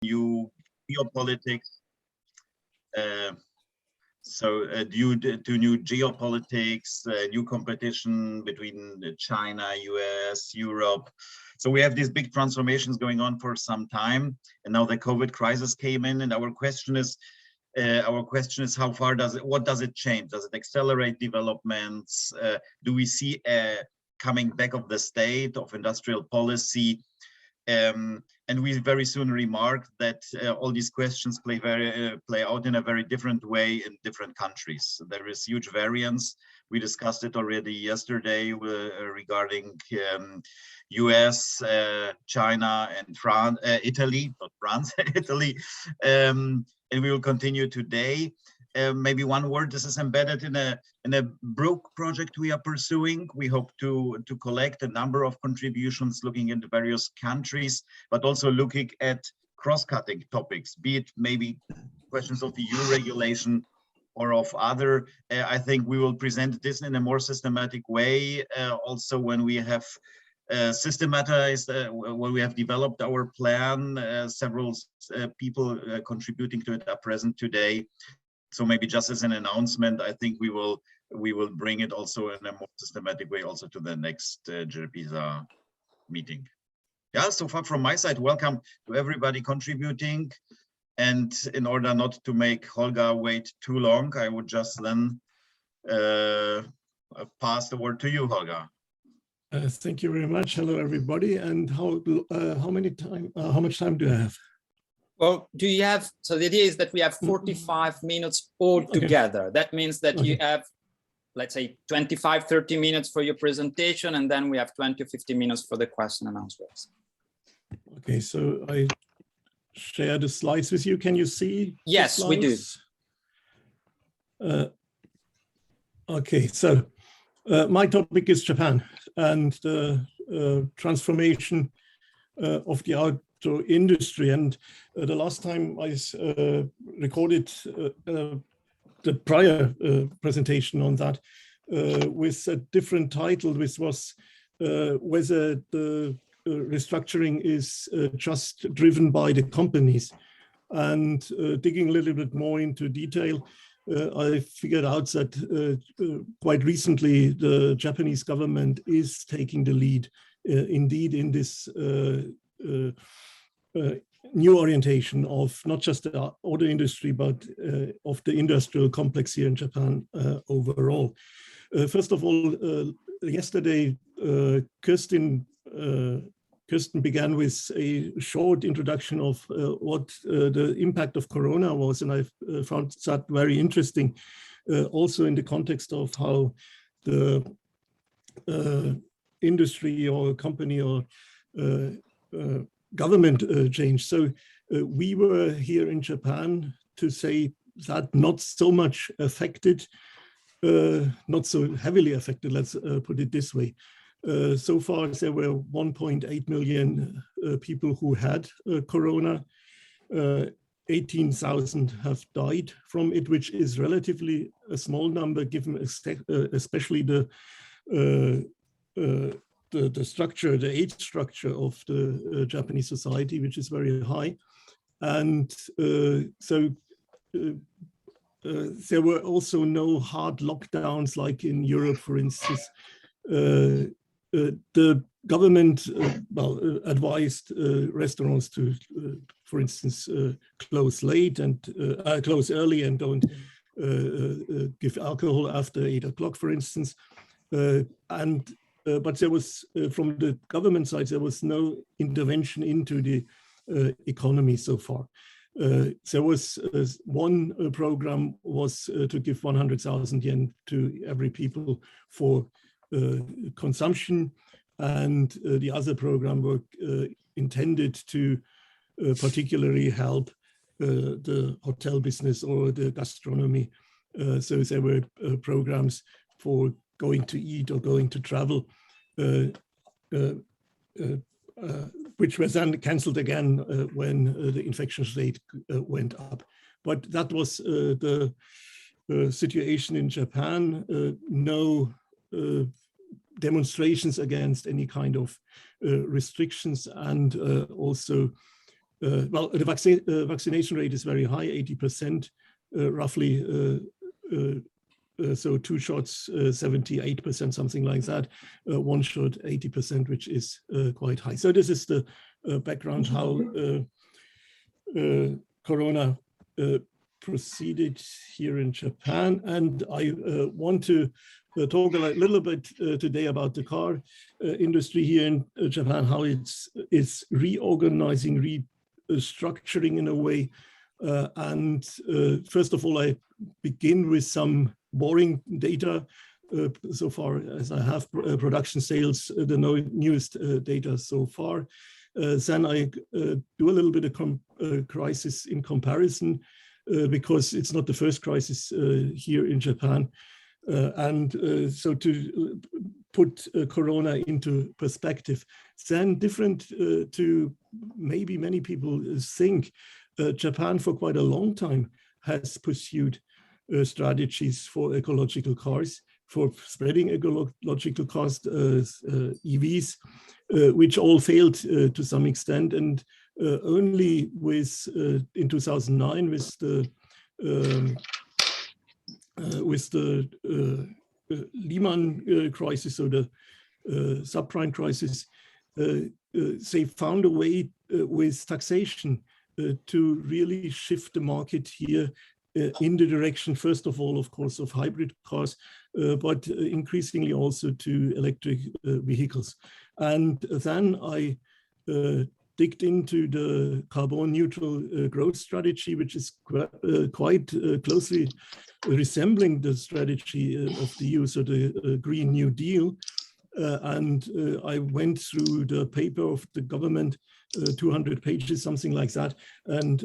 new geopolitics. Due to new geopolitics, new competition between China, US, Europe. So we have these big transformations going on for some time. And now the COVID crisis came in, and our question is how far what does it change? Does it accelerate developments? Do we see a coming back of the state of industrial policy? And we very soon remarked that all these questions play out in a very different way in different countries. There is huge variance. We discussed it already yesterday regarding US, China, and France, Italy, not France, Italy, and we will continue today. Maybe one word, this is embedded in a Brook project we are pursuing. We hope to collect a number of contributions looking into various countries, but also looking at cross-cutting topics, be it maybe questions of EU regulation or of other. I think we will present this in a more systematic way. Also, when we have systematized, when we have developed our plan, several people contributing to it are present today. So maybe just as an announcement, I think we will bring it also in a more systematic way also to the next Gerpisa meeting. Yeah, so far from my side, welcome to everybody contributing. And in order not to make Holger wait too long, I would just then pass the word to you, Holger. Thank you very much. Hello, everybody. And how much time do I have? Well, do you have, so the idea is that we have 45 minutes all together. Okay. That means that you have, let's say, 25, 30 minutes for your presentation, and then we have 20 or 50 minutes for the question and answers. Okay, so I share the slides with you. Can you see? Yes, we do. Okay, so my topic is Japan and the transformation of the auto industry. And the last time I recorded the prior presentation on that with a different title, which was whether the restructuring is just driven by the companies. And digging a little bit more into detail, I figured out that quite recently the Japanese government is taking the lead indeed in this new orientation of not just the auto industry, but of the industrial complex here in Japan overall. First of all, yesterday, Kirsten began with a short introduction of what the impact of Corona was, and I found that very interesting, also in the context of how the industry or company or government changed. So we were here in Japan to say that not so much affected, not so heavily affected, let's put it this way. So far, there were 1.8 million people who had Corona. 18,000 have died from it, which is relatively a small number, given especially the structure, the age structure of the Japanese society, which is very high. And so there were also no hard lockdowns like in Europe, for instance. The government advised restaurants to, for instance, close late and close early and don't give alcohol after 8 o'clock, for instance. But there was, from the government side, there was no intervention into the economy so far. There was one program was to give 100,000 yen to every people for consumption, and the other program were intended to particularly help the hotel business or the gastronomy. So there were programs for going to eat or going to travel, which was then cancelled again when the infection rate went up. But that was the situation in Japan. No demonstrations against any kind of restrictions, and also well, the vaccination rate is very high, 80%, roughly. So 2 shots, 78%, something like that. 1 shot, 80%, which is quite high. So this is the background how Corona proceeded here in Japan. And I want to talk a little bit today about the car industry here in Japan, how it's reorganizing, restructuring in a way. And first of all, I begin with some boring data. So far as I have production sales, the newest data so far. Then I do a little bit of crisis in comparison because it's not the first crisis here in Japan. And so to put Corona into perspective, then different to maybe many people think, Japan for quite a long time has pursued strategies for ecological cars, for spreading ecological cars, EVs, which all failed to some extent, and only with in 2009 with the Lehman crisis or the subprime crisis, they found a way with taxation to really shift the market here in the direction, first of all, of course, of hybrid cars, but increasingly also to electric vehicles. And then I digged into the carbon neutral growth strategy, which is quite closely resembling the strategy of the EU, so the Green New Deal. And I went through the paper of the government, 200 pages, something like that, and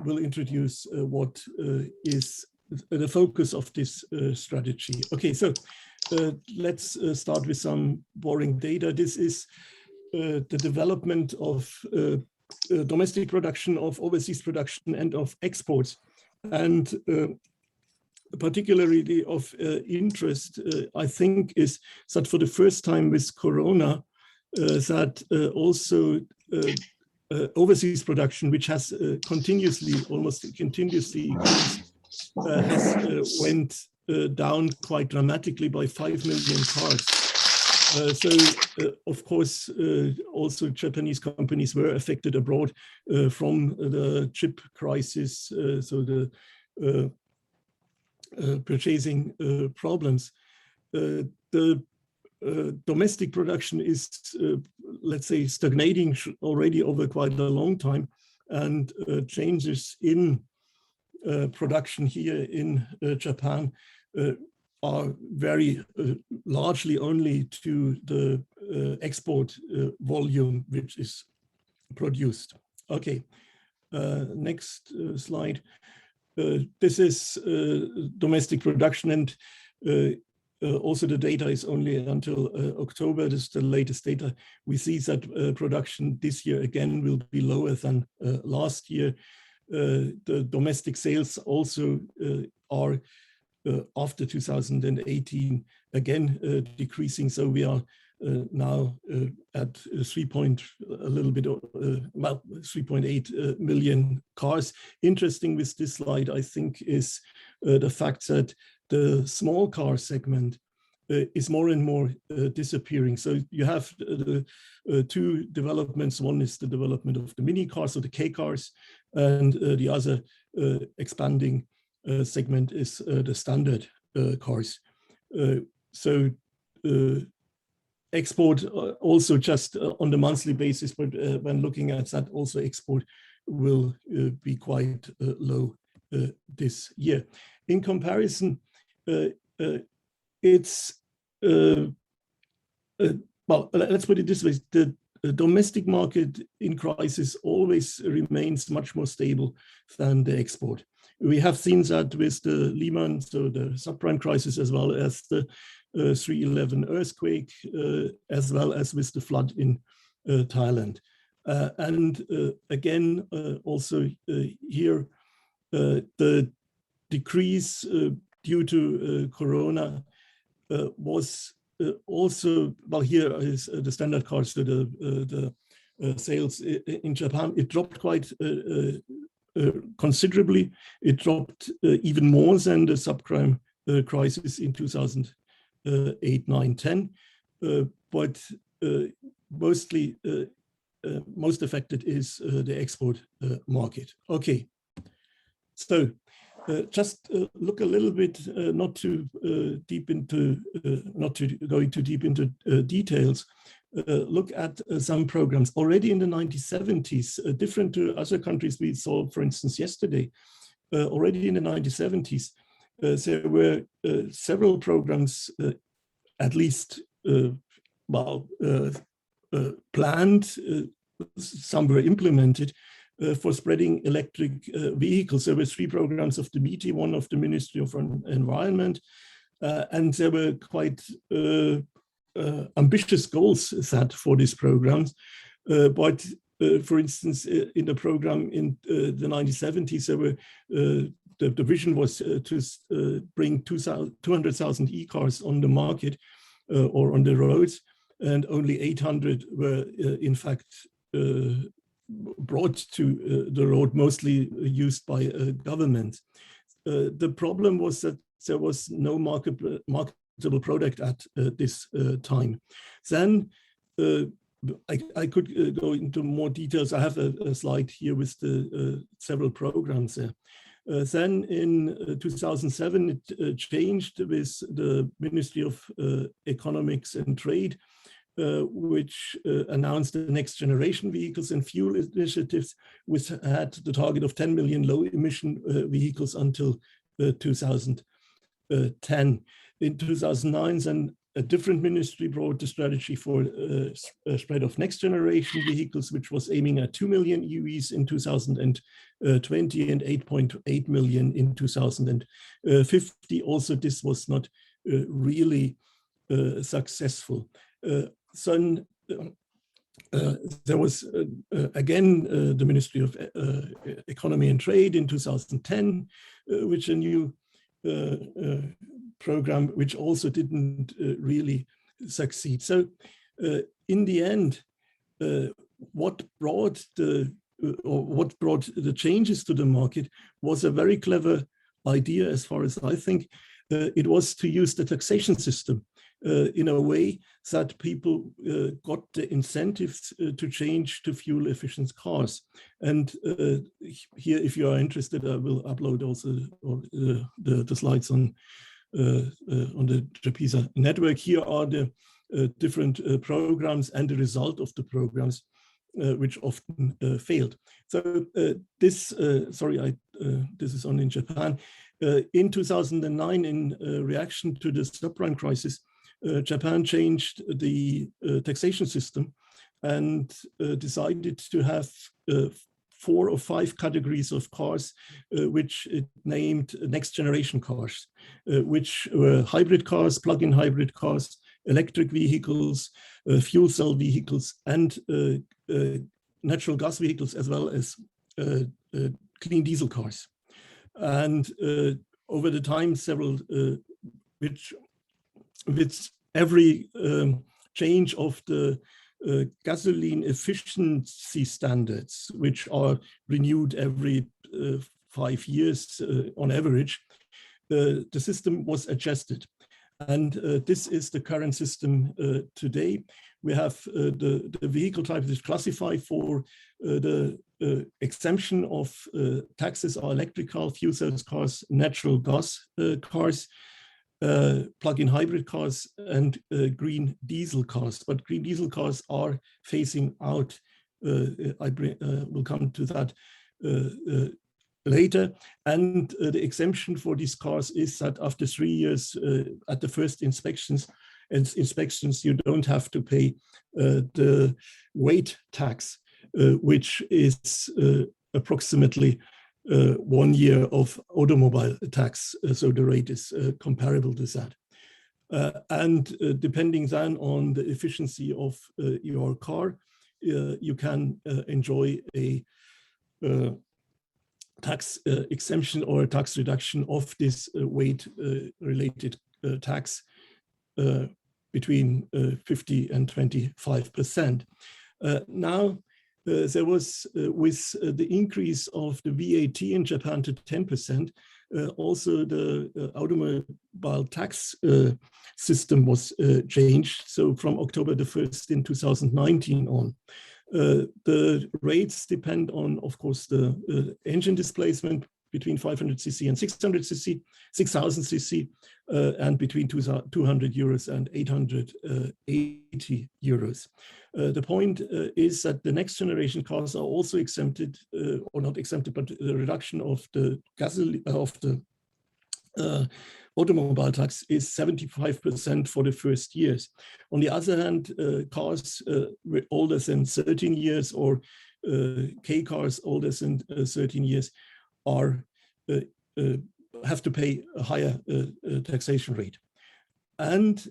will introduce what is the focus of this strategy. Okay, so let's start with some boring data. This is the development of domestic production, of overseas production, and of exports. And particularly of interest, I think, is that for the first time with Corona, that also overseas production, which has almost continuously increased, has went down quite dramatically by 5 million cars. So, of course, also Japanese companies were affected abroad from the chip crisis, so the purchasing problems. The domestic production is, let's say, stagnating already over quite a long time, and changes in production here in Japan are very largely only to the export volume which is produced. Okay, next slide. This is domestic production, and also the data is only until October. This is the latest data. We see that production this year again will be lower than last year. The domestic sales also are after 2018 again decreasing. So we are now at 3.8 million cars. Interesting with this slide, I think, is the fact that the small car segment is more and more disappearing. So you have the two developments. One is the development of the mini cars, so the K cars, and the other expanding segment is the standard cars. So export also just on the monthly basis, but when looking at that, also export will be quite low this year. In comparison, it's, well, let's put it this way, the domestic market in crisis always remains much more stable than the export. We have seen that with the Lehman, so the subprime crisis, as well as the 3/11 earthquake, as well as with the flood in Thailand. And again, also here, the decrease due to Corona was also, well, here is the standard cars, so the sales in Japan. It dropped quite considerably. It dropped even more than the subprime crisis in 2008, 9, 10. But mostly, most affected is the export market. Okay, so just look a little bit, not to go into deep into details. Look at some programs already in the 1970s, different to other countries we saw, for instance, yesterday. Already in the 1970s, there were several programs, at least planned. Some were implemented for spreading electric vehicles. There were 3 programs of the MITI, one of the Ministry of Environment, and there were quite ambitious goals set for these programs. But for instance, in the program in the 1970s, there were, the vision was to bring 200,000 e-cars on the market or on the roads, and only 800 were in fact brought to the road, mostly used by government. The problem was that there was no marketable product at this time. Then I could go into more details. I have a slide here with the several programs there. Then in 2007, it changed with the Ministry of Economics and Trade, which announced the next generation vehicles and fuel initiatives, which had the target of 10 million low emission vehicles until 2010. In 2009, then a different ministry brought the strategy for spread of next generation vehicles, which was aiming at 2 million EVs in 2020 and 8.8 million in 2050. Also, this was not really successful. So there was again the Ministry of Economy and Trade in 2010, which a new program, which also didn't really succeed. So in the end, what brought the changes to the market was a very clever idea, as far as I think. It was to use the taxation system in a way that people got the incentives to change to fuel efficient cars. And here, if you are interested, I will upload also the slides on the Gerpisa network. Here are the different programs and the result of the programs, which often failed. So this, this is only in Japan. In 2009, in reaction to the subprime crisis, Japan changed the taxation system and decided to have 4 or 5 categories of cars, which it named next generation cars, which were hybrid cars, plug-in hybrid cars, electric vehicles, fuel cell vehicles, and natural gas vehicles, as well as clean diesel cars. And over the time, several, with every change of the gasoline efficiency standards, which are renewed every 5 years on average, the system was adjusted. And this is the current system today. We have the vehicle type is classified for the exemption of taxes are electrical, fuel cell cars, natural gas cars, plug-in hybrid cars, and green diesel cars. But green diesel cars are phasing out. We'll come to that later. And the exemption for these cars is that after 3 years at the first inspections, you don't have to pay the weight tax, which is approximately 1 year of automobile tax. So the rate is comparable to that. And depending then on the efficiency of your car, you can enjoy a tax exemption or a tax reduction of this weight related tax between 50 and 25%. Now, there was, with the increase of the VAT in Japan to 10%, also the automobile tax system was changed. So from October the 1st in 2019 on. The rates depend on, of course, the engine displacement between 500cc and 600cc, 6000cc, and between 200 euros and 880 euros. The point is that the next generation cars are also exempted, or not exempted, but the reduction of the automobile tax is 75% for the first years. On the other hand, cars older than 13 years or K cars older than 13 years are have to pay a higher taxation rate. And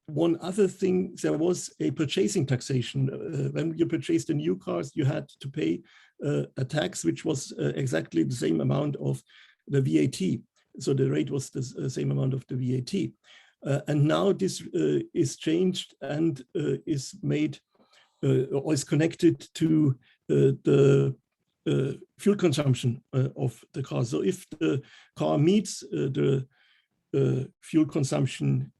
one other thing, there was a purchasing taxation. When you purchased the new cars, you had to pay a tax which was exactly the same amount of the VAT. So the rate was the same amount of the VAT. And now this is changed and is made or is connected to the fuel consumption of the car. So if the car meets the fuel consumption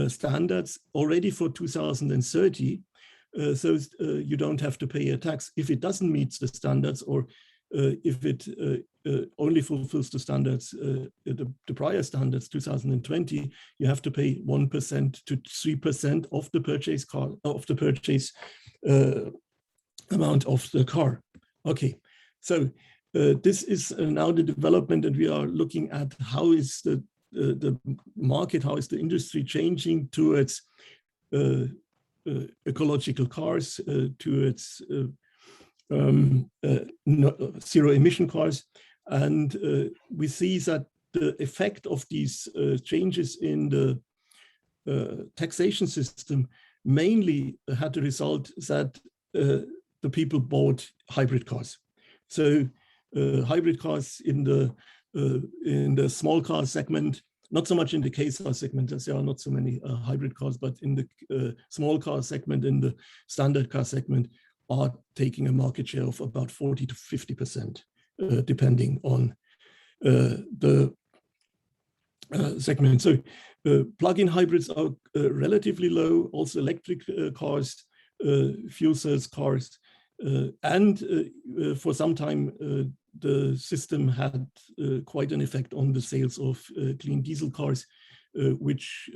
standards already for 2030, so you don't have to pay a tax. If it doesn't meet the standards, or if it only fulfills the standards, the prior standards, 2020, you have to pay 1% to 3% of the purchase car, of the purchase amount of the car. Okay, so this is now the development, and we are looking at how is the market, how is the industry changing towards ecological cars, towards zero emission cars. And we see that the effect of these changes in the taxation system mainly had the result that the people bought hybrid cars. So hybrid cars in the small car segment, not so much in the K car segment, as there are not so many hybrid cars, but in the small car segment, in the standard car segment, are taking a market share of about 40 to 50%, depending on the segment. So plug-in hybrids are relatively low, also electric cars, fuel cells cars, and for some time the system had quite an effect on the sales of clean diesel cars, which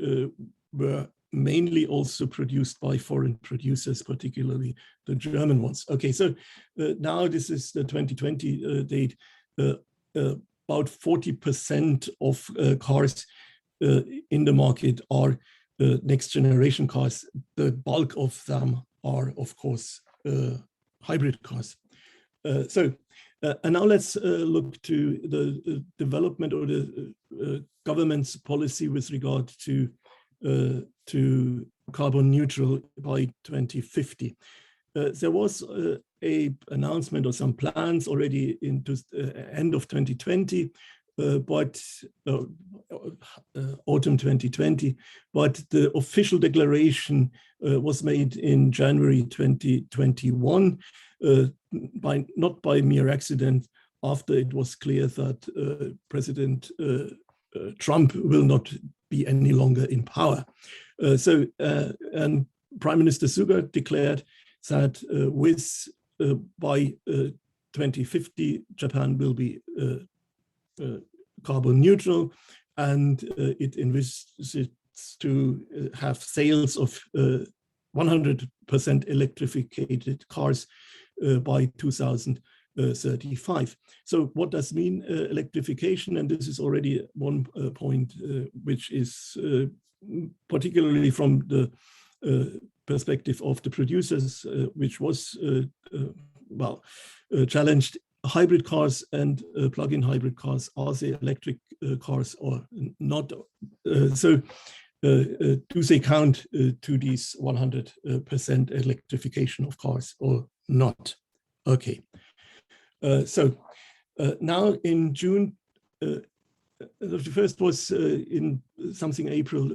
were mainly also produced by foreign producers, particularly the German ones. Okay, so now this is the 2020 date. About 40% of cars in the market are next generation cars. The bulk of them are, of course, hybrid cars. And now let's look to the development or the government's policy with regard to carbon neutral by 2050. There was a announcement or some plans already into end of 2020, but autumn 2020, but the official declaration was made in January 2021, not by mere accident, after it was clear that President Trump will not be any longer in power. And Prime Minister Suga declared that by 2050, Japan will be carbon neutral, and it envisages to have sales of 100% electrified cars by 2035. So what does mean electrification? And this is already one point which is particularly from the perspective of the producers, which was challenged. Hybrid cars and plug-in hybrid cars, are they electric cars or not? Do they count to these 100% electrification of cars or not? Okay. Now in June, the first was in something April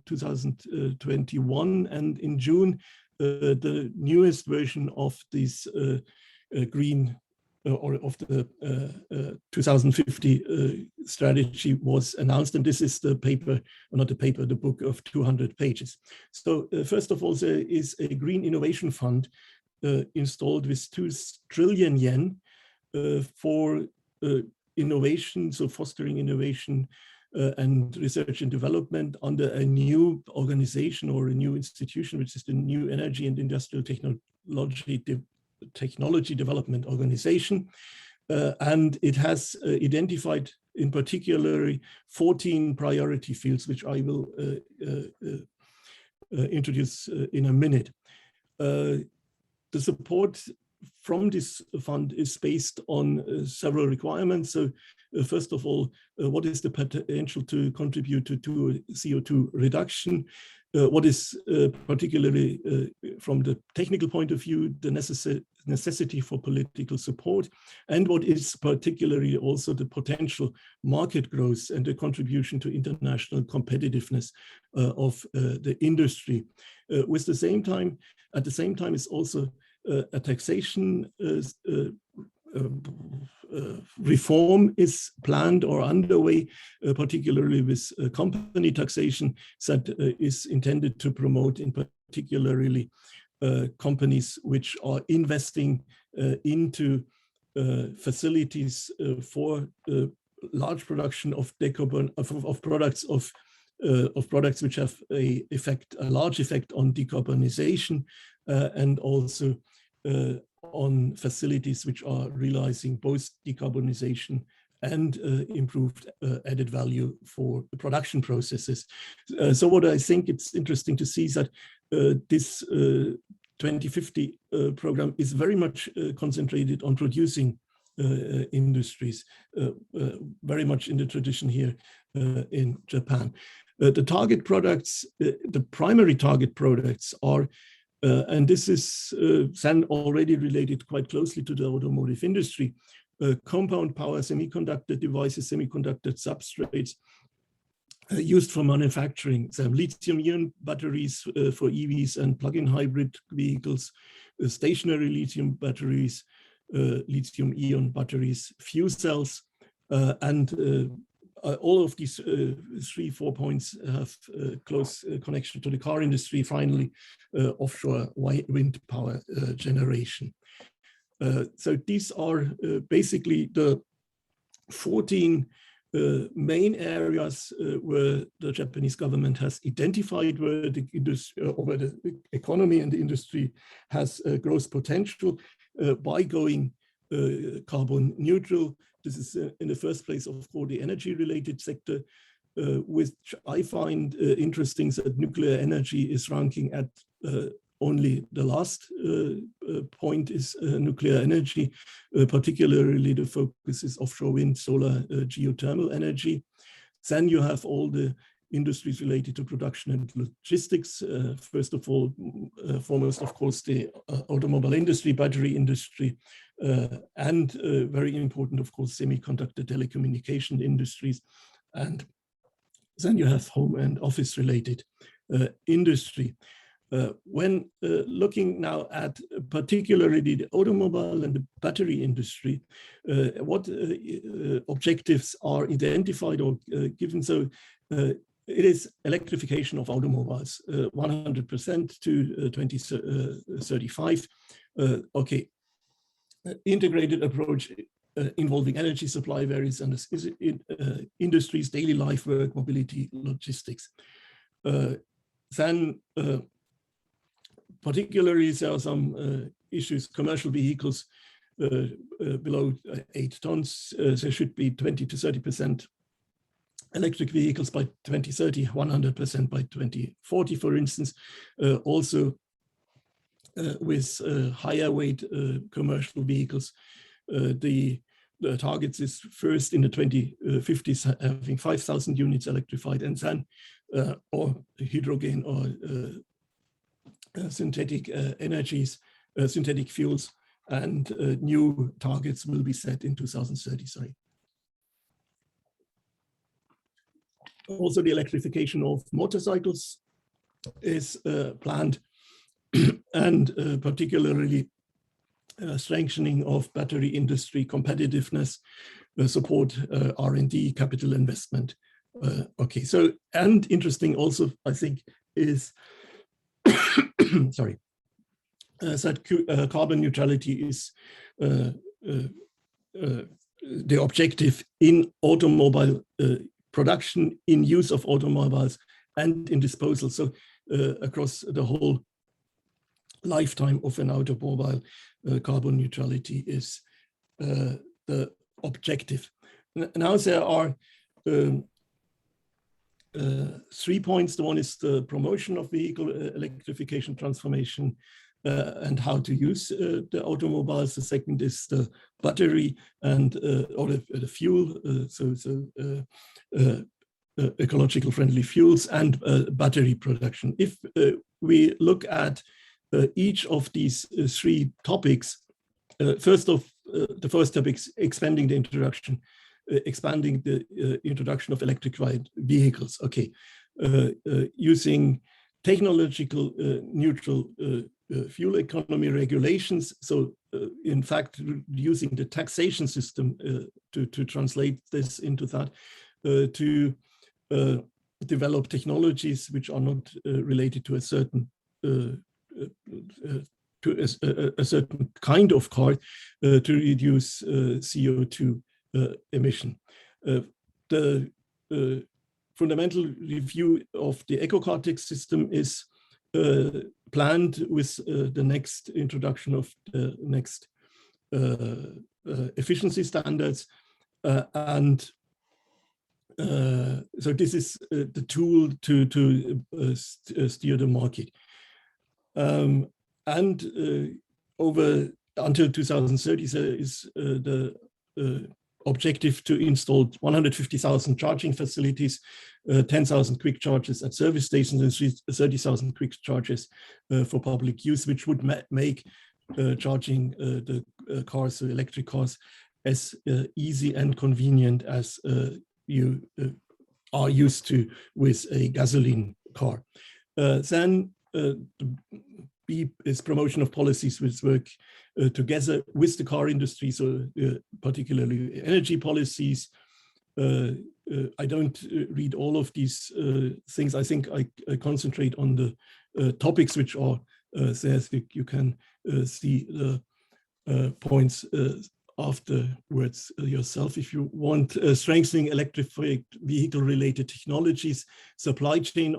2021, and in June the newest version of this green or of the 2050 strategy was announced, and this is the paper, or not the paper, the book of 200 pages. So first of all, there is a green innovation fund installed with 2 trillion yen for innovation, so fostering innovation and research and development under a new organization or a new institution, which is the New Energy and Industrial Technology Development Organization. And it has identified in particular 14 priority fields, which I will introduce in a minute. The support from this fund is based on several requirements. So first of all, what is the potential to contribute to CO2 reduction? What is particularly from the technical point of view, the necessity for political support, and what is particularly also the potential market growth and the contribution to international competitiveness of the industry. At the same time, is also a taxation reform is planned or underway, particularly with company taxation that is intended to promote in particularly companies which are investing into facilities for large production of products which have a large effect on decarbonization and also on facilities which are realizing both decarbonization and improved added value for the production processes. So what I think it's interesting to see is that this 2050 program is very much concentrated on producing industries, very much in the tradition here in Japan. The target products, the primary target products are and this is then already related quite closely to the automotive industry. Compound power semiconductor devices, semiconductor substrates used for manufacturing, some lithium-ion batteries for EVs and plug-in hybrid vehicles, stationary lithium batteries, lithium-ion batteries, fuel cells, and all of these 3-4 points have close connection to the car industry. Finally, offshore wind power generation. So these are basically the 14 main areas where the Japanese government has identified where the industry, or where the economy and the industry has growth potential by going carbon neutral. This is in the first place, of course, the energy-related sector, which I find interesting that nuclear energy is ranking at only the last point is nuclear energy, particularly the focus is offshore wind, solar, geothermal energy. Then you have all the industries related to production and logistics. First of all, foremost, of course, the automobile industry, battery industry, and very important, of course, semiconductor telecommunication industries. And then you have home and office related industry. When looking now at particularly the automobile and the battery industry, what objectives are identified or given? So it is electrification of automobiles, 100% to 2035. Okay, integrated approach involving energy supply, various industries, daily life, work, mobility, logistics. Then particularly there are some issues, commercial vehicles below 8 tons. There should be 20 to 30% electric vehicles by 2030, 100% by 2040, for instance. Also with higher weight commercial vehicles, the targets is first in the 2050s having 5,000 units electrified, and then or hydrogen or synthetic energies, synthetic fuels, and new targets will be set in 2030. Sorry. Also, the electrification of motorcycles is planned and particularly strengthening of battery industry competitiveness, support R&D, capital investment. Okay, so, and interesting also, I think, is, sorry, that carbon neutrality is the objective in automobile production, in use of automobiles, and in disposal. So across the whole lifetime of an automobile, carbon neutrality is the objective. Now there are 3 points. The one is the promotion of vehicle electrification transformation and how to use the automobiles. The second is the battery and or the fuel, ecological friendly fuels and battery production. If we look at each of these 3 topics, the first topic is expanding the introduction of electrified vehicles. Okay, using technological neutral fuel economy regulations. So in fact, using the taxation system to translate this into that, to develop technologies which are not related to a certain certain kind of car to reduce CO2 emission. The fundamental review of the eco-car tax system is planned with the next introduction of the next efficiency standards. And so this is the tool to steer the market. And over until 2030, there is the objective to install 150,000 charging facilities, 10,000 quick chargers at service stations, and 30,000 quick chargers for public use, which would make charging the cars, the electric cars, as easy and convenient as you are used to with a gasoline car. Then B is promotion of policies which work together with the car industry, so particularly energy policies. I don't read all of these things. I think I concentrate on the topics which are there. You can see the points afterwards yourself if you want. Strengthening electrified vehicle-related technologies, supply chain,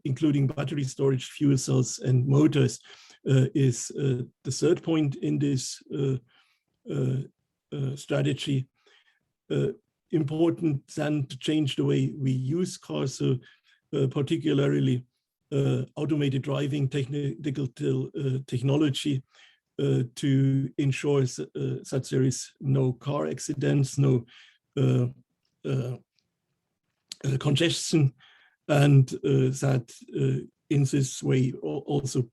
including battery storage, fuel cells, and motors, is the third point in this strategy. Important then to change the way we use cars, so particularly automated driving technology, to ensure that there is no car accidents, no congestion, and that in this way also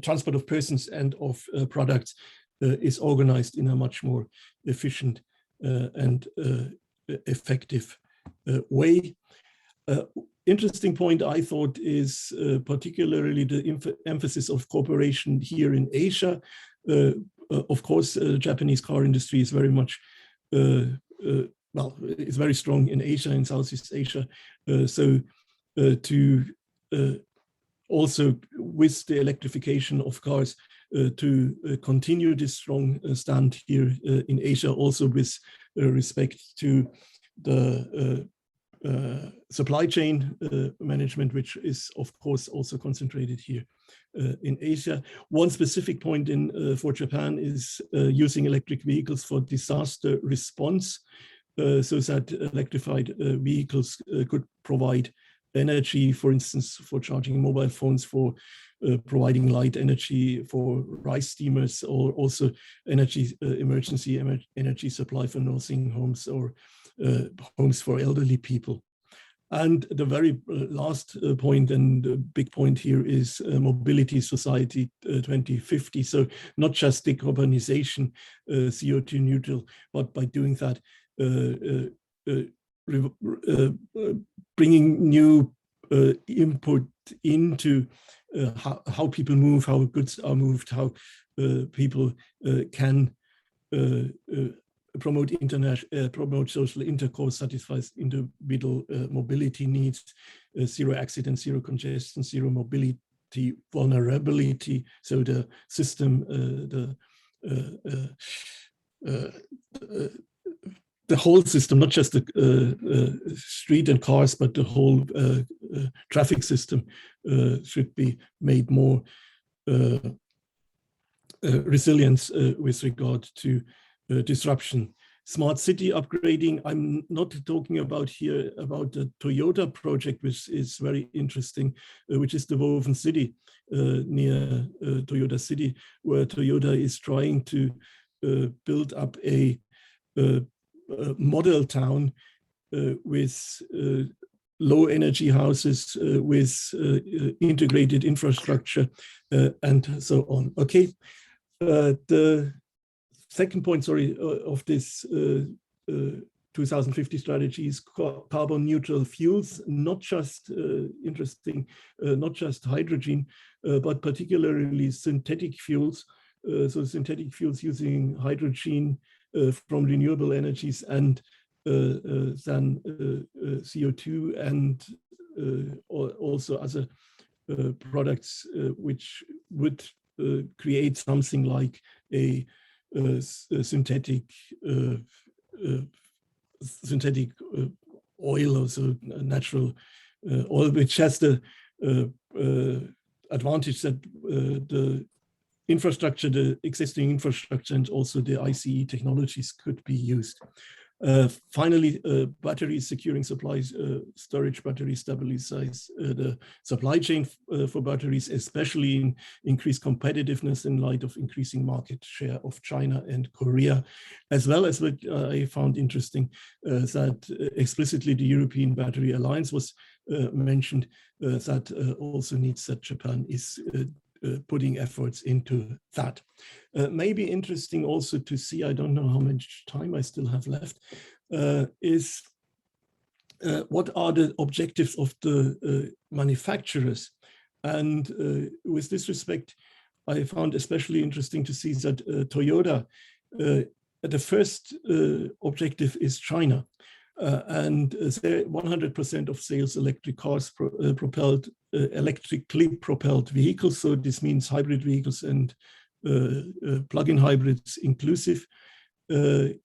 transport of persons and of products is organized in a much more efficient and effective way. Interesting point I thought is particularly the emphasis of cooperation here in Asia. Of course, the Japanese car industry is very much, well, it's very strong in Asia, in Southeast Asia. So to also with the electrification of cars, to continue this strong stand here in Asia, also with respect to the supply chain management, which is of course also concentrated here in Asia. One specific point for Japan is using electric vehicles for disaster response, so that electrified vehicles could provide energy, for instance, for charging mobile phones, for providing light energy for rice steamers, or also energy emergency energy supply for nursing homes or homes for elderly people. And the very last point, and the big point here, is mobility society 2050. So not just decarbonization, CO2 neutral, but by doing that, bringing new input into how people move, how goods are moved, how people can promote social intercourse, satisfies individual mobility needs, zero accident, zero congestion, zero mobility vulnerability. So the system, the whole system, not just the street and cars, but the whole traffic system should be made more resilient with regard to disruption. Smart city upgrading, I'm not talking about here about the Toyota project, which is very interesting, which is the woven city near Toyota City, where Toyota is trying to build up a model town with low energy houses, with integrated infrastructure and so on. Okay, the second point, sorry, of this 2050 strategy is carbon neutral fuels, not just interesting, not just hydrogen, but particularly synthetic fuels. So synthetic fuels using hydrogen from renewable energies and then CO2 and also other products which would create something like a synthetic oil, also natural oil, which has the advantage that the infrastructure, the existing infrastructure, and also the ICE technologies could be used. Finally, batteries securing supplies, storage batteries stabilize the supply chain for batteries, especially in increased competitiveness in light of increasing market share of China and Korea, as well as what I found interesting, that explicitly the European Battery Alliance was mentioned, that also needs that Japan is putting efforts into that. Maybe interesting also to see, I don't know how much time I still have left, is what are the objectives of the manufacturers? And with this respect, I found especially interesting to see that Toyota, the first objective is China. And 100% of sales electric cars electrically propelled vehicles. So this means hybrid vehicles and plug-in hybrids inclusive by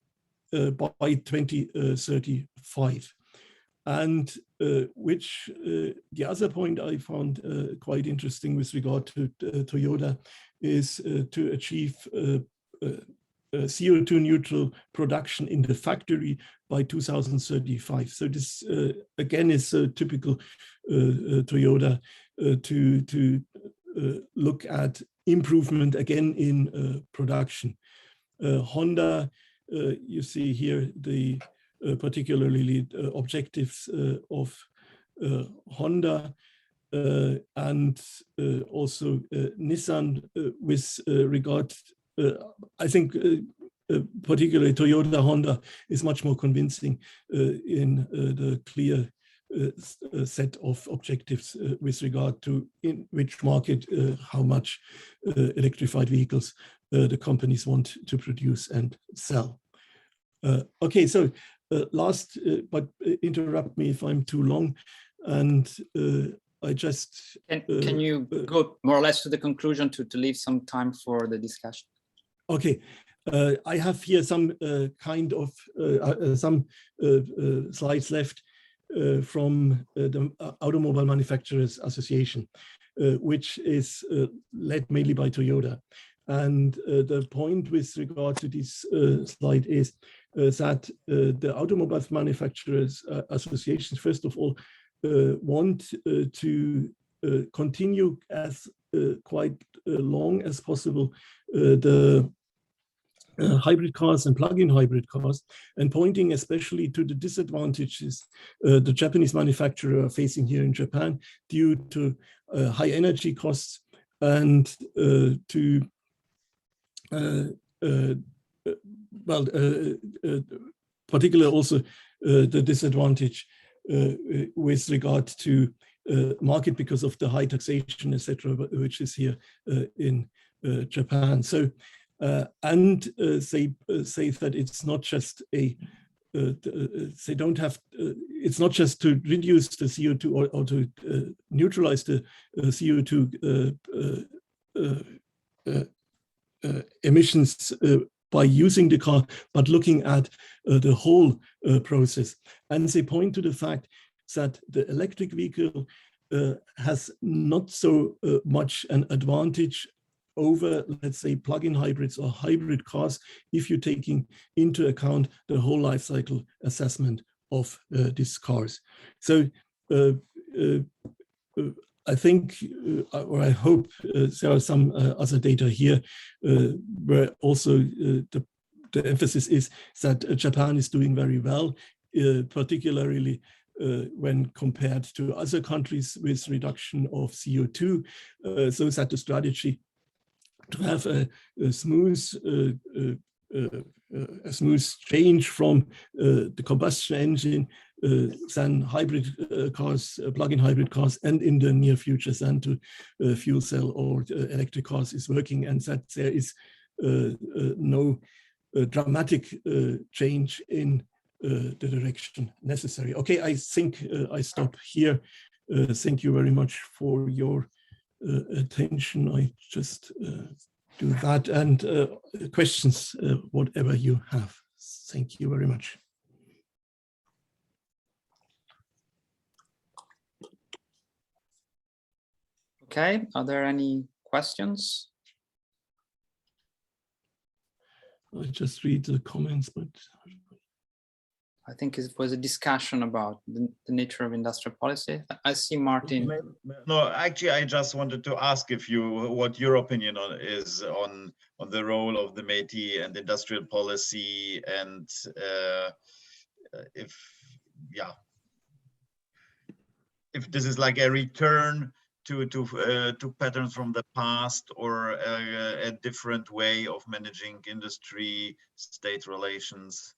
2035. And which the other point I found quite interesting with regard to Toyota is to achieve CO2 neutral production in the factory by 2035. So this again is a typical Toyota to look at improvement again in production. Honda, you see here the particularly objectives of Honda and also Nissan with regard. I think particularly Toyota Honda is much more convincing in the clear set of objectives with regard to in which market, how much electrified vehicles the companies want to produce and sell. Okay, so last, but interrupt me if I'm too long, and I just... Can you go more or less to the conclusion to leave some time for the discussion? Okay, I have here some kind of slides left from the Automobile Manufacturers Association, which is led mainly by Toyota. And the point with regard to this slide is that the Automobile Manufacturers Association, first of all, want to continue as quite long as possible the hybrid cars and plug-in hybrid cars, and pointing especially to the disadvantages the Japanese manufacturers are facing here in Japan due to high energy costs and to particularly also the disadvantage with regard to market because of the high taxation, etc., which is here in Japan. So and they say that it's not just a they don't have it's not just to reduce the CO2 or to neutralize the CO2 emissions by using the car, but looking at the whole process. And they point to the fact that the electric vehicle has not so much an advantage over, let's say, plug-in hybrids or hybrid cars, if you're taking into account the whole life cycle assessment of these cars. So I think, or I hope, there are some other data here where also the emphasis is that Japan is doing very well, particularly when compared to other countries with reduction of CO2, so that the strategy to have a smooth change from the combustion engine, then hybrid cars, plug-in hybrid cars, and in the near future then to fuel cell or electric cars is working, and that there is no dramatic change in the direction necessary. Okay, I think I stop here. Thank you very much for your attention. I just do that, and questions, whatever you have. Thank you very much. Okay, are there any questions? I just read the comments, but I think it was a discussion about the nature of industrial policy. I see Martin. No, actually, I just wanted to ask what your opinion is on the role of the METI and industrial policy, and if this is like a return to patterns from the past, or a different way of managing industry state relations.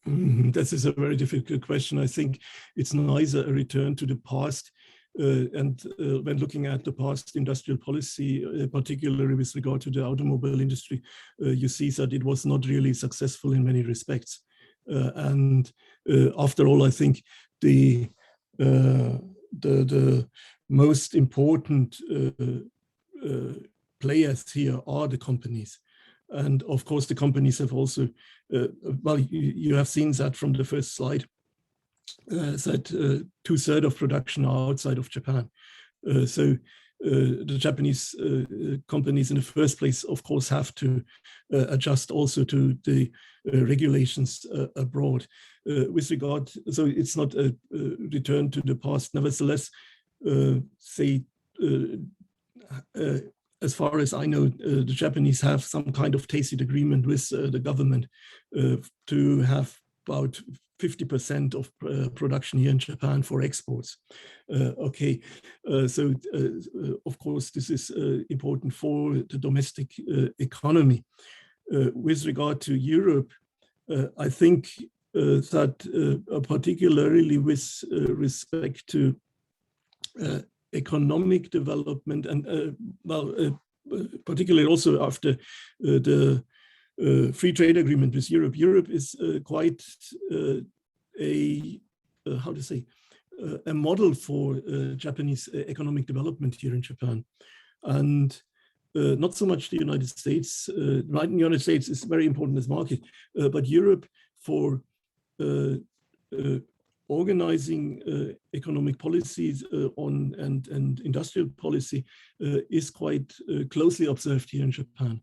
This is a very difficult question. I think it's neither a return to the past, and when looking at the past industrial policy, particularly with regard to the automobile industry, you see that it was not really successful in many respects. And after all, I think the most important players here are the companies. And of course, the companies have also, well, you have seen that from the first slide, that 2/3 of production are outside of Japan. So the Japanese companies in the first place, of course, have to adjust also to the regulations abroad. With regard, so it's not a return to the past. Nevertheless, say, as far as I know, the Japanese have some kind of tacit agreement with the government to have about 50% of production here in Japan for exports. Okay, so of course this is important for the domestic economy. With regard to Europe, I think that particularly with respect to economic development, and particularly also after the free trade agreement with Europe. Europe is quite how to say, a model for Japanese economic development here in Japan, and not so much the United States. Right, in the United States is very important as market, but Europe for organizing economic policies and industrial policy is quite closely observed here in Japan.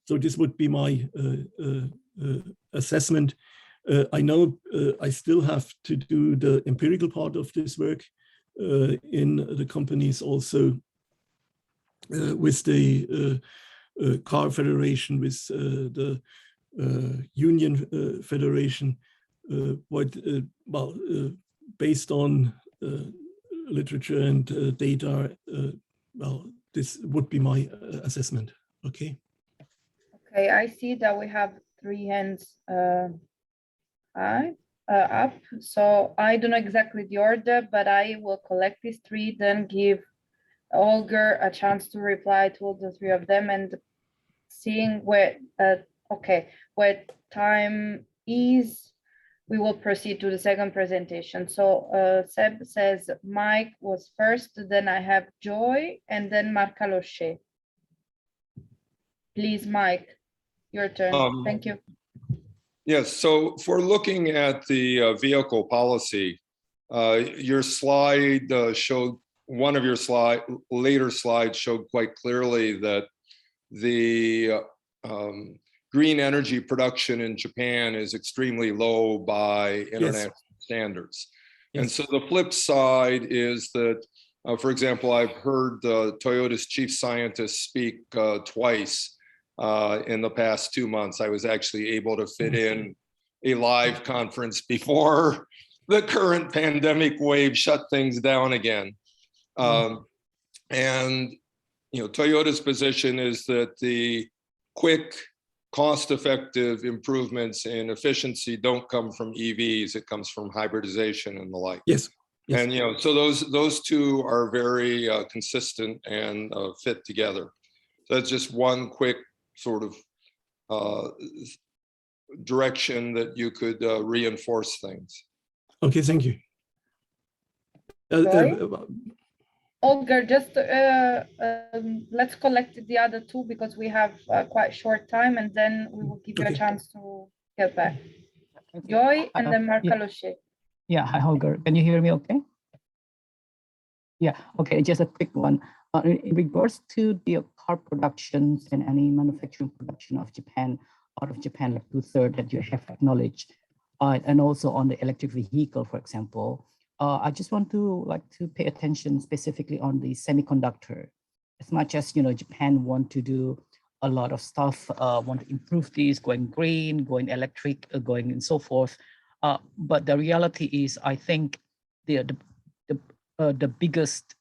So this would be my assessment. I know I still have to do the empirical part of this work in the companies, also with the car federation, with the union federation. But well, based on literature and data, well, this would be my assessment. Okay. Okay, I see that we have 3 hands high. up. So I don't know exactly the order, but I will collect these three, then give Holger a chance to reply to all the three of them, and seeing where, where time is, we will proceed to the second presentation. So Seb says Mike was first, then I have Joy, and then Marca Loche. Please, Mike, your turn. Thank you. Yes, so for looking at the vehicle policy, your slide showed, one of your later slides showed quite clearly that the green energy production in Japan is extremely low by international standards. Yes. And so the flip side is that, for example, I've heard Toyota's chief scientist speak twice in the past 2 months. I was actually able to fit in a live conference before the current pandemic wave shut things down again. And you know, Toyota's position is that the quick, cost-effective improvements in efficiency don't come from EVs; it comes from hybridization and the like. Yes. Yes. And you know, so those two are very consistent and fit together. So that's just one quick sort of direction that you could reinforce things. Okay, thank you. Holger, just let's collect the other two because we have quite short time, and then we will give you a chance to get back. Joy, and then Marca Loche. Yeah, hi Holger, can you hear me okay? Yeah, okay, just a quick one. In regards to the car productions and any manufacturing production of Japan, out of Japan, like 2/3 that you have acknowledged, and also on the electric vehicle, for example, I just want to pay attention specifically on the semiconductor. As much as, you know, Japan want to do a lot of stuff, want to improve these, going green, going electric, going and so forth. But the reality is, I think the biggest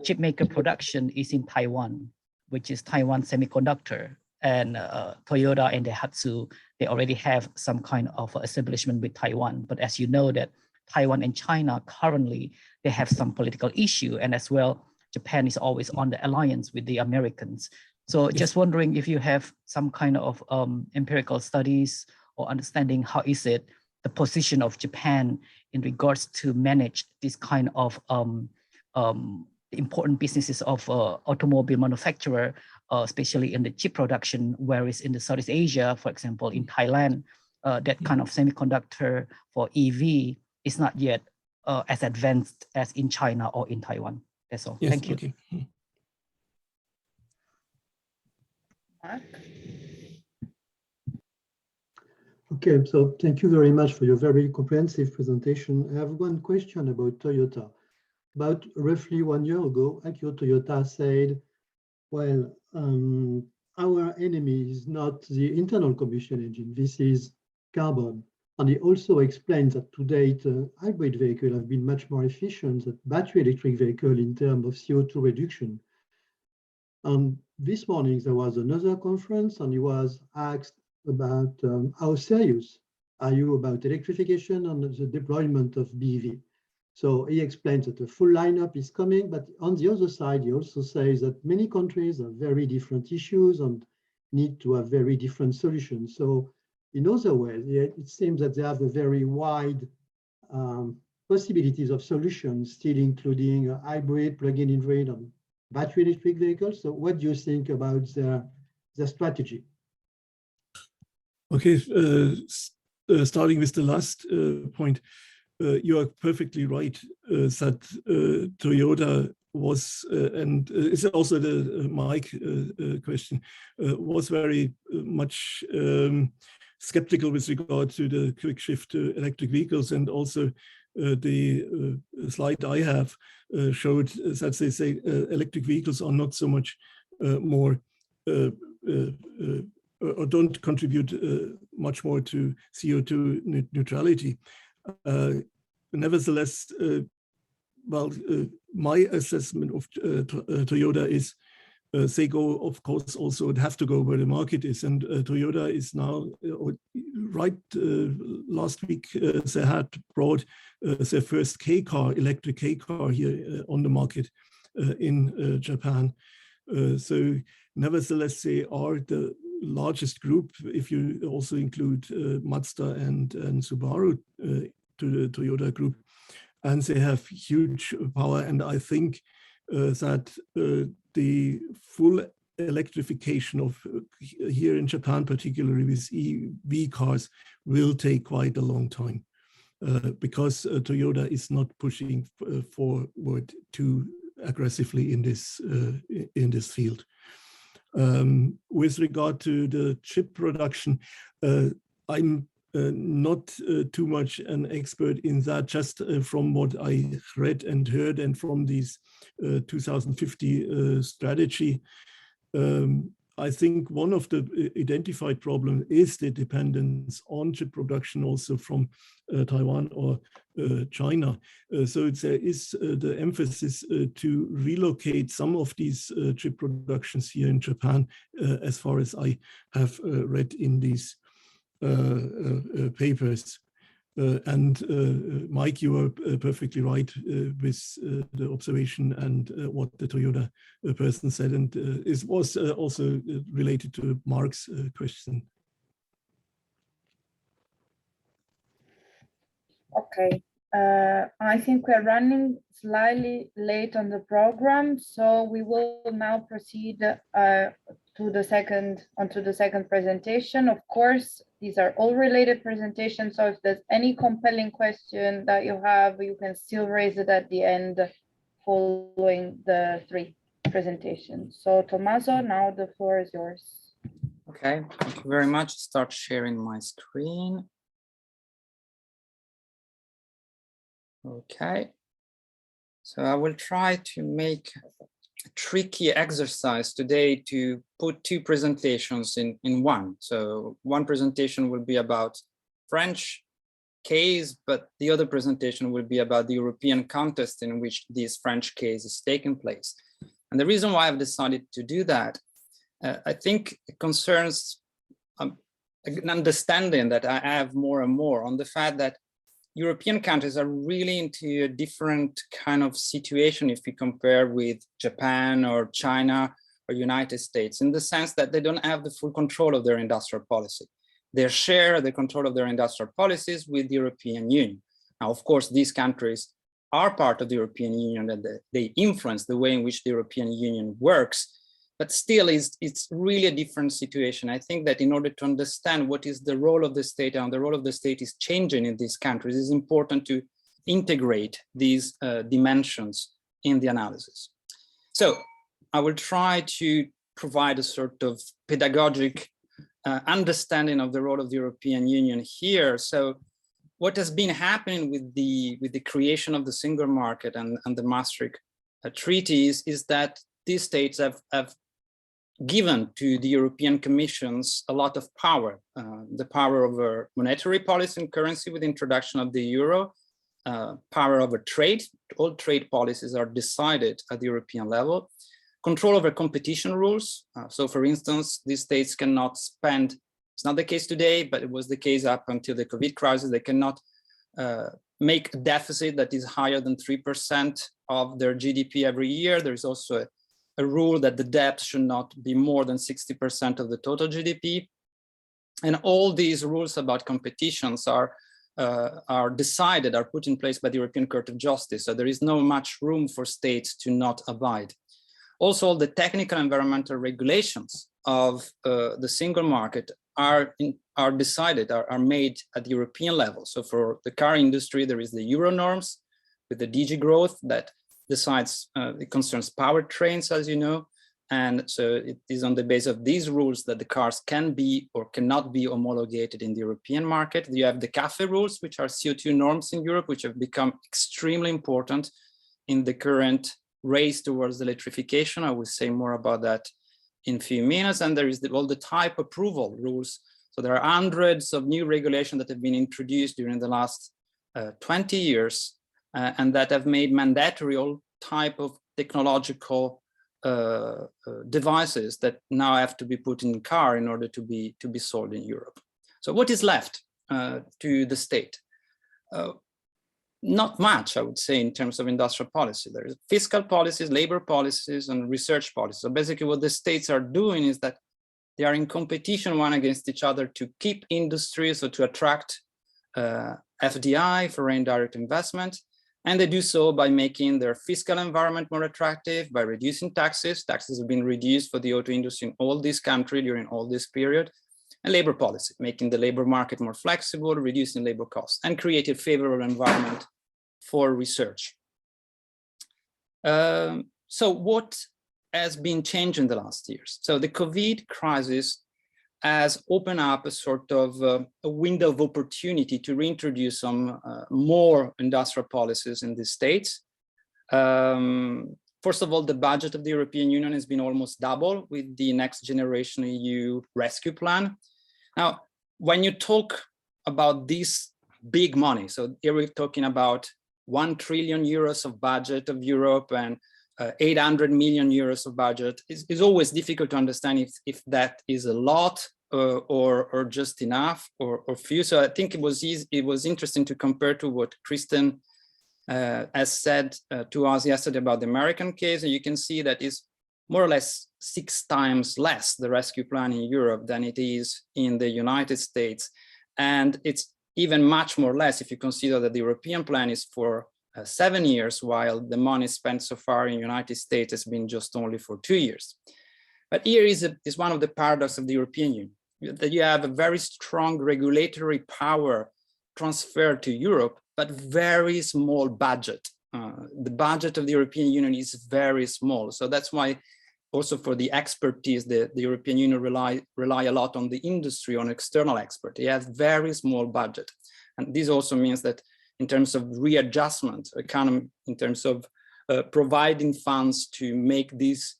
chip maker production is in Taiwan, which is Taiwan Semiconductor. And Toyota and Daihatsu, they already have some kind of establishment with Taiwan. But as you know that Taiwan and China currently, they have some political issue, and as well, Japan is always on the alliance with the Americans. So just wondering if you have some kind of empirical studies or understanding how is it the position of Japan in regards to manage this kind of important businesses of automobile manufacturer, especially in the chip production, whereas in the Southeast Asia, for example, in Thailand, that kind of semiconductor for EV is not yet as advanced as in China or in Taiwan. That's all. Yes, thank you. Okay. Okay, so thank you very much for your very comprehensive presentation. I have one question about Toyota. About roughly 1 year ago, Akio Toyota said, well, our enemy is not the internal combustion engine, this is carbon. And he also explains that to date, hybrid vehicles have been much more efficient than battery electric vehicle in terms of CO2 reduction. This morning, there was another conference and he was asked about how serious are you about electrification and the deployment of BEV. So he explains that the full lineup is coming, but on the other side, he also says that many countries have very different issues and need to have very different solutions. So in other words, it seems that they have a very wide possibilities of solutions, still including a hybrid, plug-in hybrid, and battery electric vehicles. So what do you think about their strategy? Okay, starting with the last point, you are perfectly right that Toyota was, and it's also the Mike question, was very much skeptical with regard to the quick shift to electric vehicles. And also the slide I have showed that they say electric vehicles are not so much more or don't contribute much more to CO2 neutrality. Nevertheless, well, my assessment of Toyota is they go, of course, also have to go where the market is. And Toyota is now, last week, they had brought their first K car, electric K car here on the market in Japan. So nevertheless, they are the largest group, if you also include Mazda and Subaru to the Toyota group. And they have huge power. And I think that the full electrification of here in Japan, particularly with EV cars, will take quite a long time because Toyota is not pushing forward too aggressively in this field. With regard to the chip production, I'm not too much an expert in that, just from what I read and heard and from this 2050 strategy. I think one of the identified problems is the dependence on chip production also from Taiwan or China. So there is the emphasis to relocate some of these chip productions here in Japan, as far as I have read in these papers. And Mike, you are perfectly right with the observation and what the Toyota person said, and it was also related to Mark's question. Okay, I think we're running slightly late on the program, so we will now proceed onto the second presentation. Of course, these are all related presentations, so if there's any compelling question that you have, you can still raise it at the end following the three presentations. So Tommaso, now the floor is yours. Okay, thank you very much. Start sharing my screen. Okay, so I will try to make a tricky exercise today to put two presentations in one. So one presentation will be about French case, but the other presentation will be about the European context in which this French case is taking place. And the reason why I've decided to do that, I think it concerns an understanding that I have more and more on the fact that European countries are really into a different kind of situation if we compare with Japan or China or United States, in the sense that they don't have the full control of their industrial policy. They share the control of their industrial policies with the European Union. Now, of course, these countries are part of the European Union and they influence the way in which the European Union works, but still it's really a different situation. I think that in order to understand what is the role of the state and the role of the state is changing in these countries, it's important to integrate these dimensions in the analysis. So I will try to provide a sort of pedagogic understanding of the role of the European Union here. So what has been happening with the creation of the single market and the Maastricht treaties is that these states have given to the European Commissions a lot of power, the power over monetary policy and currency with the introduction of the euro, power over trade. All trade policies are decided at the European level, control over competition rules. So for instance, these states cannot spend, it's not the case today, but it was the case up until the COVID crisis, they cannot make a deficit that is higher than 3% of their GDP every year. There is also a rule that the debt should not be more than 60% of the total GDP. And all these rules about competitions are decided, are put in place by the European Court of Justice. So there is no much room for states to not abide. Also, all the technical environmental regulations of the single market are decided, are made at the European level. So for the car industry, there is the Euro norms with the DG growth that decides, it concerns powertrains, as you know, and so it is on the basis of these rules that the cars can be or cannot be homologated in the European market. You have the CAFE rules, which are CO2 norms in Europe, which have become extremely important in the current race towards electrification. I will say more about that in a few minutes. And there is all the type approval rules. So there are hundreds of new regulations that have been introduced during the last 20 years. And that have made mandatory all type of technological devices that now have to be put in car in order to be sold in Europe. So what is left to the state? Not much, I would say, in terms of industrial policy. There is fiscal policies, labor policies, and research policies. So basically what the states are doing is that they are in competition one against each other to keep industries or to attract FDI, foreign direct investment. And they do so by making their fiscal environment more attractive, by reducing taxes. Taxes have been reduced for the auto industry in all this country during all this period. And labor policy, making the labor market more flexible, reducing labor costs, and create a favorable environment for research. So what has been changed in the last years? So the COVID crisis has opened up a sort of a window of opportunity to reintroduce some more industrial policies in the states. First of all, the budget of the European Union has been almost double with the Next Generation EU Rescue Plan. Now, when you talk about this big money, so here we're talking about 1 trillion euros of budget of Europe and 800 million euros of budget, is always difficult to understand if that is a lot or just enough or few. So I think it was interesting to compare to what Kristen has said to us yesterday about the American case, and you can see that is more or less 6 times less the rescue plan in Europe than it is in the United States. And it's even much more less if you consider that the European plan is for 7 years, while the money spent so far in the United States has been just only for 2 years. But here is one of the paradoxes of the European Union, that you have a very strong regulatory power transferred to Europe, but very small budget. The budget of the European Union is very small. So that's why also for the expertise, the European Union rely a lot on the industry, on external experts. They have very small budget. And this also means that in terms of readjustment, economy, in terms of providing funds to make these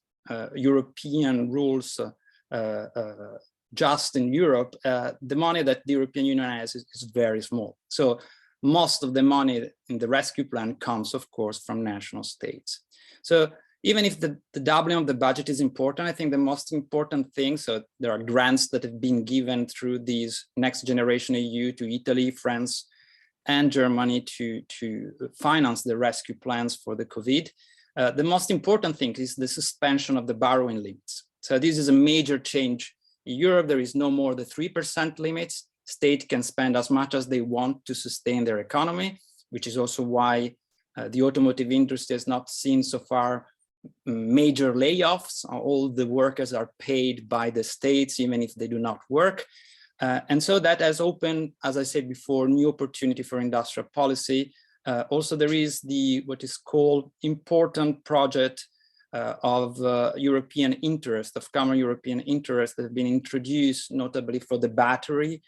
European rules just in Europe, the money that the European Union has is very small. So most of the money in the rescue plan comes, of course, from national states. So even if the doubling of the budget is important, I think the most important thing, so there are grants that have been given through these Next Generation EU to Italy, France, and Germany to finance the rescue plans for the COVID. The most important thing is the suspension of the borrowing limits. So this is a major change. In Europe, there is no more the 3% limits. State can spend as much as they want to sustain their economy, which is also why the automotive industry has not seen so far major layoffs. All the workers are paid by the states, even if they do not work. And so that has opened, as I said before, new opportunity for industrial policy. Also, there is what is called important project of European interest, of common European interest that have been introduced, notably for the battery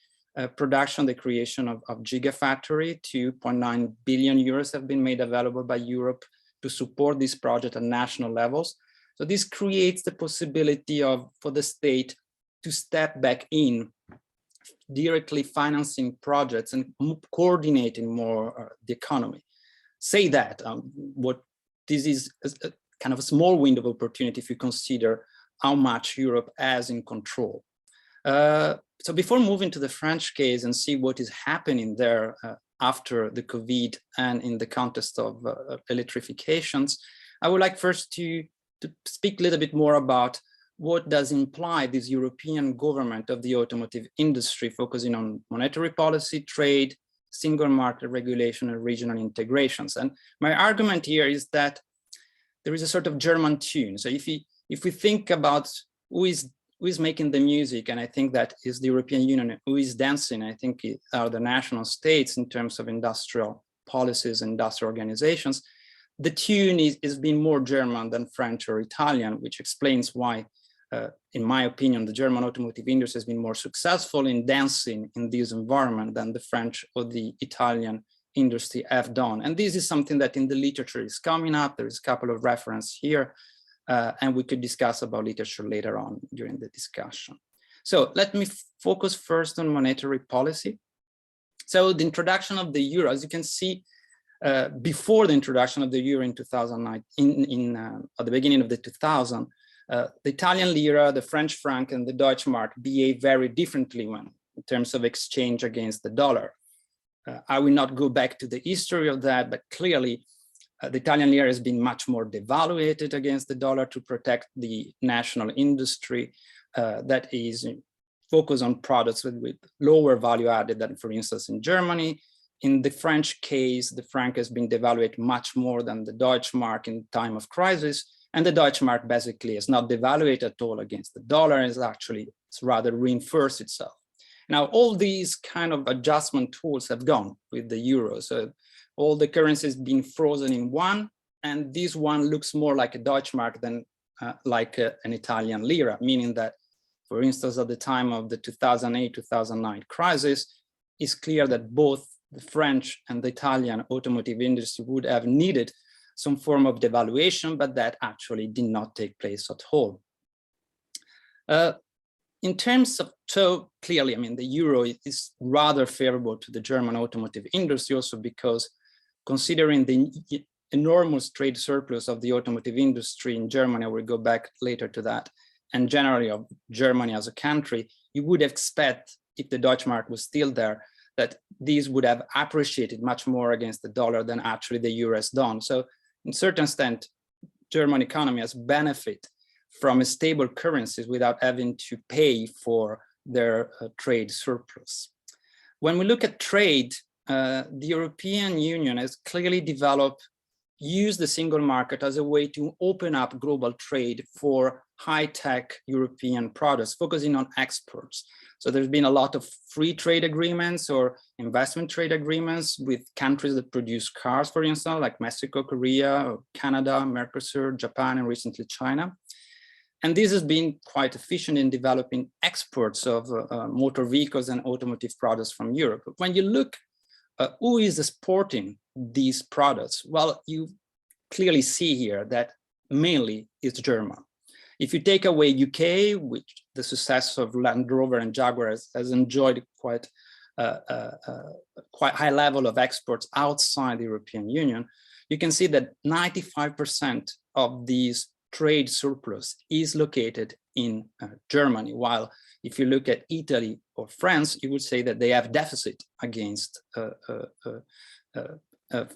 production, the creation of Gigafactory. 2.9 billion euros have been made available by Europe to support this project at national levels. So this creates the possibility for the state to step back in, directly financing projects and coordinating more the economy. Say that what this is a kind of a small window of opportunity if you consider how much Europe has in control. So before moving to the French case and see what is happening there after the COVID and in the context of electrifications, I would like first to speak a little bit more about what does imply this European government of the automotive industry, focusing on monetary policy, trade, single market regulation, and regional integrations. And my argument here is that there is a sort of German tune. So if we think about who is making the music, and I think that is the European Union, who is dancing, I think it are the national states in terms of industrial policies, industrial organizations. The tune is being more German than French or Italian, which explains why, in my opinion, the German automotive industry has been more successful in dancing in this environment than the French or the Italian industry have done. And this is something that in the literature is coming up. There is a couple of references here. And we could discuss about literature later on during the discussion. So let me focus first on monetary policy. So the introduction of the euro, as you can see, before the introduction of the euro in 2009, at the beginning of the 2000s, the Italian lira, the French franc, and the Deutsche Mark behave very differently in terms of exchange against the dollar. I will not go back to the history of that, but clearly the Italian lira has been much more devaluated against the dollar to protect the national industry that is focused on products with lower value added than, for instance, in Germany. In the French case, the franc has been devaluated much more than the Deutsche Mark in time of crisis. And the Deutsche Mark basically is not devaluated at all against the dollar, it's rather reinforced itself. Now, all these kind of adjustment tools have gone with the euro. So all the currencies being frozen in one, and this one looks more like a Deutsche Mark than like an Italian lira, meaning that, for instance, at the time of the 2008-2009 crisis, it's clear that both the French and the Italian automotive industry would have needed some form of devaluation, but that actually did not take place at all. In terms of, so clearly, I mean, the euro is rather favorable to the German automotive industry also because considering the enormous trade surplus of the automotive industry in Germany, I will go back later to that, and generally of Germany as a country, you would expect, if the Deutsche Mark was still there, that these would have appreciated much more against the dollar than actually the euro has done. So in certain extent, German economy has benefited from stable currencies without having to pay for their trade surplus. When we look at trade, the European Union has clearly used the single market as a way to open up global trade for high-tech European products, focusing on exports. So there's been a lot of free trade agreements or investment trade agreements with countries that produce cars, for instance, like Mexico, Korea, Canada, Mercosur, Japan, and recently China. And this has been quite efficient in developing exports of motor vehicles and automotive products from Europe. But when you look who is exporting these products, well, you clearly see here that mainly it's German. If you take away UK, which the success of Land Rover and Jaguar has enjoyed quite high level of exports outside the European Union, you can see that 95% of these trade surplus is located in Germany, while if you look at Italy or France, you would say that they have deficit against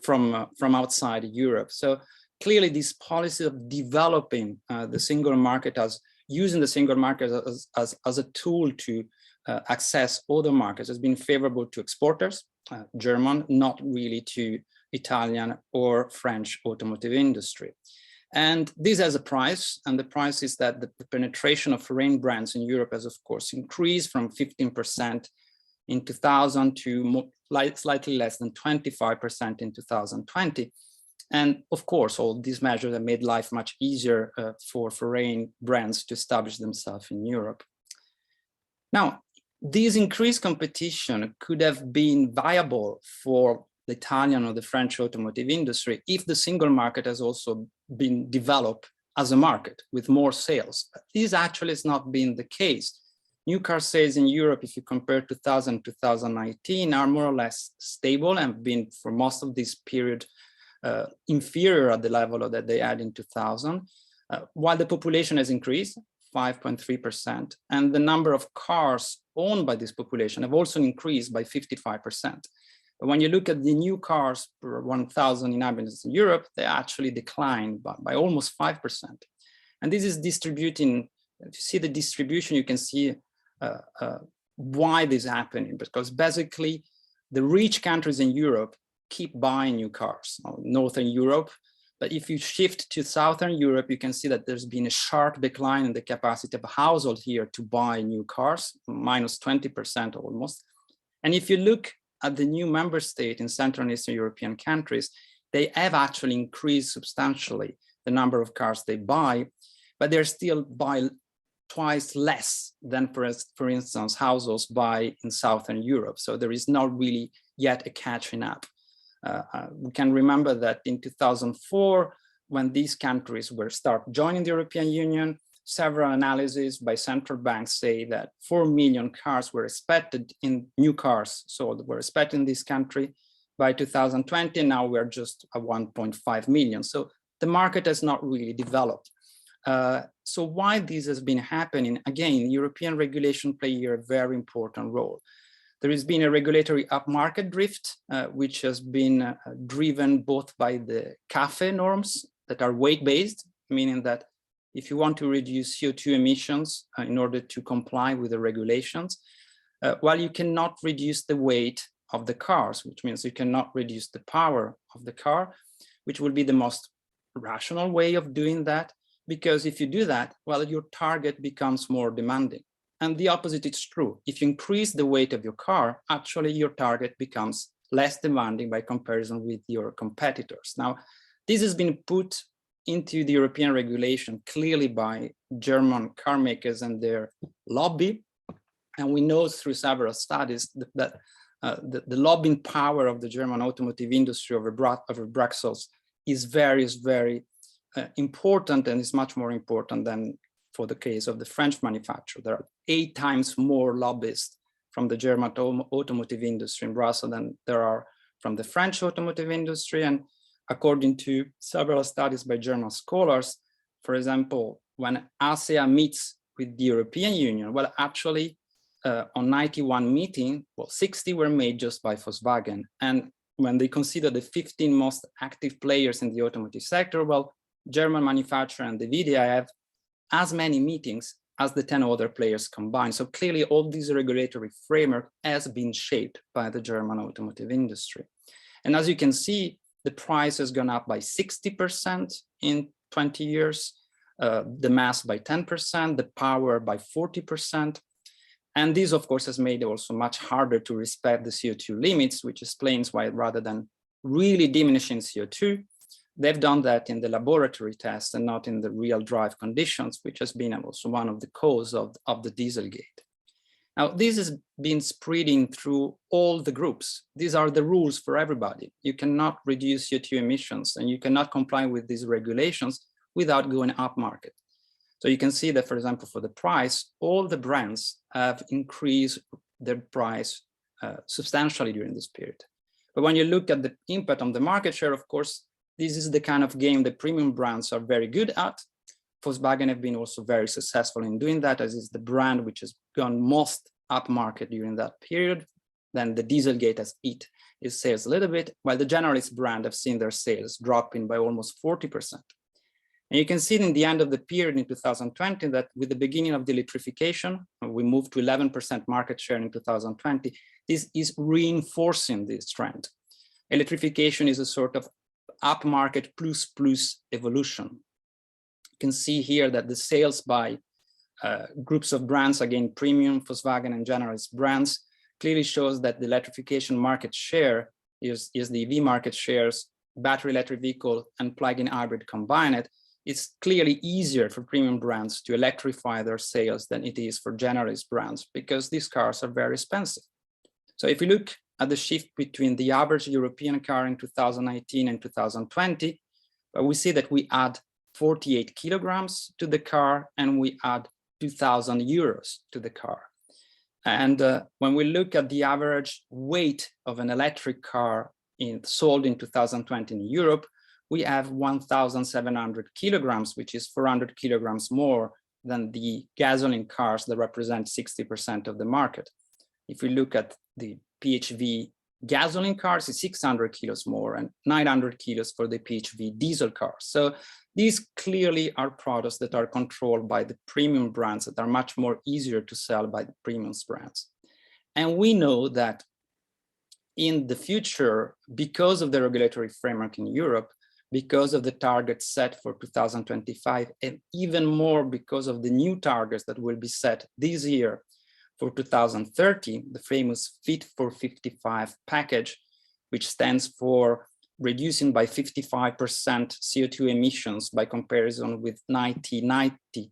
from outside Europe. So clearly this policy of developing the single market using the single market as a tool to access other markets has been favorable to exporters, German, not really to Italian or French automotive industry. And this has a price, and the price is that the penetration of foreign brands in Europe has, of course, increased from 15% in 2000 to slightly less than 25% in 2020. And of course, all these measures have made life much easier for foreign brands to establish themselves in Europe. Now, this increased competition could have been viable for the Italian or the French automotive industry if the single market has also been developed as a market with more sales. But this actually has not been the case. New car sales in Europe, if you compare 2000 to 2019, are more or less stable and have been for most of this period inferior at the level that they had in 2000, while the population has increased 5.3%, and the number of cars owned by this population have also increased by 55%. But when you look at the new cars per 1,000 inhabitants in Europe, they actually declined by almost 5%. And this is distributing, if you see the distribution, you can see why this is happening, because basically the rich countries in Europe keep buying new cars, Northern Europe. But if you shift to Southern Europe, you can see that there's been a sharp decline in the capacity of a household here to buy new cars, minus 20% almost. And if you look at the new member state in Central and Eastern European countries, they have actually increased substantially the number of cars they buy, but they're still buy twice less than, for instance, households buy in Southern Europe. So there is not really yet a catching up. We can remember that in 2004, when these countries were joining the European Union, several analyses by central banks say that 4 million cars were expected in new cars sold were expected in this country, by 2020. Now we're just at 1.5 million. So the market has not really developed. So why this has been happening? Again, European regulation play here a very important role. There has been a regulatory upmarket drift, which has been driven both by the CAFE norms that are weight-based, meaning that if you want to reduce CO2 emissions in order to comply with the regulations, while you cannot reduce the weight of the cars, which means you cannot reduce the power of the car, which will be the most rational way of doing that, because if you do that, well, your target becomes more demanding. And the opposite is true. If you increase the weight of your car, actually your target becomes less demanding by comparison with your competitors. Now, this has been put into the European regulation clearly by German car makers and their lobby. And we know through several studies that the lobbying power of the German automotive industry over Brussels is very important, and is much more important than for the case of the French manufacturer. There are 8 times more lobbyists from the German automotive industry in Brussels than there are from the French automotive industry. And according to several studies by German scholars, for example, when ASEA meets with the European Union, well, actually on 91 meetings, well, 60 were made just by Volkswagen. And when they consider the 15 most active players in the automotive sector, well, German manufacturer and NVIDIA have as many meetings as the 10 other players combined. So clearly all this regulatory framework has been shaped by the German automotive industry. And as you can see, the price has gone up by 60% in 20 years, the mass by 10%, the power by 40%. And this, of course, has made it also much harder to respect the CO2 limits, which explains why rather than really diminishing CO2, they've done that in the laboratory tests and not in the real drive conditions, which has been also one of the cause of the Dieselgate. Now, this has been spreading through all the groups. These are the rules for everybody. You cannot reduce CO2 emissions and you cannot comply with these regulations without going up market. So you can see that, for example, for the price, all the brands have increased their price substantially during this period. But when you look at the impact on the market share, of course, this is the kind of game the premium brands are very good at. Volkswagen have been also very successful in doing that, as is the brand which has gone most upmarket during that period. Then the Dieselgate has eaten its sales a little bit, while the Generalist brand have seen their sales dropping by almost 40%. And you can see in the end of the period in 2020 that with the beginning of the electrification, we moved to 11% market share in 2020. This is reinforcing this trend. Electrification is a sort of upmarket plus evolution. You can see here that the sales by groups of brands, again, premium, Volkswagen and Generalist brands, clearly shows that the electrification market share is the EV market shares, battery electric vehicle and plug-in hybrid combined. It's clearly easier for premium brands to electrify their sales than it is for Generalist brands because these cars are very expensive. So if you look at the shift between the average European car in 2019 and 2020, we see that we add 48 kilograms to the car and we add 2,000 euros to the car. And when we look at the average weight of an electric car sold in 2020 in Europe, we have 1,700 kilograms, which is 400 kilograms more than the gasoline cars that represent 60% of the market. If we look at the PHV gasoline cars, it's 600 kilos more and 900 kilos for the PHV diesel cars. So these clearly are products that are controlled by the premium brands that are much more easier to sell by the premium brands. And we know that in the future, because of the regulatory framework in Europe, because of the targets set for 2025, and even more because of the new targets that will be set this year for 2030, the famous Fit for 55 package, which stands for reducing by 55% CO2 emissions by comparison with 1990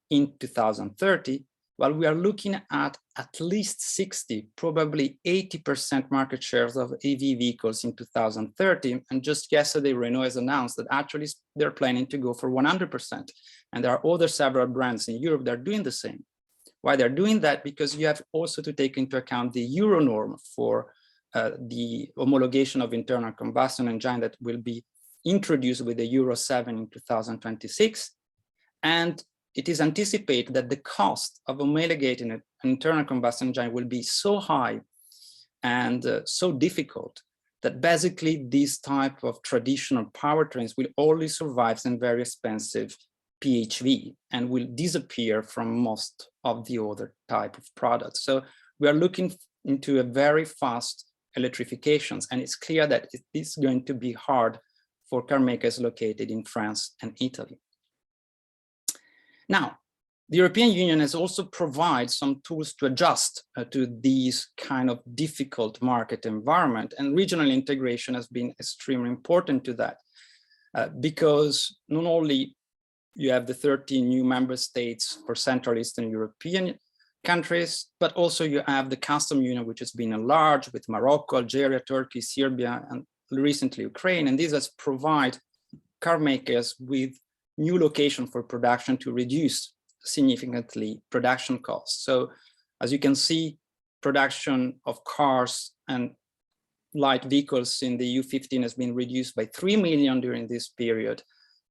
in 2030, while we are looking at least 60, probably 80% market shares of EV vehicles in 2030. And just yesterday, Renault has announced that actually they're planning to go for 100%. And there are several brands in Europe that are doing the same. Why they're doing that? Because you have also to take into account the Euro norm for the homologation of internal combustion engine that will be introduced with the Euro 7 in 2026. And it is anticipated that the cost of homologating an internal combustion engine will be so high and so difficult that basically this type of traditional powertrains will only survive in very expensive PHV and will disappear from most of the other type of products. So we are looking into a very fast electrifications, and it's clear that it is going to be hard for car makers located in France and Italy. Now, the European Union has also provided some tools to adjust to these kind of difficult market environment, and regional integration has been extremely important to that because not only you have the 13 new member states for Central Eastern European countries, but also you have the custom union, which has been enlarged with Morocco, Algeria, Turkey, Serbia, and recently Ukraine. And this has provided car makers with new location for production to reduce significantly production costs. So as you can see, production of cars and light vehicles in the EU15 has been reduced by 3 million during this period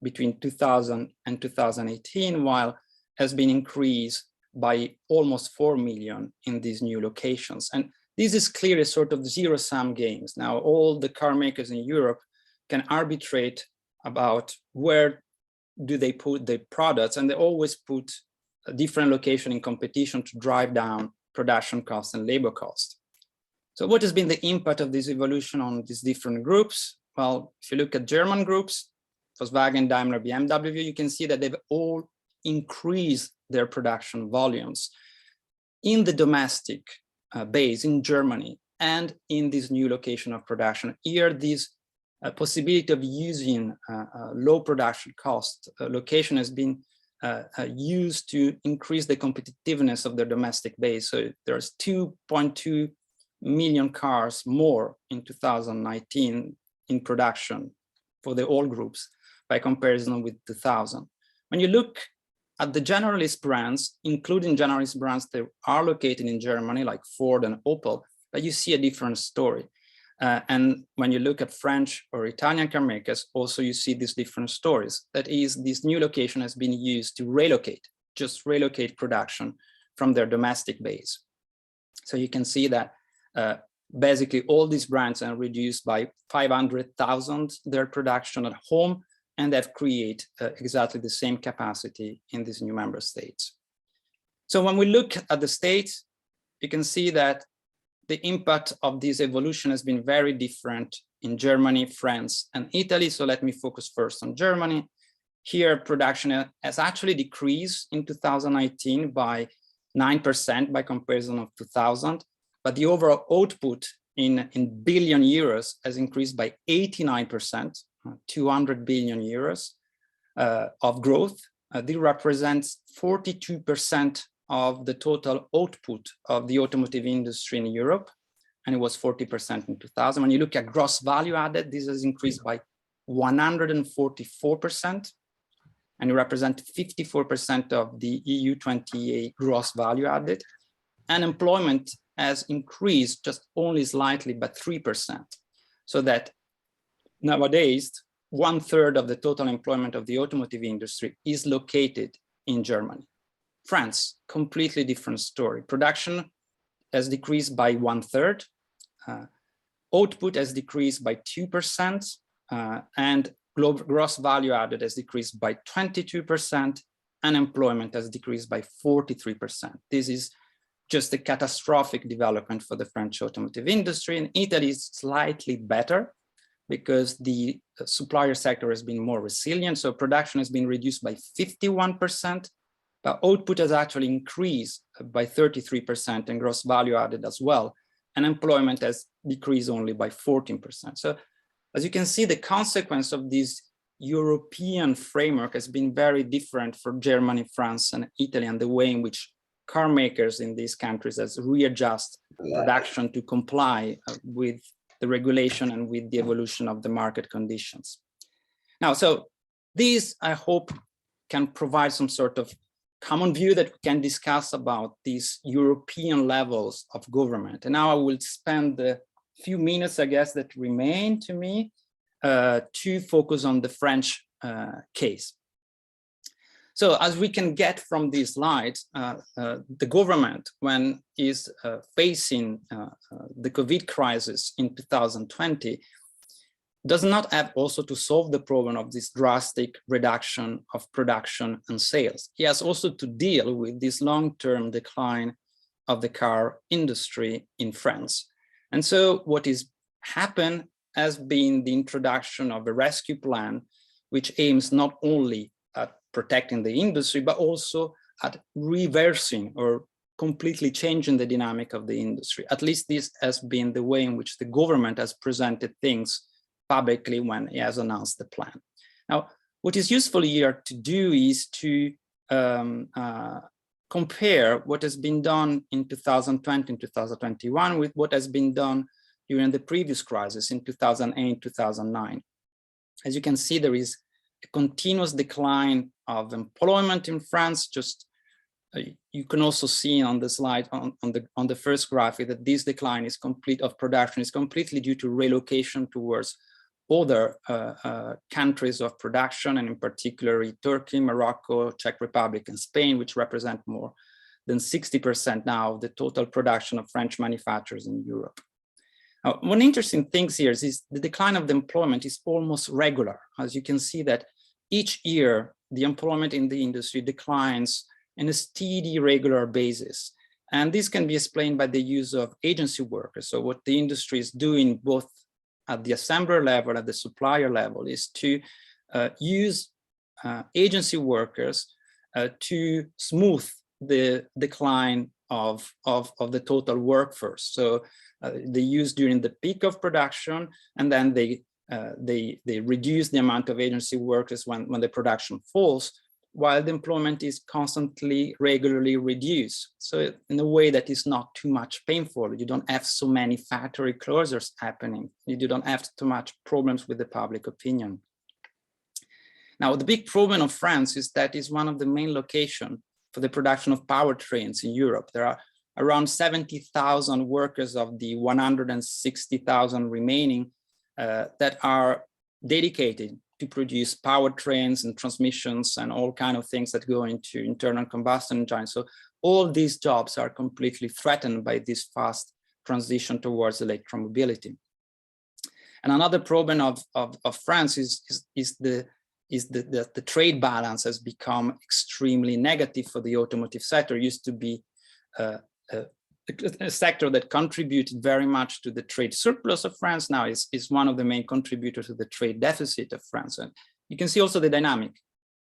between 2000 and 2018, while has been increased by almost 4 million in these new locations. And this is clearly sort of zero-sum games. Now, all the car makers in Europe can arbitrate about where do they put their products, and they always put a different location in competition to drive down production costs and labor costs. So what has been the impact of this evolution on these different groups? Well, if you look at German groups, Volkswagen, Daimler, BMW, you can see that they've all increased their production volumes in the domestic base in Germany and in this new location of production. Here, this possibility of using low production cost location has been used to increase the competitiveness of their domestic base. So there's 2.2 million cars more in 2019 in production for the all groups by comparison with 2000. When you look at the generalist brands, including generalist brands that are located in Germany, like Ford and Opel, but you see a different story. And when you look at French or Italian car makers, also you see these different stories. That is, this new location has been used to relocate production from their domestic base. So you can see that basically all these brands are reduced by 500,000 their production at home, and that create exactly the same capacity in these new member states. So when we look at the states, you can see that the impact of this evolution has been very different in Germany, France, and Italy. So let me focus first on Germany. Here, production has actually decreased in 2019 by 9% by comparison of 2000, but the overall output in billion euros has increased by 89%, 200 billion euros of growth. This represents 42% of the total output of the automotive industry in Europe, and it was 40% in 2000. When you look at gross value added, this has increased by 144%, and it represents 54% of the EU 28 gross value added. And employment has increased just only slightly, but 3%. So that nowadays, 1/3 of the total employment of the automotive industry is located in Germany. France, completely different story. Production has decreased by 1/3. Output has decreased by 2%, and gross value added has decreased by 22%, and employment has decreased by 43%. This is just a catastrophic development for the French automotive industry. In Italy, it's slightly better because the supplier sector has been more resilient. So production has been reduced by 51%, but output has actually increased by 33% and gross value added as well. And employment has decreased only by 14%. So as you can see, the consequence of this European framework has been very different for Germany, France, and Italy, and the way in which car makers in these countries has readjust production to comply with the regulation and with the evolution of the market conditions. Now, so these, I hope, can provide some sort of common view that we can discuss about these European levels of government. And now I will spend the few minutes, I guess, that remain to me to focus on the French case. So as we can get from these slides, the government, when is facing the COVID crisis in 2020, does not have also to solve the problem of this drastic reduction of production and sales. He has also to deal with this long-term decline of the car industry in France. And so what is happened has been the introduction of a rescue plan, which aims not only at protecting the industry, but also at reversing or completely changing the dynamic of the industry. At least this has been the way in which the government has presented things publicly when he has announced the plan. Now, what is useful here to do is to compare what has been done in 2020 and 2021 with what has been done during the previous crisis in 2008, 2009. As you can see, there is a continuous decline of employment in France. Just you can also see on the slide on the first graphic that this decline is of production is completely due to relocation towards other countries of production, and in particular Turkey, Morocco, Czech Republic, and Spain, which represent more than 60% now of the total production of French manufacturers in Europe. One interesting thing here is the decline of the employment is almost regular. As you can see that each year, the employment in the industry declines in a steady, regular basis. And this can be explained by the use of agency workers. So what the industry is doing both at the assembler level, at the supplier level, is to use agency workers to smooth the decline of the total workforce. So they use during the peak of production, and then they reduce the amount of agency workers when the production falls, while the employment is constantly, regularly reduced. So in a way that is not too much painful. You don't have so many factory closures happening. You don't have too much problems with the public opinion. Now, the big problem of France is that it's one of the main locations for the production of powertrains in Europe. There are around 70,000 workers of the 160,000 remaining that are dedicated to produce powertrains and transmissions and all kinds of things that go into internal combustion engines. So all these jobs are completely threatened by this fast transition towards electromobility. And another problem of France is the trade balance has become extremely negative for the automotive sector. It used to be a sector that contributed very much to the trade surplus of France. Now is one of the main contributors to the trade deficit of France. And you can see also the dynamic.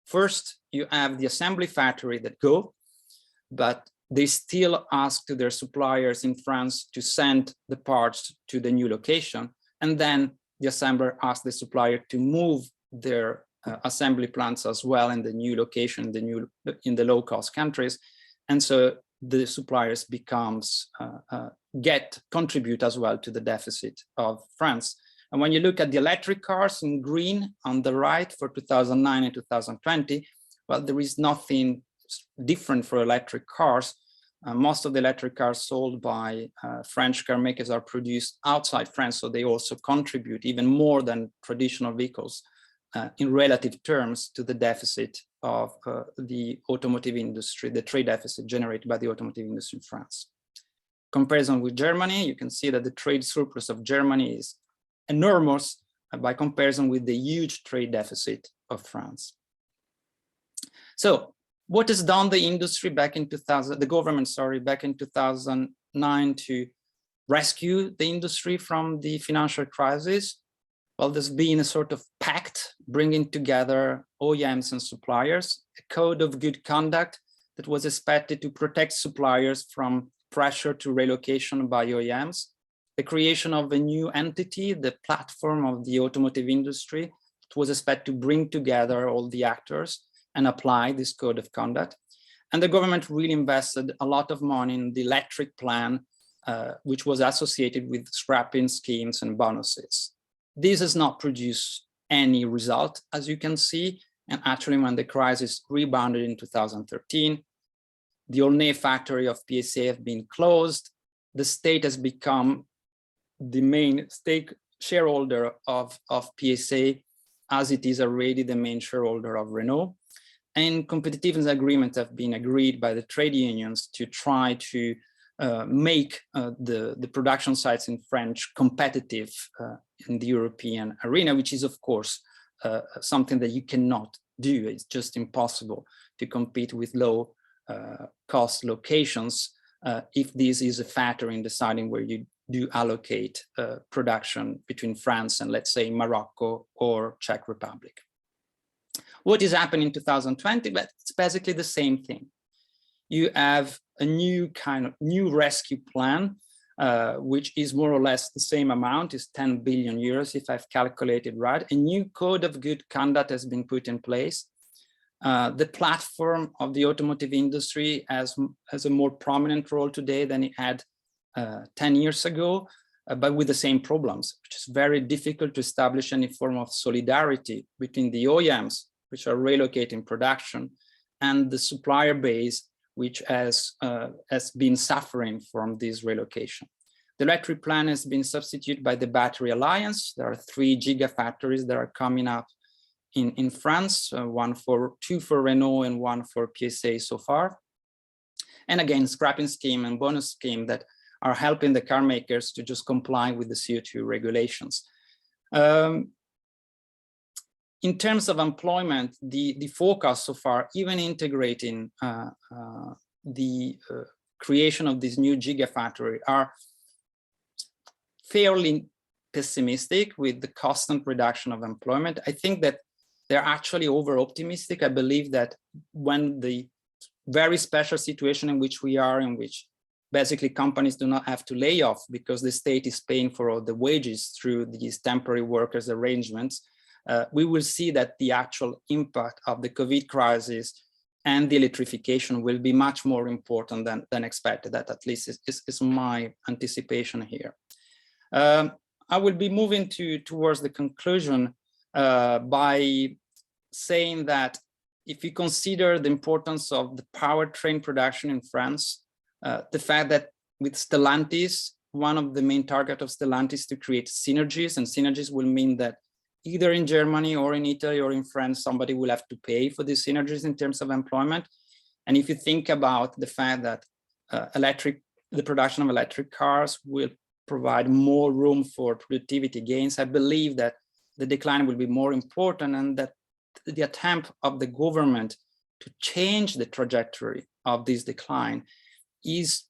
First, you have the assembly factory that go, but they still ask to their suppliers in France to send the parts to the new location. And then the assembler asks the supplier to move their assembly plants as well in the new location, in the low-cost countries. And so the suppliers contribute as well to the deficit of France. And when you look at the electric cars in green on the right for 2009 and 2020, well, there is nothing different for electric cars. Most of the electric cars sold by French car makers are produced outside France, so they also contribute even more than traditional vehicles in relative terms to the deficit of the automotive industry, the trade deficit generated by the automotive industry in France. Comparison with Germany, you can see that the trade surplus of Germany is enormous by comparison with the huge trade deficit of France. So what has done the industry back in the government, back in 2009 to rescue the industry from the financial crisis? Well, there's been a sort of pact bringing together OEMs and suppliers, a code of good conduct that was expected to protect suppliers from pressure to relocation by OEMs, the creation of a new entity, the platform of the automotive industry, that was expected to bring together all the actors and apply this code of conduct. And the government really invested a lot of money in the electric plan, which was associated with scrapping schemes and bonuses. This has not produced any result, as you can see. And actually, when the crisis rebounded in 2013, the Aulnay factory of PSA have been closed. The state has become the main shareholder of PSA, as it is already the main shareholder of Renault. And competitiveness agreements have been agreed by the trade unions to try to make the production sites in France competitive in the European arena, which is, of course, something that you cannot do. It's just impossible to compete with low cost locations if this is a factor in deciding where you do allocate production between France and, let's say, Morocco or Czech Republic. What is happening in 2020? But it's basically the same thing. You have a new rescue plan, which is more or less the same amount, is 10 billion euros, if I've calculated right. A new code of good conduct has been put in place. The platform of the automotive industry has a more prominent role today than it had 10 years ago, but with the same problems, which is very difficult to establish any form of solidarity between the OEMs, which are relocating production, and the supplier base, which has been suffering from this relocation. The electric plan has been substituted by the Battery Alliance. There are 3 gigafactories that are coming up in France, 2 for Renault and 1 for PSA so far. And again, scrapping scheme and bonus scheme that are helping the car makers to just comply with the CO2 regulations. In terms of employment, the forecast so far, even integrating the creation of this new gigafactory, are fairly pessimistic with the constant reduction of employment. I think that they're actually over-optimistic. I believe that when the very special situation in which we are, in which basically companies do not have to lay off because the state is paying for all the wages through these temporary workers arrangements, we will see that the actual impact of the COVID crisis and the electrification will be much more important than expected. That at least is my anticipation here. I will be moving towards the conclusion by saying that if you consider the importance of the powertrain production in France, the fact that with Stellantis, one of the main targets of Stellantis to create synergies, and synergies will mean that either in Germany or in Italy or in France, somebody will have to pay for these synergies in terms of employment. And if you think about the fact that the production of electric cars will provide more room for productivity gains, I believe that the decline will be more important, and that the attempt of the government to change the trajectory of this decline is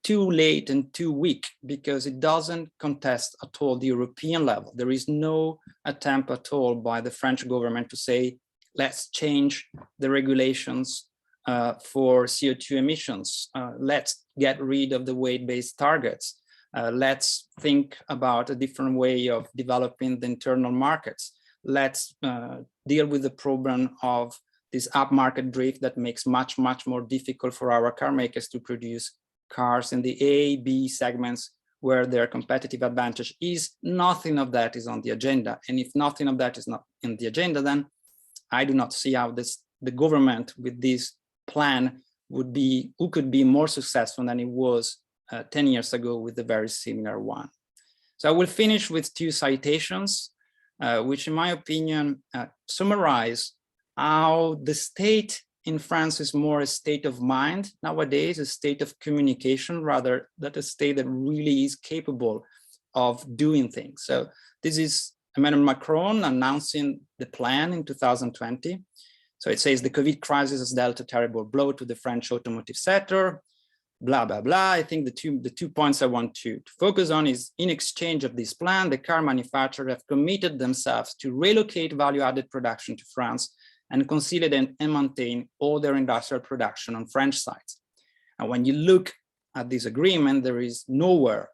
too late and too weak, because it doesn't contest at all the European level. There is no attempt at all by the French government to say, let's change the regulations for CO2 emissions. Let's get rid of the weight-based targets. Let's think about a different way of developing the internal markets. Let's deal with the problem of this upmarket drift that makes much more difficult for our car makers to produce cars in the A, B segments where their competitive advantage is. Nothing of that is on the agenda. And if nothing of that is not in the agenda, then I do not see how the government with this plan could be more successful than it was 10 years ago with a very similar one. So I will finish with 2 citations, which in my opinion summarize how the state in France is more a state of mind nowadays, a state of communication, rather than a state that really is capable of doing things. So this is Emmanuel Macron announcing the plan in 2020. So it says the COVID crisis has dealt a terrible blow to the French automotive sector, blah, blah, blah. I think the two points I want to focus on is, in exchange of this plan, the car manufacturers have committed themselves to relocate value-added production to France and consolidate and maintain all their industrial production on French sites. And when you look at this agreement, there is nowhere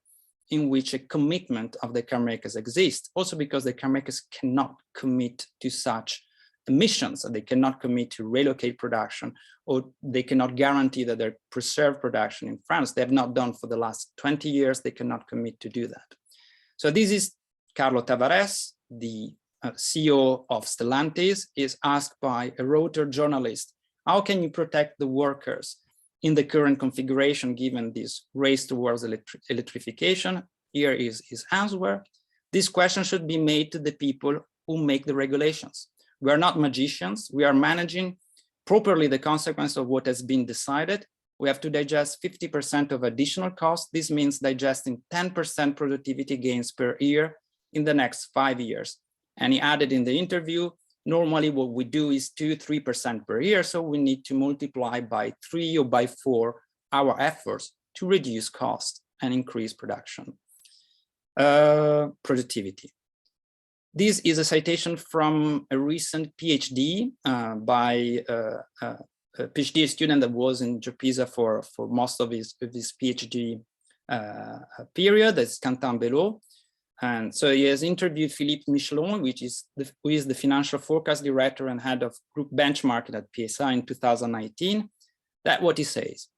in which a commitment of the car makers exists, also because the car makers cannot commit to such emissions, they cannot commit to relocate production, or they cannot guarantee that they preserve production in France. They have not done for the last 20 years, they cannot commit to do that. So this is Carlo Tavares, the CEO of Stellantis, is asked by a Reuters journalist, how can you protect the workers in the current configuration given this race towards electrification? here is his answer. This question should be made to the people who make the regulations. We are not magicians. We are managing properly the consequence of what has been decided. We have to digest 50% of additional cost. This means digesting 10% productivity gains per year in the next 5 years. And he added in the interview, normally what we do is 2-3% per year. So we need to multiply by 3 or by 4 our efforts to reduce cost and increase production. Productivity. This is a citation from a recent PhD by a PhD student that was in Gerpisa for most of his PhD period. That's Quentin Belot. And so he has interviewed Philippe Michelon, who is the financial forecast director and head of group benchmarking at PSI in 2019. That's what he says.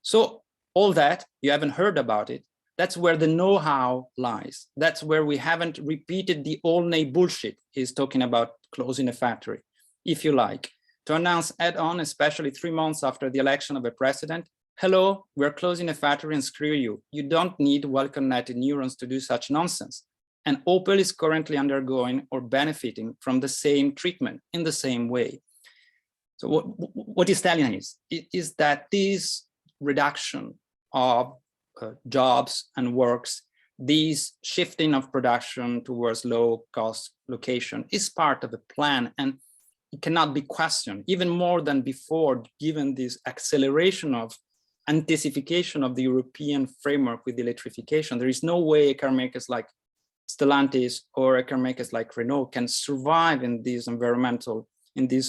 So all that, you haven't heard about it. That's where the know-how lies. That's where we haven't repeated the all-nay bullshit he's talking about closing a factory, if you like, to announce head-on, especially 3 months after the election of a president, hello, we're closing a factory and screw you. You don't need well-connected neurons to do such nonsense. And Opel is currently undergoing or benefiting from the same treatment in the same way. So what he's telling us is that this reduction of jobs and works, this shifting of production towards low-cost location is part of a plan, and it cannot be questioned, even more than before, given this acceleration of intensification of the European framework with electrification. There is no way car makers like Stellantis or car makers like Renault can survive in this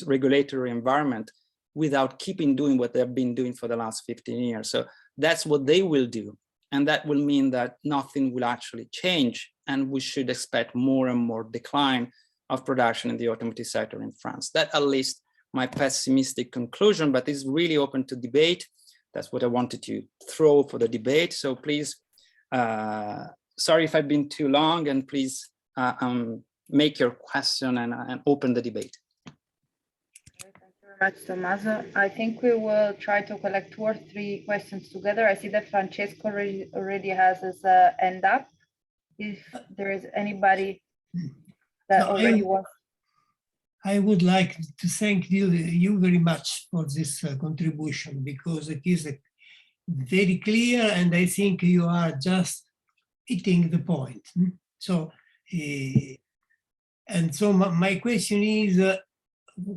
regulatory environment without keeping doing what they've been doing for the last 15 years. So that's what they will do. And that will mean that nothing will actually change. And we should expect more and more decline of production in the automotive sector in France. That at least my pessimistic conclusion, but it's really open to debate. That's what I wanted to throw for the debate. So please, sorry if I've been too long, and please make your question and open the debate. Much, Tommaso. I think we will try to collect 2 or 3 questions together. I see that Francesco already has his hand up. If there is anybody that already wants. I would like to thank you very much for this contribution, because it is very clear, and I think you are just hitting the point. So, my question is,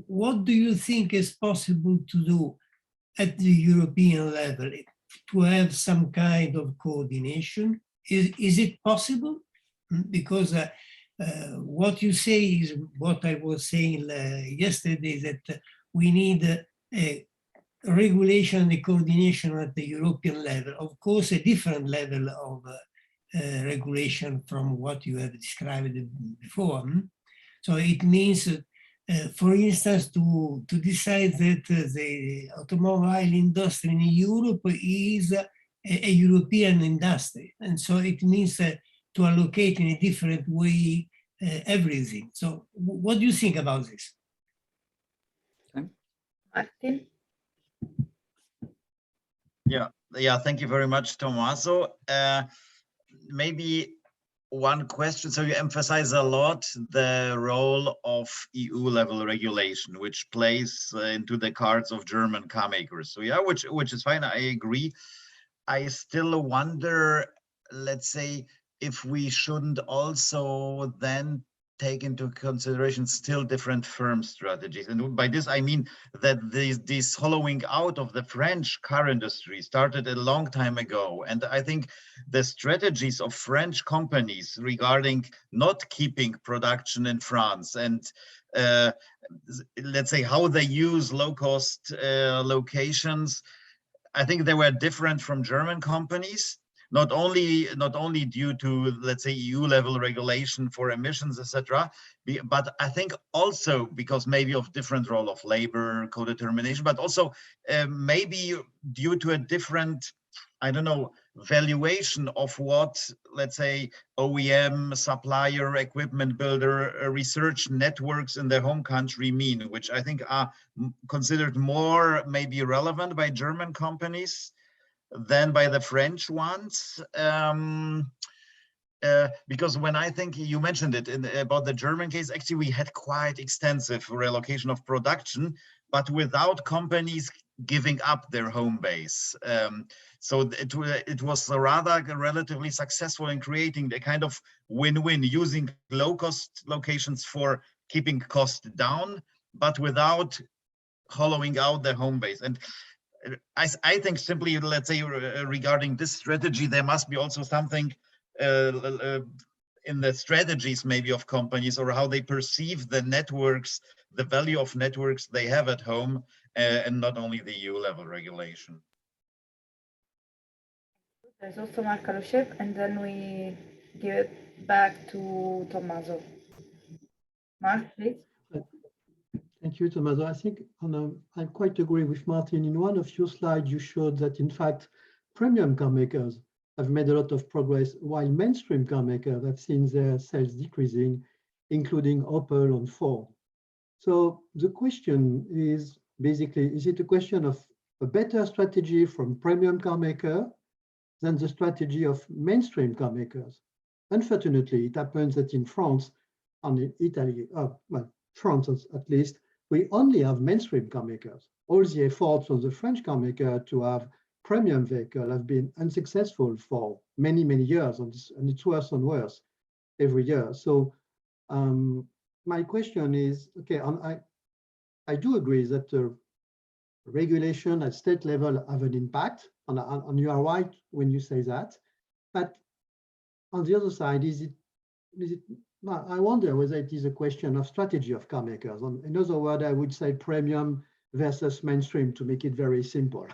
what do you think is possible to do at the European level to have some kind of coordination? Is it possible? Because what you say is what I was saying yesterday, that we need a regulation and a coordination at the European level. Of course, a different level of regulation from what you have described before. So it means, for instance, to decide that the automobile industry in Europe is a European industry. And so it means to allocate in a different way everything. So what do you think about this? Martin? Yeah, thank you very much, Tommaso. Maybe one question. So you emphasize a lot the role of EU level regulation, which plays into the cards of German car makers. So yeah, which is fine. I agree. I still wonder, let's say, if we shouldn't also then take into consideration still different firm strategies. And by this, I mean that this hollowing out of the French car industry started a long time ago. And I think the strategies of French companies regarding not keeping production in France and let's say how they use low-cost locations, I think they were different from German companies. Not only due to, let's say, EU level regulation for emissions, etc., but I think also because maybe of different role of labor, co-determination, but also maybe due to a different, I don't know, valuation of what, let's say, OEM, supplier, equipment builder, research networks in their home country mean, which I think are considered more maybe relevant by German companies than by the French ones. because when I think you mentioned it about the German case, actually we had quite extensive relocation of production, but without companies giving up their home base. So it was rather relatively successful in creating the kind of win-win, using low-cost locations for keeping costs down, but without hollowing out their home base. And I think simply, let's say, regarding this strategy, there must be also something in the strategies maybe of companies, or how they perceive the networks, the value of networks they have at home, and not only the EU level regulation. There's also Mark Kalushek, and then we give it back to Tommaso. Mark, please. Thank you, Tommaso. I think I quite agree with Martin. In one of your slides, you showed that, in fact, premium car makers have made a lot of progress, while mainstream car makers have seen their sales decreasing, including Opel and Ford. So the question is basically, is it a question of a better strategy from premium car maker than the strategy of mainstream car makers? Unfortunately, it happens that in France and in Italy, well, France at least, we only have mainstream car makers. All the efforts of the French car maker to have premium vehicle have been unsuccessful for many, many years, and it's worse and worse every year. So my question is, okay, I do agree that the regulation at state level have an impact, and you are right when you say that. But on the other side, is it I wonder whether it is a question of strategy of car makers. In other words, I would say premium versus mainstream, to make it very simple.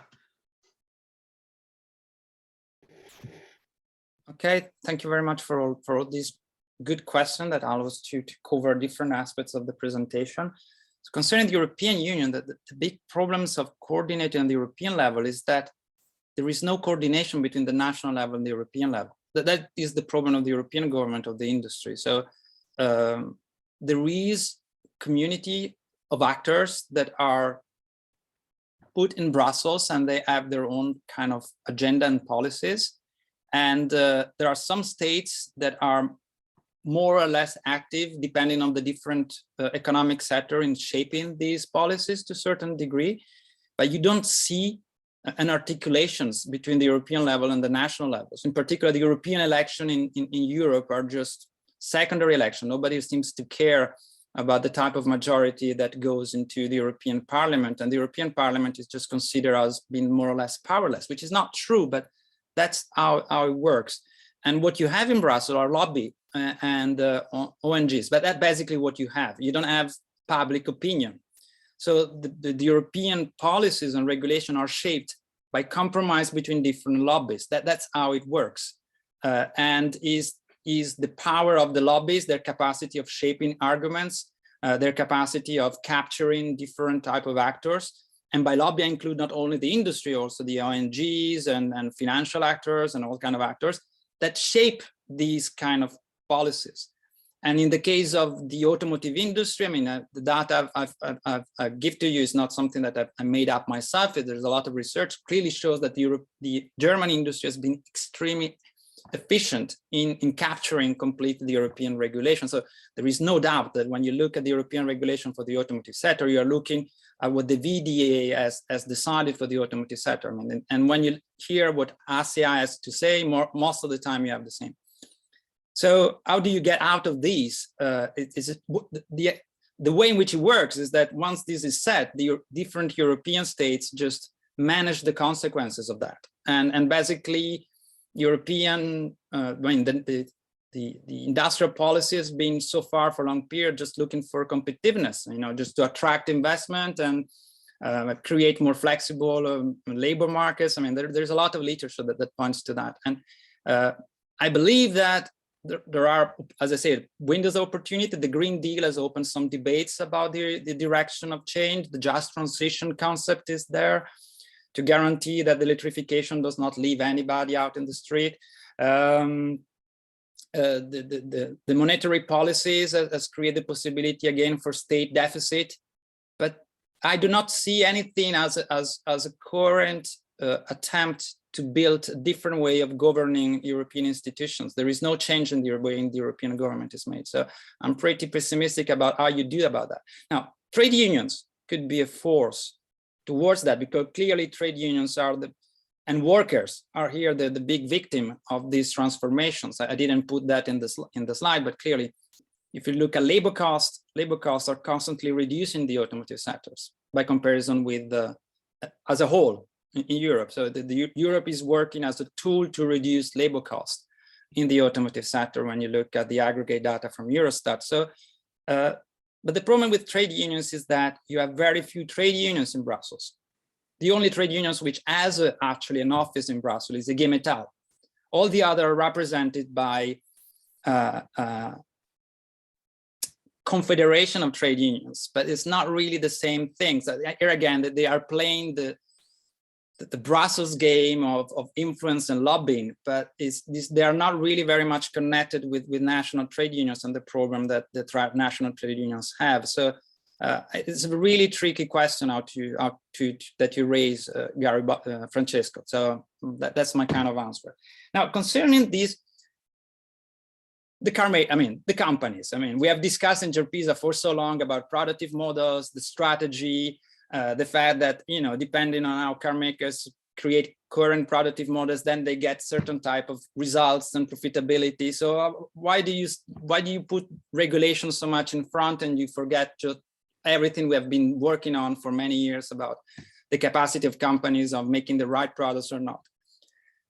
Okay, thank you very much for all these good questions that allow us to cover different aspects of the presentation. So concerning the European Union, the big problems of coordinating on the European level is that there is no coordination between the national level and the European level. That is the problem of the European government, of the industry. So there is community of actors that are put in Brussels, and they have their own kind of agenda and policies. And there are some states that are more or less active, depending on the different economic sector, in shaping these policies to a certain degree. But you don't see an articulations between the European level and the national levels. In particular, the European election in Europe are just secondary election. Nobody seems to care about the type of majority that goes into the European Parliament, and the European Parliament is just considered as being more or less powerless, which is not true, but that's how it works. And what you have in Brussels are lobby and ONGs, but that's basically what you have. You don't have public opinion. So the European policies and regulation are shaped by compromise between different lobbies. That's how it works. And is the power of the lobbies, their capacity of shaping arguments, their capacity of capturing different type of actors. And by lobby, I include not only the industry, also the ONGs and financial actors and all kind of actors that shape these kind of policies. And in the case of the automotive industry, I mean, the data I give to you is not something that I made up myself. There's a lot of research clearly shows that the German industry has been extremely efficient in capturing completely the European regulation. So there is no doubt that when you look at the European regulation for the automotive sector, you are looking at what the VDA has decided for the automotive sector. I mean, and when you hear what ASEA has to say, most of the time you have the same. So how do you get out of these? The way in which it works is that once this is set, the different European states just manage the consequences of that. And basically, European, I mean, the industrial policy has been so far for a long period just looking for competitiveness, you know, just to attract investment and create more flexible labor markets. I mean, there's a lot of literature that points to that. And I believe that there are, as I said, windows of opportunity. The Green Deal has opened some debates about the direction of change. The just transition concept is there to guarantee that the electrification does not leave anybody out in the street. The monetary policies has created the possibility again for state deficit, but I do not see anything as a current attempt to build a different way of governing European institutions. There is no change in the way the European government is made. So I'm pretty pessimistic about how you do about that. Now, trade unions could be a force towards that, because clearly trade unions are and workers are here the big victim of these transformations. I didn't put that in the slide, but clearly, if you look at labor costs are constantly reducing the automotive sectors by comparison with as a whole in Europe. So Europe is working as a tool to reduce labor costs in the automotive sector when you look at the aggregate data from Eurostat. So, but the problem with trade unions is that you have very few trade unions in Brussels. The only trade unions which has actually an office in Brussels is the IG Metall. All the other are represented by confederation of trade unions, but it's not really the same thing. So here again, they are playing the Brussels game of influence and lobbying, but they are not really very much connected with national trade unions and the program that the national trade unions have. So it's a really tricky question that you raise, Francesco. So that's my kind of answer. Now, concerning these, the companies. We have discussed in Gerpisa for so long about productive models, the strategy, the fact that, depending on how car makers create current productive models, then they get certain type of results and profitability. So why do you put regulation so much in front and you forget just everything we have been working on for many years about the capacity of companies of making the right products or not?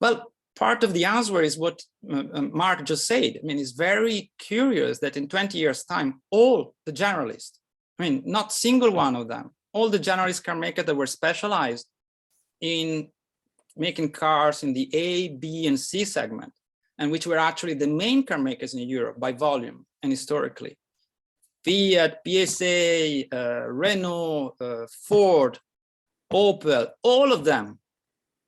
Well, part of the answer is what Mark just said. It's very curious that in 20 years' time, all the generalists, not single one of them, all the generalist car makers that were specialized in making cars in the A, B, and C segment, and which were actually the main car makers in Europe by volume and historically, Fiat, PSA, Renault, Ford, Opel, all of them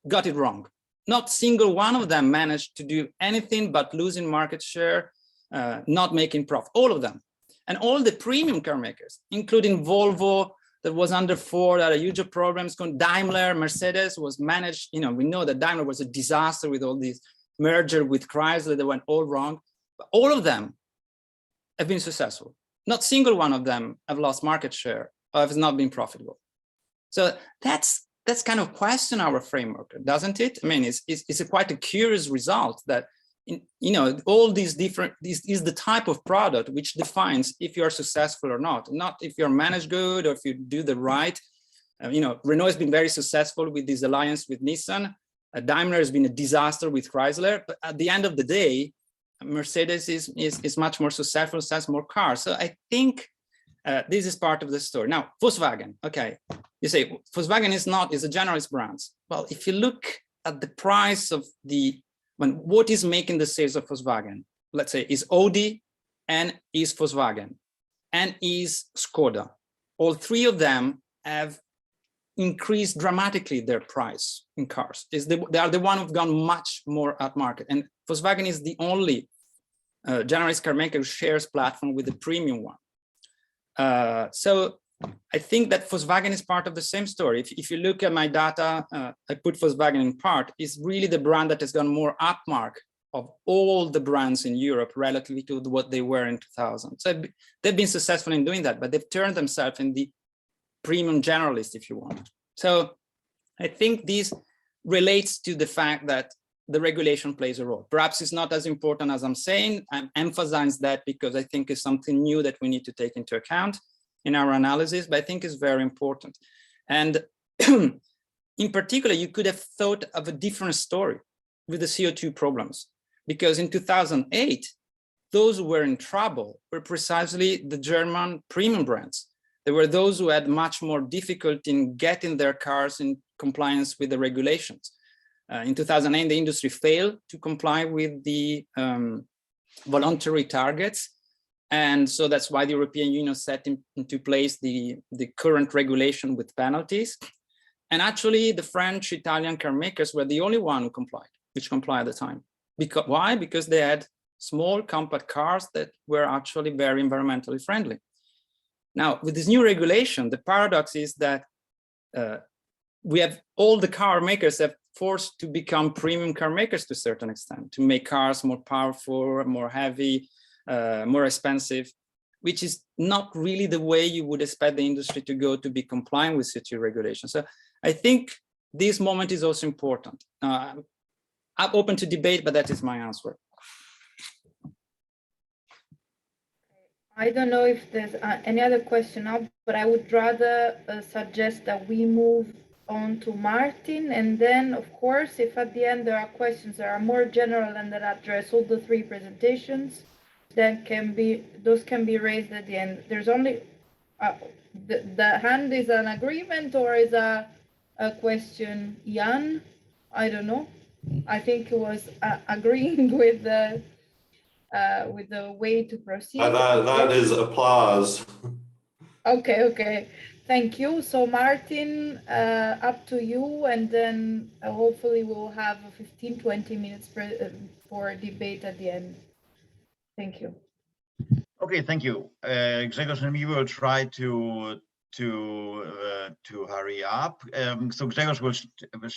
got it wrong. Not single one of them managed to do anything but losing market share, not making profit, all of them. And all the premium car makers, including Volvo, that was under Ford, had a huge problems, Daimler, Mercedes was managed, we know that Daimler was a disaster with all these merger with Chrysler that went all wrong, but all of them have been successful. Not single one of them have lost market share or has not been profitable. So that's kind of question our framework, doesn't it? It's quite a curious result that, all these different, this is the type of product which defines if you are successful or not if you're managed good or if you do the right. Renault has been very successful with this alliance with Nissan. Daimler has been a disaster with Chrysler, but at the end of the day, Mercedes is much more successful, sells more cars. So I think this is part of the story. Now, Volkswagen, okay. You say Volkswagen is a generalist brand. Well, if you look at the price of what is making the sales of Volkswagen, let's say is Audi and is Volkswagen and is Skoda. All three of them have increased dramatically their price in cars. They are the one who've gone much more at market. And Volkswagen is the only generalist car maker who shares platform with the premium one. So I think that Volkswagen is part of the same story. If you look at my data, I put Volkswagen in part, is really the brand that has gone more upmarket of all the brands in Europe relatively to what they were in 2000. So they've been successful in doing that, but they've turned themselves in the premium generalist, if you want. So I think this relates to the fact that the regulation plays a role. Perhaps it's not as important as I'm saying. I'm emphasizing that because I think it's something new that we need to take into account in our analysis, but I think it's very important. And in particular, you could have thought of a different story with the CO2 problems, because in 2008, those who were in trouble were precisely the German premium brands. There were those who had much more difficulty in getting their cars in compliance with the regulations. In 2008, the industry failed to comply with the voluntary targets. And so that's why the European Union set into place the current regulation with penalties. And actually, the French, Italian car makers were the only one who complied, which complied at the time. Why? Because they had small, compact cars that were actually very environmentally friendly. Now, with this new regulation, the paradox is that we have all the car makers have forced to become premium car makers to a certain extent, to make cars more powerful, more heavy, more expensive, which is not really the way you would expect the industry to go to be compliant with CO2 regulation. So I think this moment is also important. I'm open to debate, but that is my answer. I don't know if there's any other question now, but I would rather suggest that we move on to Martin, and then of course, if at the end there are questions that are more general and that address all the three presentations, then those can be raised at the end. There's only the hand is an agreement or is a question, Jan? I don't know. I think it was agreeing with the way to proceed. That is applause. Okay. Thank you. So Martin, up to you, and then hopefully we'll have 15-20 minutes for debate at the end. Thank you. Okay, thank you. Grzegorz and me will try to hurry up. So Grzegorz will,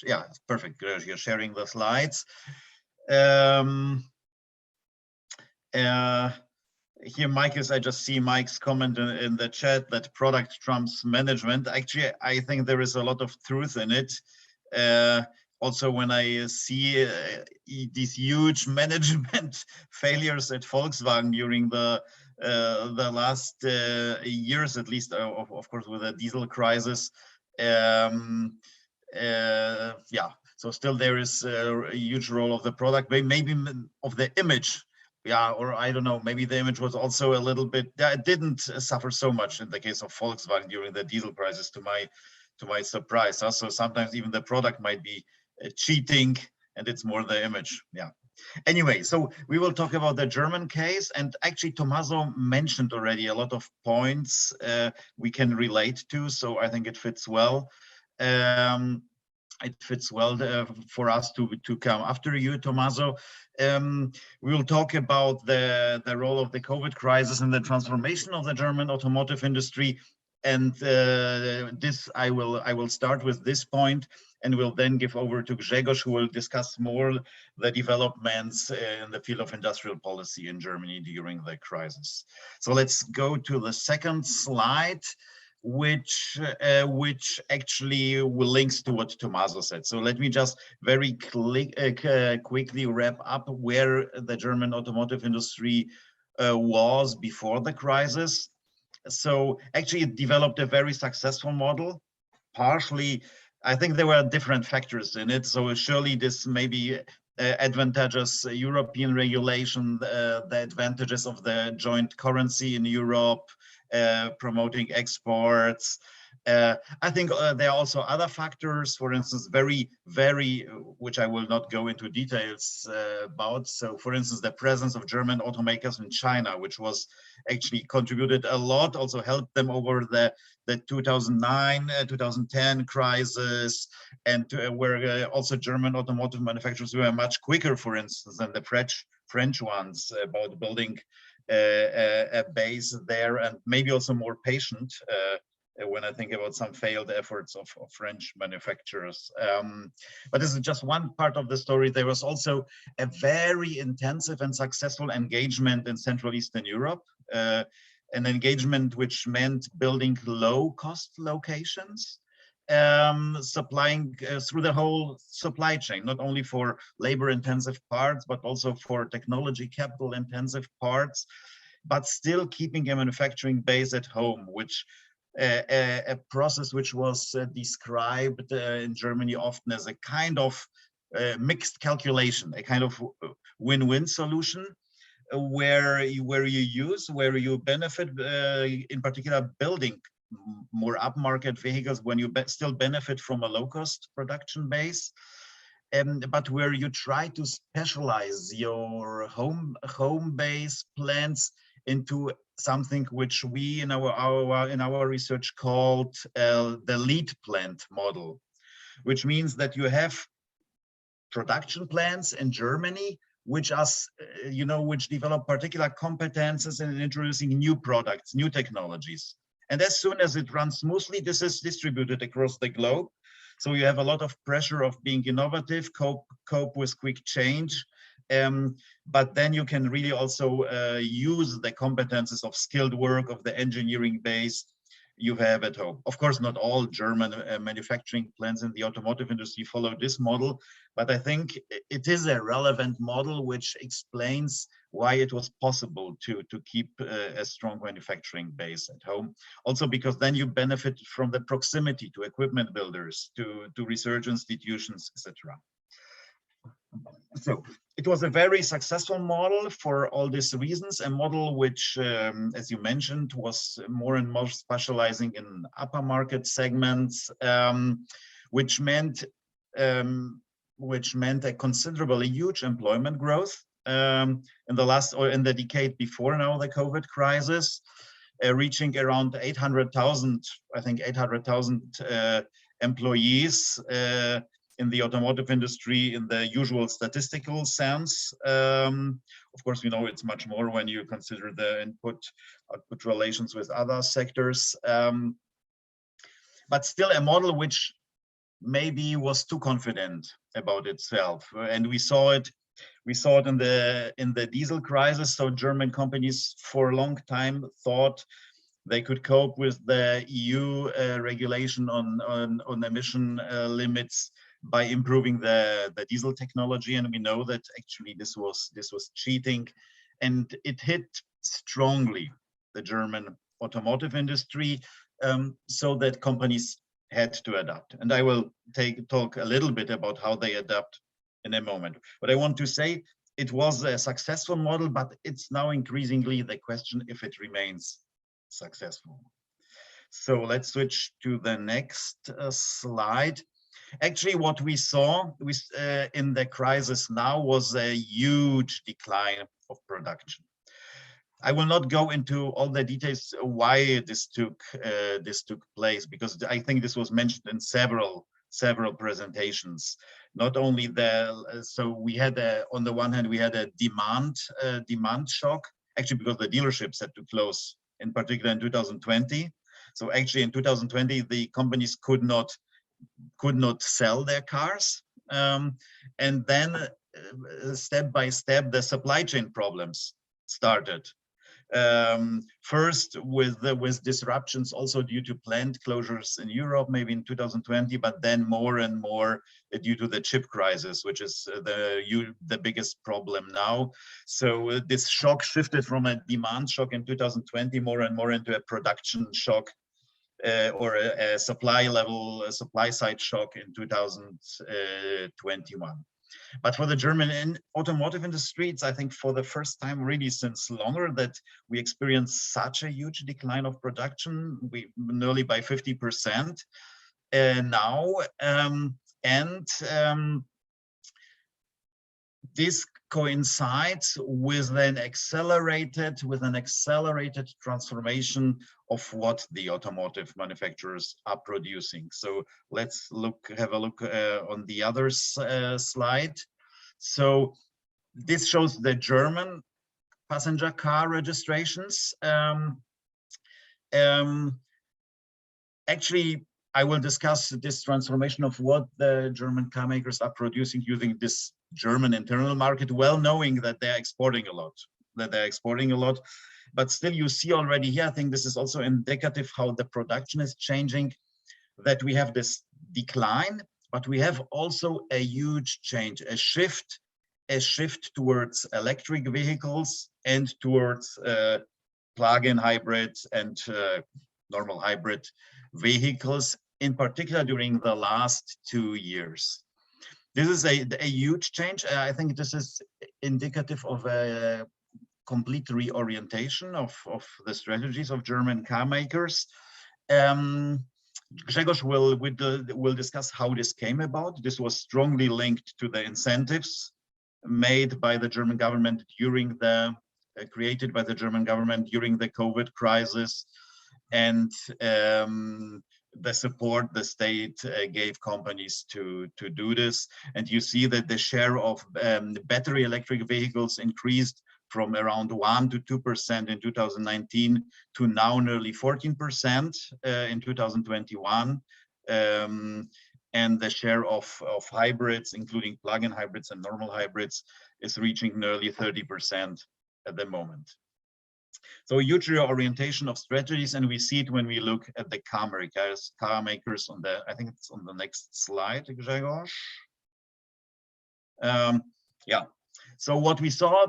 yeah, perfect. Grzegorz, you're sharing the slides. Here, I just see Mike's comment in the chat that product trumps management. Actually, I think there is a lot of truth in it. Also, when I see these huge management failures at Volkswagen during the last years, at least, of course, with the diesel crisis, yeah. So still there is a huge role of the product, maybe of the image. Yeah, or I don't know, maybe the image was also a little bit, it didn't suffer so much in the case of Volkswagen during the diesel crisis, to my surprise. So sometimes even the product might be cheating and it's more the image. Yeah. Anyway, so we will talk about the German case, and actually Tommaso mentioned already a lot of points we can relate to, so I think it fits well. It fits well for us to come after you, Tommaso. We will talk about the role of the COVID crisis and the transformation of the German automotive industry. And this I will start with this point, and will then give over to Grzegorz, who will discuss more the developments in the field of industrial policy in Germany during the crisis. So let's go to the second slide, which actually links to what Tommaso said. So let me just very quickly wrap up where the German automotive industry was before the crisis. So actually it developed a very successful model. Partially, I think there were different factors in it. So surely this may be advantageous European regulation, the advantages of the joint currency in Europe, promoting exports. I think there are also other factors, for instance, very, which I will not go into details about. So for instance, the presence of German automakers in China, which was actually contributed a lot, also helped them over the 2009, 2010 crisis, and where also German automotive manufacturers were much quicker, for instance, than the French ones about building a base there, and maybe also more patient when I think about some failed efforts of French manufacturers. But this is just one part of the story. There was also a very intensive and successful engagement in Central Eastern Europe, an engagement which meant building low-cost locations, supplying through the whole supply chain, not only for labor-intensive parts, but also for technology capital-intensive parts, but still keeping a manufacturing base at home, which a process which was described in Germany often as a kind of mixed calculation, a kind of win-win solution, where you benefit, in particular, building more upmarket vehicles when you still benefit from a low-cost production base, but where you try to specialize your home base plants into something which we in our research called the lead plant model, which means that you have production plants in Germany which which develop particular competences in introducing new products, new technologies. And as soon as it runs smoothly, this is distributed across the globe. So you have a lot of pressure of being innovative, cope with quick change. But then you can really also use the competences of skilled work, of the engineering base you have at home. Of course, not all German manufacturing plants in the automotive industry follow this model, but I think it is a relevant model which explains why it was possible to keep a strong manufacturing base at home. Also because then you benefit from the proximity to equipment builders, to research institutions, etc. So it was a very successful model for all these reasons, a model which, as you mentioned, was more and more specializing in upper market segments, which meant a considerably huge employment growth in the last, or in the decade before now the COVID crisis, reaching around 800,000, I think 800,000 employees in the automotive industry in the usual statistical sense. Of course, we know it's much more when you consider the input-output relations with other sectors. But still a model which maybe was too confident about itself. And we saw it in the diesel crisis. So German companies for a long time thought they could cope with the EU regulation on emission limits by improving the diesel technology, and we know that actually this was cheating, and it hit strongly the German automotive industry, so that companies had to adapt. And I will talk a little bit about how they adapt in a moment. But I want to say it was a successful model, but it's now increasingly the question if it remains successful. So let's switch to the next slide. Actually, what we saw in the crisis now was a huge decline of production. I will not go into all the details why this took place, because I think this was mentioned in several presentations. Not only so we had on the one hand we had a demand shock, actually because the dealerships had to close, in particular in 2020. So actually in 2020 the companies could not sell their cars, and then step by step the supply chain problems started. First with disruptions also due to plant closures in Europe, maybe in 2020, but then more and more due to the chip crisis, which is the biggest problem now. So this shock shifted from a demand shock in 2020 more and more into a production shock, or a supply side shock in 2021. But for the German automotive industry, it's, I think, for the first time really since longer that we experienced such a huge decline of production, nearly by 50% now. This coincides with an accelerated transformation of what the automotive manufacturers are producing. So let's have a look on the other slide. So this shows the German passenger car registrations. Actually, I will discuss this transformation of what the German car makers are producing using this German internal market, well knowing that they're exporting a lot, but still you see already here, I think this is also indicative how the production is changing, that we have this decline, but we have also a huge change, a shift towards electric vehicles and towards plug-in hybrids and normal hybrid vehicles, in particular during the last 2 years. This is a huge change. I think this is indicative of a complete reorientation of the strategies of German car makers. Grzegorz will discuss how this came about. This was strongly linked to the incentives made by the German government created by the German government during the COVID crisis, and the support the state gave companies to do this. And you see that the share of battery electric vehicles increased from around 1 to 2% in 2019 to now nearly 14% in 2021. and the share of hybrids, including plug-in hybrids and normal hybrids, is reaching nearly 30% at the moment. So a huge reorientation of strategies, and we see it when we look at the car makers on the, I think it's on the next slide, Grzegorz. Yeah, so what we saw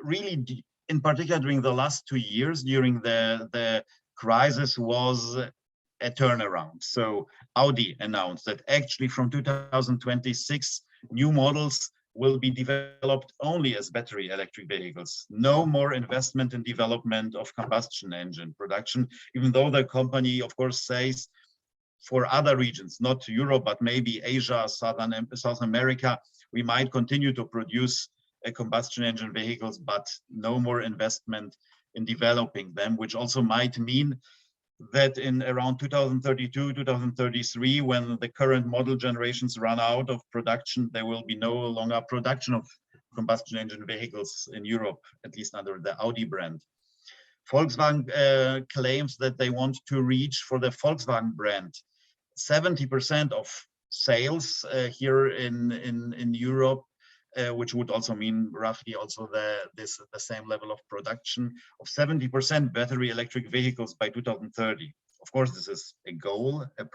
really, in particular during the last 2 years, during the crisis, was a turnaround. So Audi announced that actually from 2026, new models will be developed only as battery electric vehicles. No more investment in development of combustion engine production, even though the company, of course, says for other regions, not Europe, but maybe Asia, South America, we might continue to produce combustion engine vehicles, but no more investment in developing them, which also might mean that in around 2032, 2033, when the current model generations run out of production, there will be no longer production of combustion engine vehicles in Europe, at least under the Audi brand. Volkswagen claims that they want to reach, for the Volkswagen brand, 70% of sales here in Europe, which would also mean roughly also the same level of production of 70% battery electric vehicles by 2030. Of course, this is a goal, but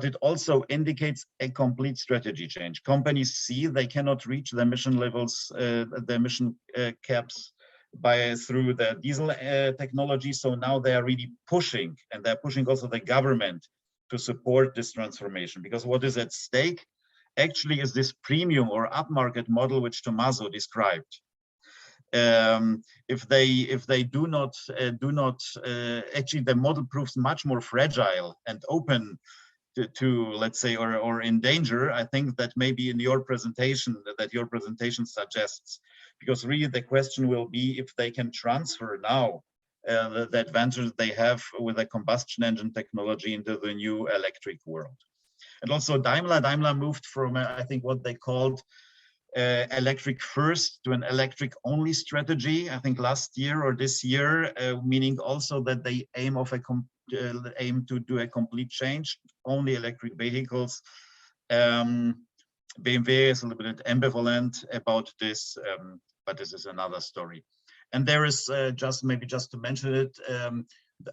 it also indicates a complete strategy change. Companies see they cannot reach the emission levels, the emission caps through the diesel technology. So now they are really pushing, and they're pushing also the government to support this transformation, because what is at stake actually is this premium or upmarket model which Tommaso described. If they do not actually, the model proves much more fragile and open to let's say, or in danger. I think that maybe in your presentation, that your presentation suggests, because really the question will be if they can transfer now the advantage they have with a combustion engine technology into the new electric world. And also Daimler moved from, I think, what they called electric first to an electric only strategy, I think last year or this year, meaning also that they aim to do a complete change, only electric vehicles. BMW is a little bit ambivalent about this, but this is another story. And there is just to mention it,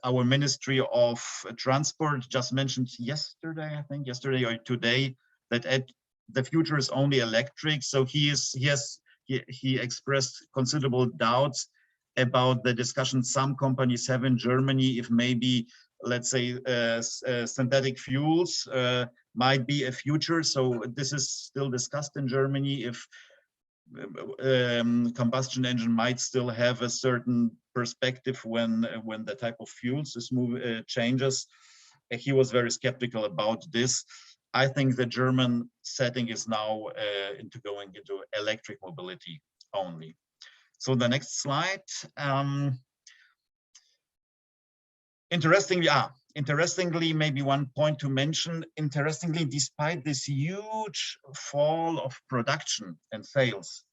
our Ministry of Transport just mentioned yesterday, I think yesterday or today, that the future is only electric. So he expressed considerable doubts about the discussion some companies have in Germany, if maybe, let's say, synthetic fuels might be a future. So this is still discussed in Germany, if combustion engine might still have a certain perspective when the type of fuels changes. He was very skeptical about this. I think the German setting is now going into electric mobility only. So the next slide. Interestingly, maybe one point to mention, interestingly, despite this huge fall of production and sales,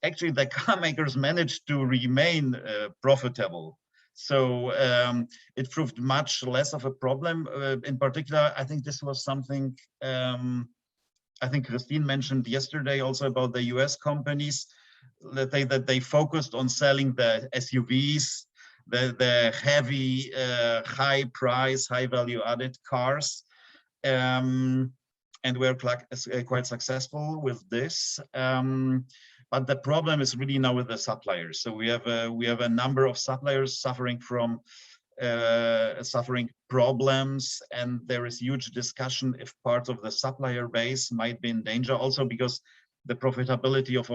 actually the car makers managed to remain profitable. So it proved much less of a problem. In particular, I think this was something I think Christine mentioned yesterday also about the US companies, that they focused on selling the SUVs, the heavy, high price, high value added cars, and we're quite successful with this. But the problem is really now with the suppliers. So we have a number of suppliers suffering from problems, and there is huge discussion if parts of the supplier base might be in danger. Also because the profitability of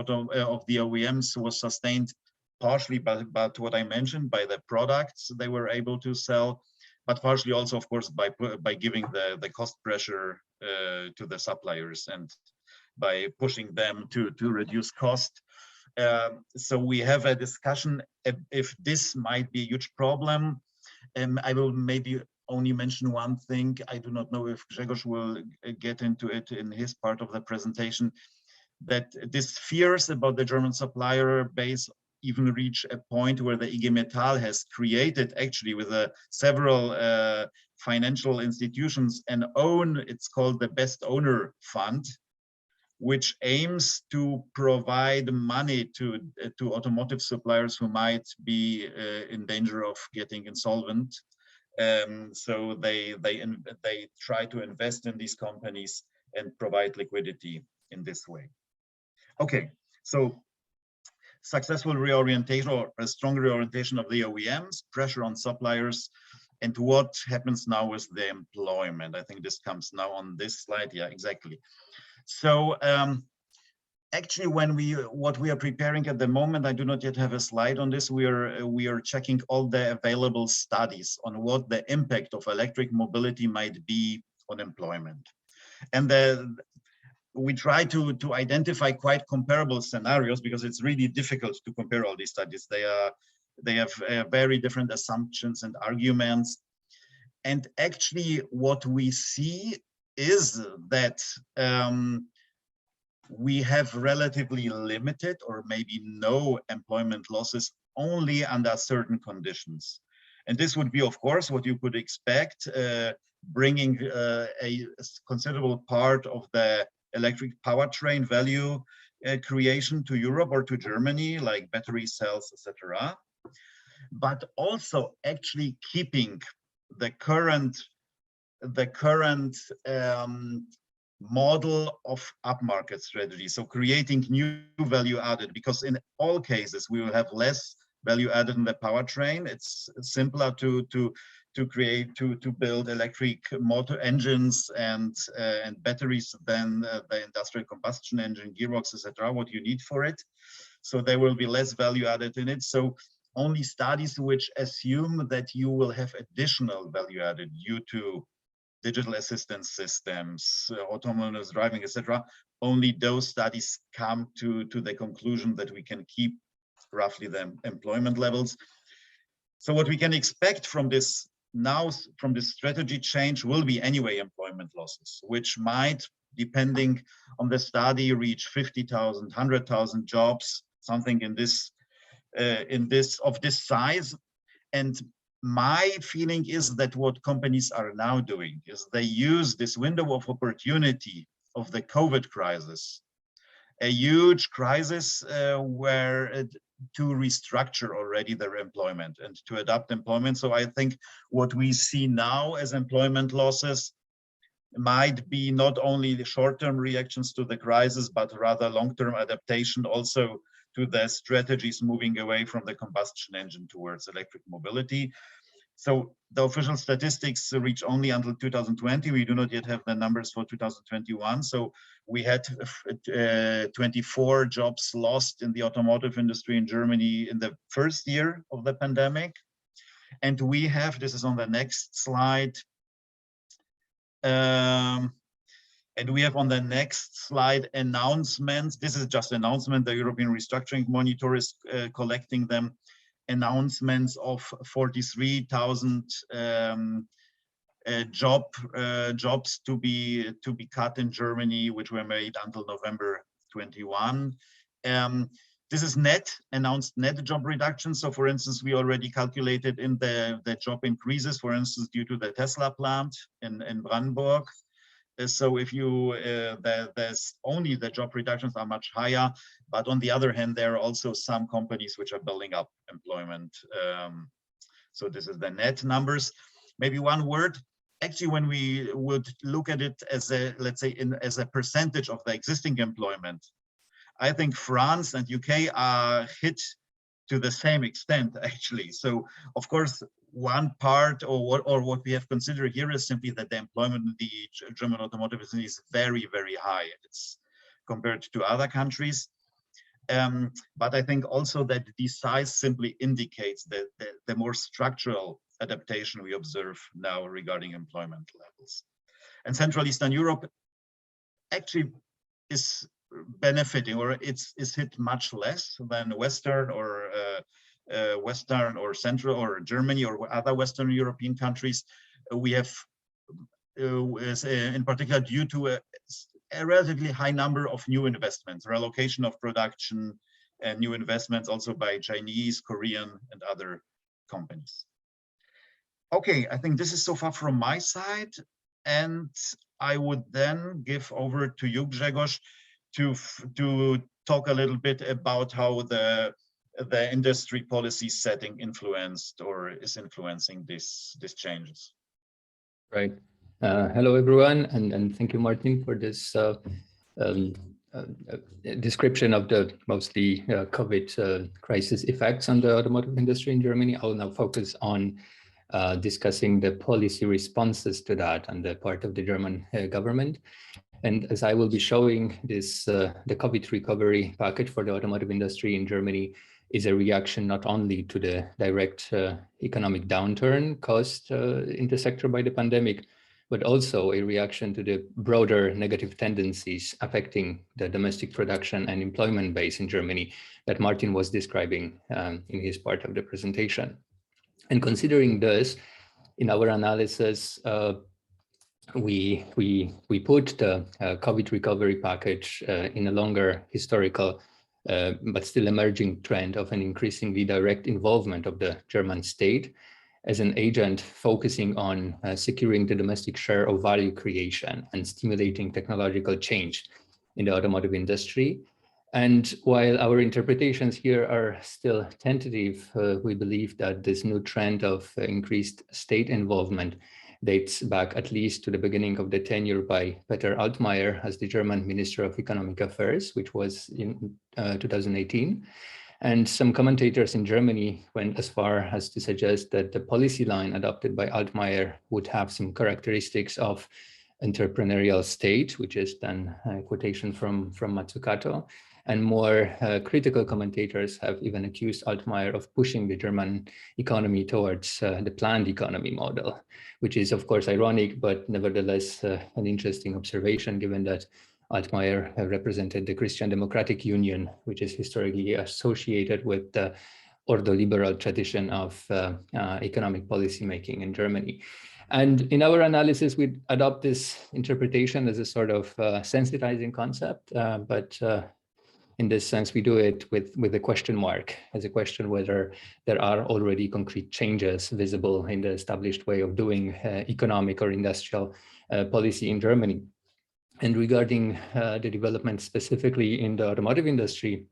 the OEMs was sustained partially by what I mentioned, by the products they were able to sell, but partially also, of course, by giving the cost pressure to the suppliers and by pushing them to reduce cost. So we have a discussion if this might be a huge problem. I will maybe only mention one thing. I do not know if Grzegorz will get into it in his part of the presentation, that this fears about the German supplier base even reach a point where the IG Metall has created, actually with several financial institutions, it's called the Best Owner Fund, which aims to provide money to automotive suppliers who might be in danger of getting insolvent. So they try to invest in these companies and provide liquidity in this way. Okay, so successful reorientation or a strong reorientation of the OEMs, pressure on suppliers, and what happens now with the employment. I think this comes now on this slide. Yeah, exactly. So actually, what we are preparing at the moment, I do not yet have a slide on this. We are checking all the available studies on what the impact of electric mobility might be on employment, and we try to identify quite comparable scenarios, because it's really difficult to compare all these studies. They have very different assumptions and arguments, and actually, what we see is that we have relatively limited or maybe no employment losses only under certain conditions. And this would be, of course, what you could expect, bringing a considerable part of the electric powertrain value creation to Europe or to Germany, like battery cells, etc. But also actually keeping the current model of upmarket strategy. So creating new value added, because in all cases we will have less value added in the powertrain. It's simpler to build electric motor engines and batteries than the industrial combustion engine, gearbox, etc. What you need for it. So there will be less value added in it. So only studies which assume that you will have additional value added due to digital assistance systems, autonomous driving, etc. Only those studies come to the conclusion that we can keep roughly the employment levels. So what we can expect from this strategy change will be anyway employment losses, which might, depending on the study, reach 50,000, 100,000 jobs, something in this size. And my feeling is that what companies are now doing is they use this window of opportunity of the COVID crisis, a huge crisis to restructure already their employment and to adapt employment. So I think what we see now as employment losses might be not only the short-term reactions to the crisis, but rather long-term adaptation also to the strategies moving away from the combustion engine towards electric mobility. So the official statistics reach only until 2020. We do not yet have the numbers for 2021. So we had 24 jobs lost in the automotive industry in Germany in the first year of the pandemic. And we have, this is on the next slide, and we have on the next slide announcements. This is just announcement. The European Restructuring Monitor is collecting them. Announcements of 43,000 jobs to be cut in Germany, which were made until November 21. This is announced net job reduction. So for instance, we already calculated in the job increases, for instance, due to the Tesla plant in Brandenburg. So if you, there's only the job reductions are much higher, but on the other hand, there are also some companies which are building up employment. So this is the net numbers. Maybe one word, actually, when we would look at it as a, let's say, as a percentage of the existing employment, I think France and UK are hit to the same extent, actually. So of course, one part or what we have considered here is simply that the employment in the German automotive industry is very, very high. It's compared to other countries. But I think also that the size simply indicates that the more structural adaptation we observe now regarding employment levels. And Central Eastern Europe actually is benefiting, or is hit much less than Western or Central or Germany or other Western European countries. We have, in particular, due to a relatively high number of new investments, relocation of production, and new investments also by Chinese, Korean, and other companies. Okay, I think this is so far from my side, and I would then give over to you, Grzegorz, to talk a little bit about how the industry policy setting influenced or is influencing these changes. Right. Hello, everyone, and thank you, Martin, for this description of the mostly COVID crisis effects on the automotive industry in Germany. I will now focus on discussing the policy responses to that on the part of the German government. And as I will be showing this, the COVID recovery package for the automotive industry in Germany is a reaction not only to the direct economic downturn caused in the sector by the pandemic, but also a reaction to the broader negative tendencies affecting the domestic production and employment base in Germany that Martin was describing in his part of the presentation. And considering this, in our analysis, we put the COVID recovery package in a longer historical but still emerging trend of an increasingly direct involvement of the German state as an agent focusing on securing the domestic share of value creation and stimulating technological change in the automotive industry. And while our interpretations here are still tentative, we believe that this new trend of increased state involvement dates back at least to the beginning of the tenure by Peter Altmaier as the German Minister of Economic Affairs, which was in 2018. And some commentators in Germany went as far as to suggest that the policy line adopted by Altmaier would have some characteristics of entrepreneurial state, which is then a quotation from Mazzucato. And more critical commentators have even accused Altmaier of pushing the German economy towards the planned economy model, which is of course ironic, but nevertheless an interesting observation given that Altmaier represented the Christian Democratic Union, which is historically associated with the ordo-liberal tradition of economic policymaking in Germany. And in our analysis, we adopt this interpretation as a sort of sensitizing concept, but in this sense, we do it with a question mark, as a question whether there are already concrete changes visible in the established way of doing economic or industrial policy in Germany. And regarding the development specifically in the automotive industry,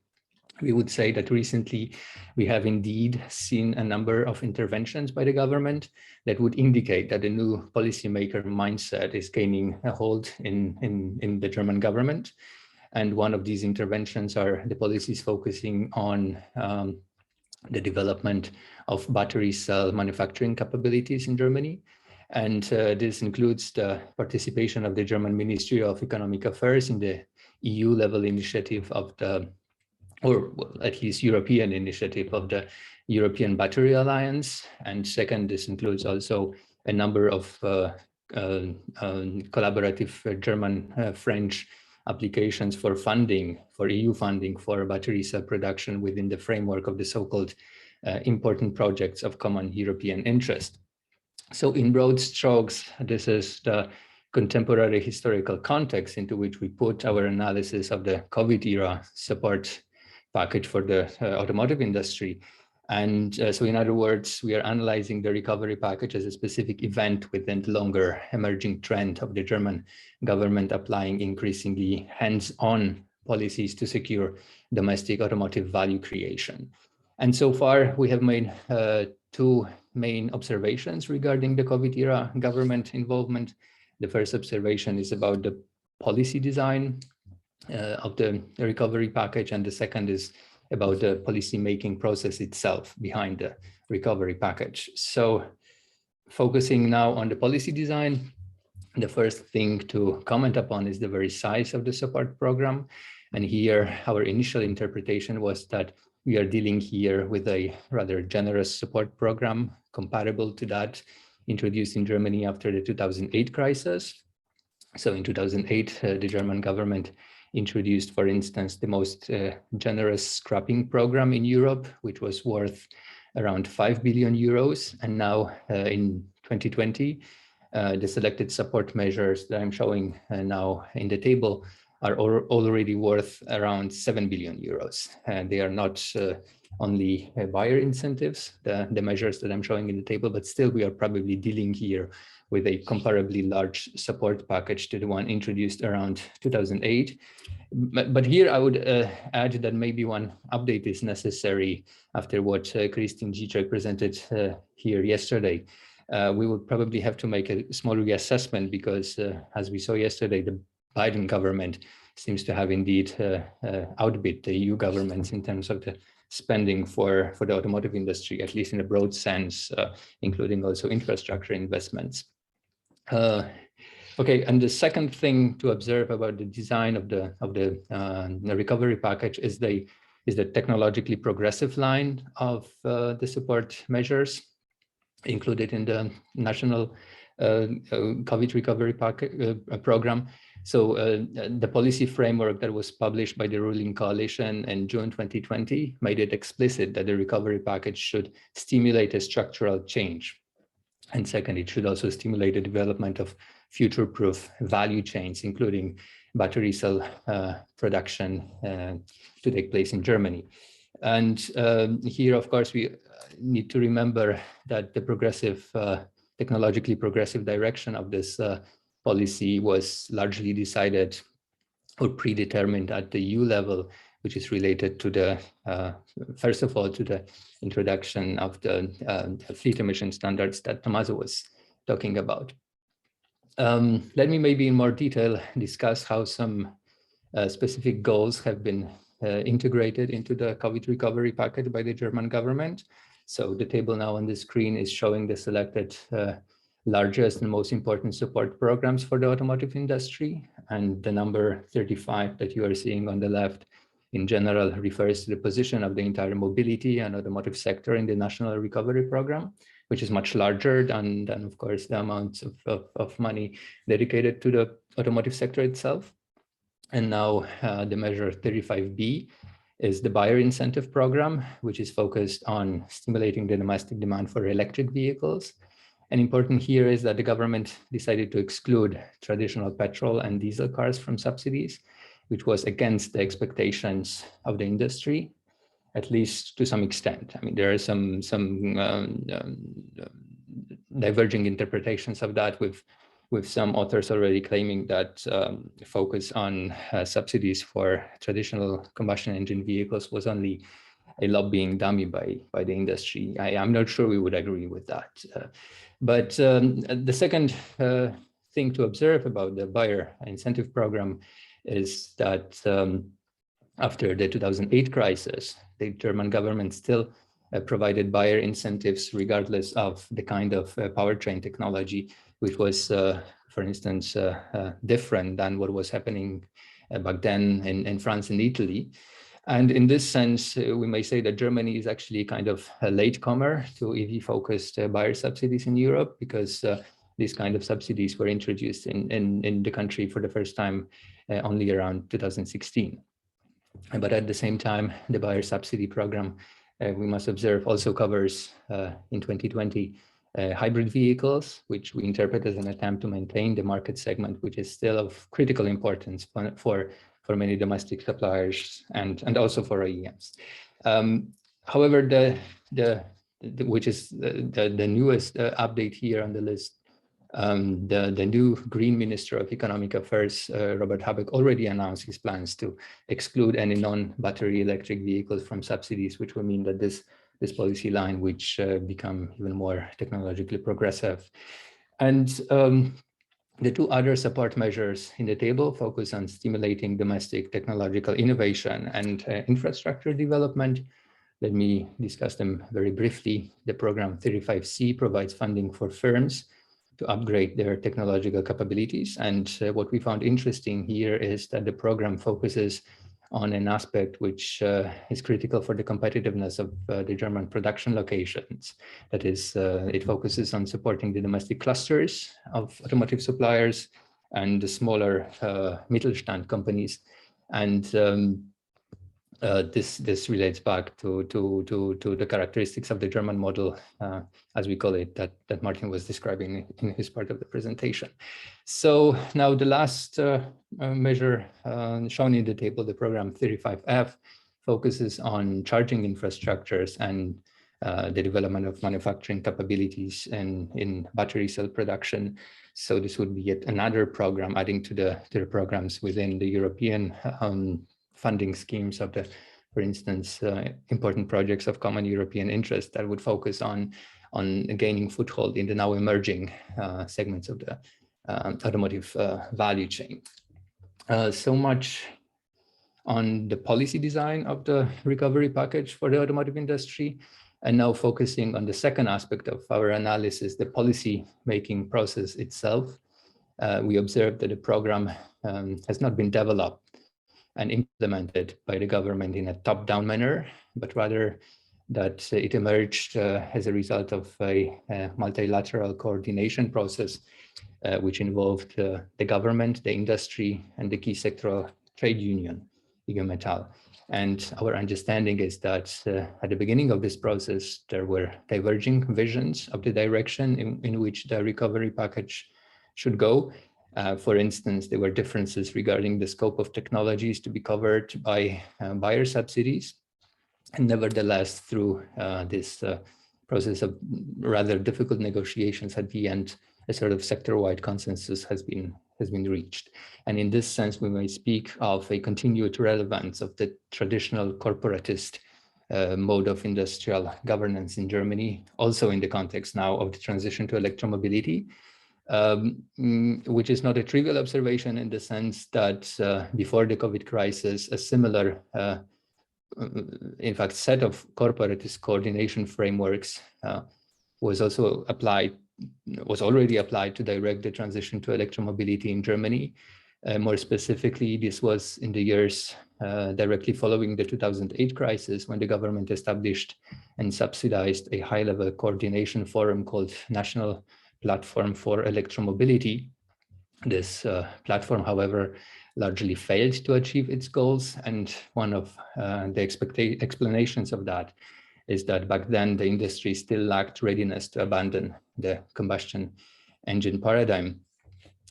we would say that recently we have indeed seen a number of interventions by the government that would indicate that the new policymaker mindset is gaining a hold in the German government. And one of these interventions are the policies focusing on the development of battery cell manufacturing capabilities in Germany. And this includes the participation of the German Ministry of Economic Affairs in the EU level initiative of the, or at least European initiative of the European Battery Alliance. And second, this includes also a number of collaborative German-French applications for funding, for EU funding for battery cell production within the framework of the so-called important projects of common European interest. So in broad strokes, this is the contemporary historical context into which we put our analysis of the COVID era support package for the automotive industry. And so in other words, we are analyzing the recovery package as a specific event within the longer emerging trend of the German government applying increasingly hands-on policies to secure domestic automotive value creation. And so far, we have made two main observations regarding the COVID era government involvement. The first observation is about the policy design of the recovery package, and the second is about the policy-making process itself behind the recovery package. So focusing now on the policy design, the first thing to comment upon is the very size of the support program. And here, our initial interpretation was that we are dealing here with a rather generous support program comparable to that introduced in Germany after the 2008 crisis. So in 2008, the German government introduced, for instance, the most generous scrapping program in Europe, which was worth around 5 billion euros. And now in 2020, the selected support measures that I'm showing now in the table are already worth around 7 billion euros. And they are not only buyer incentives, the measures that I'm showing in the table, but still we are probably dealing here with a comparably large support package to the one introduced around 2008. But here I would add that maybe one update is necessary after what Christine Zizek presented here yesterday. We would probably have to make a small reassessment because as we saw yesterday, the Biden government seems to have indeed outbid the EU governments in terms of the spending for the automotive industry, at least in a broad sense, including also infrastructure investments. Okay, and the second thing to observe about the design of the recovery package is the technologically progressive line of the support measures included in the national COVID recovery program. So the policy framework that was published by the ruling coalition in June 2020 made it explicit that the recovery package should stimulate a structural change. And second, it should also stimulate the development of future-proof value chains, including battery cell production to take place in Germany. And here, of course, we need to remember that the progressive, technologically progressive direction of this policy was largely decided or predetermined at the EU level, which is related to the, first of all, to the introduction of the fleet emission standards that Tommaso was talking about. Let me maybe in more detail discuss how some specific goals have been integrated into the COVID recovery package by the German government. So the table now on the screen is showing the selected largest and most important support programs for the automotive industry. And the number 35 that you are seeing on the left in general refers to the position of the entire mobility and automotive sector in the national recovery program, which is much larger than of course, the amounts of money dedicated to the automotive sector itself. And now the measure 35B is the buyer incentive program, which is focused on stimulating the domestic demand for electric vehicles. And important here is that the government decided to exclude traditional petrol and diesel cars from subsidies, which was against the expectations of the industry, at least to some extent. I mean, there are some diverging interpretations of that, with some authors already claiming that focus on subsidies for traditional combustion engine vehicles was only a lobbying dummy by the industry. I'm not sure we would agree with that. But the second thing to observe about the buyer incentive program is that after the 2008 crisis, the German government still provided buyer incentives regardless of the kind of powertrain technology, which was, for instance, different than what was happening back then in France and Italy. And in this sense, we may say that Germany is actually kind of a latecomer to EV-focused buyer subsidies in Europe, because these kind of subsidies were introduced in the country for the first time only around 2016. But at the same time, the buyer subsidy program, we must observe, also covers in 2020 hybrid vehicles, which we interpret as an attempt to maintain the market segment, which is still of critical importance for many domestic suppliers and also for OEMs. However, which is the newest update here on the list, the new Green Minister of Economic Affairs, Robert Habeck, already announced his plans to exclude any non-battery electric vehicles from subsidies, which will mean that this policy line, which become even more technologically progressive. And the two other support measures in the table focus on stimulating domestic technological innovation and infrastructure development. Let me discuss them very briefly. The program 35C provides funding for firms to upgrade their technological capabilities. And what we found interesting here is that the program focuses on an aspect which is critical for the competitiveness of the German production locations. That is, it focuses on supporting the domestic clusters of automotive suppliers and the smaller Mittelstand companies. And this relates back to the characteristics of the German model, as we call it, that Martin was describing in his part of the presentation. So now the last measure shown in the table, the program 35F, focuses on charging infrastructures and the development of manufacturing capabilities in battery cell production. So this would be yet another program adding to the programs within the European funding schemes of the, for instance, important projects of common European interest that would focus on gaining foothold in the now emerging segments of the automotive value chain. So much on the policy design of the recovery package for the automotive industry. And now focusing on the second aspect of our analysis, the policy making process itself. We observed that the program has not been developed and implemented by the government in a top-down manner, but rather that it emerged as a result of a multilateral coordination process, which involved the government, the industry, and the key sectoral trade union, IG Metall. And our understanding is that at the beginning of this process, there were diverging visions of the direction in which the recovery package should go. For instance, there were differences regarding the scope of technologies to be covered by buyer subsidies. And nevertheless, through this process of rather difficult negotiations at the end, a sort of sector-wide consensus has been reached. And in this sense, we may speak of a continued relevance of the traditional corporatist mode of industrial governance in Germany, also in the context now of the transition to electromobility, which is not a trivial observation in the sense that before the COVID crisis, a similar, in fact, set of corporatist coordination frameworks was already applied to direct the transition to electromobility in Germany. More specifically, this was in the years directly following the 2008 crisis, when the government established and subsidized a high-level coordination forum called National Platform for Electromobility. This platform, however, largely failed to achieve its goals, and one of the explanations of that is that back then the industry still lacked readiness to abandon the combustion engine paradigm.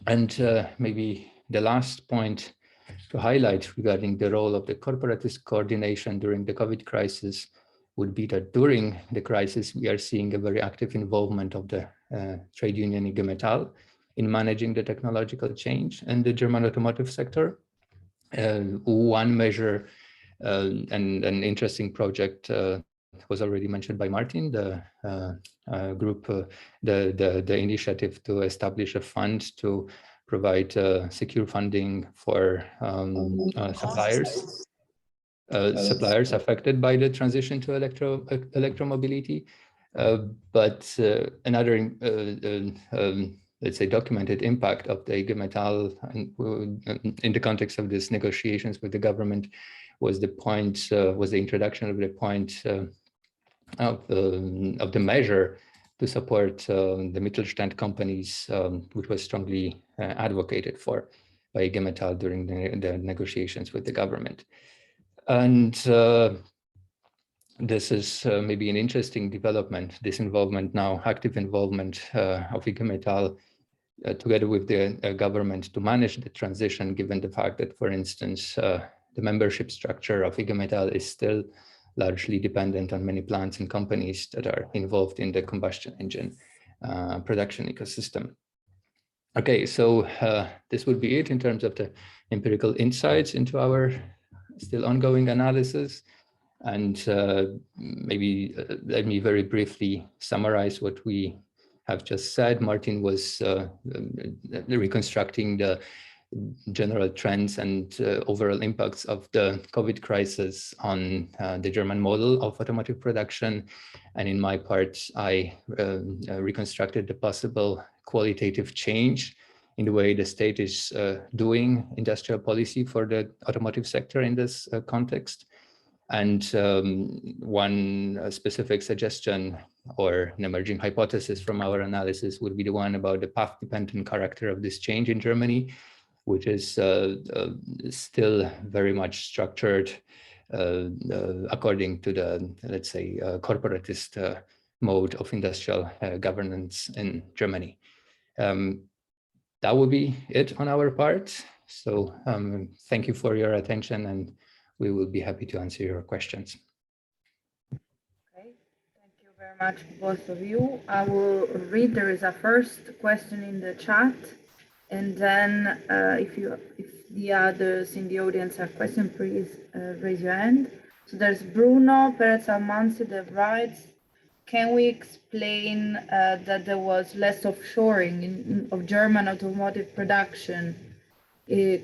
And maybe the last point to highlight regarding the role of the corporatist coordination during the COVID crisis would be that during the crisis, we are seeing a very active involvement of the trade union IG Metall in managing the technological change in the German automotive sector. One measure and an interesting project was already mentioned by Martin, the the initiative to establish a fund to provide secure funding for suppliers affected by the transition to electromobility. But another, let's say, documented impact of the IG Metall in the context of these negotiations with the government was the introduction of the point of the measure to support the Mittelstand companies, which was strongly advocated for by IG Metall during the negotiations with the government. And this is maybe an interesting development, this involvement now, active involvement of IG Metall together with the government to manage the transition, given the fact that, for instance, the membership structure of IG Metall is still largely dependent on many plants and companies that are involved in the combustion engine production ecosystem. Okay, so this would be it in terms of the empirical insights into our still ongoing analysis. And maybe let me very briefly summarize what we have just said. Martin was reconstructing the general trends and overall impacts of the COVID crisis on the German model of automotive production. And in my part, I reconstructed the possible qualitative change in the way the state is doing industrial policy for the automotive sector in this context. And one specific suggestion or an emerging hypothesis from our analysis would be the one about the path-dependent character of this change in Germany, which is still very much structured according to the, let's say, corporatist mode of industrial governance in Germany. That would be it on our part. So thank you for your attention, and we will be happy to answer your questions. Okay, thank you very much, both of you. I will read. There is a first question in the chat, and then if the others in the audience have questions, please raise your hand. So there's Bruno Perez Almansi that writes, can we explain that there was less offshoring of German automotive production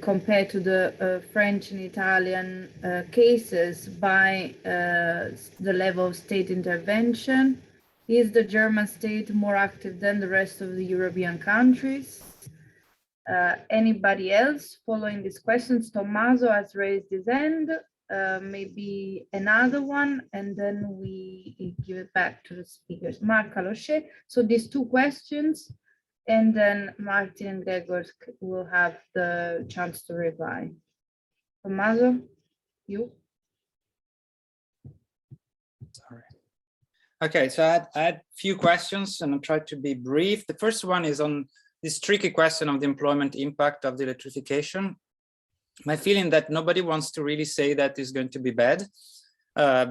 compared to the French and Italian cases by the level of state intervention? Is the German state more active than the rest of the European countries? Anybody else following these questions? Tommaso has raised his hand. Maybe another one, and then we give it back to the speakers. Mark Calochet. So these two questions, and then Martin and Grzegorz will have the chance to reply. Tommaso, you? Sorry. Okay, so I had a few questions, and I'll try to be brief. The first one is on this tricky question of the employment impact of the electrification. My feeling that nobody wants to really say that is going to be bad,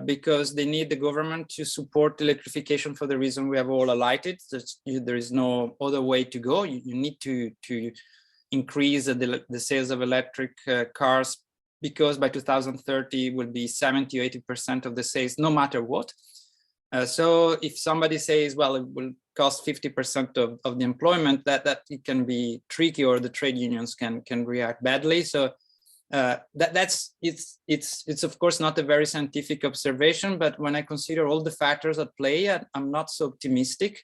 because they need the government to support electrification for the reason we have all highlighted. There is no other way to go. You need to increase the sales of electric cars, because by 2030 will be 70 or 80% of the sales, no matter what. So if somebody says, well, it will cost 50% of the employment, that it can be tricky, or the trade unions can react badly. So it's of course not a very scientific observation, but when I consider all the factors at play, I'm not so optimistic.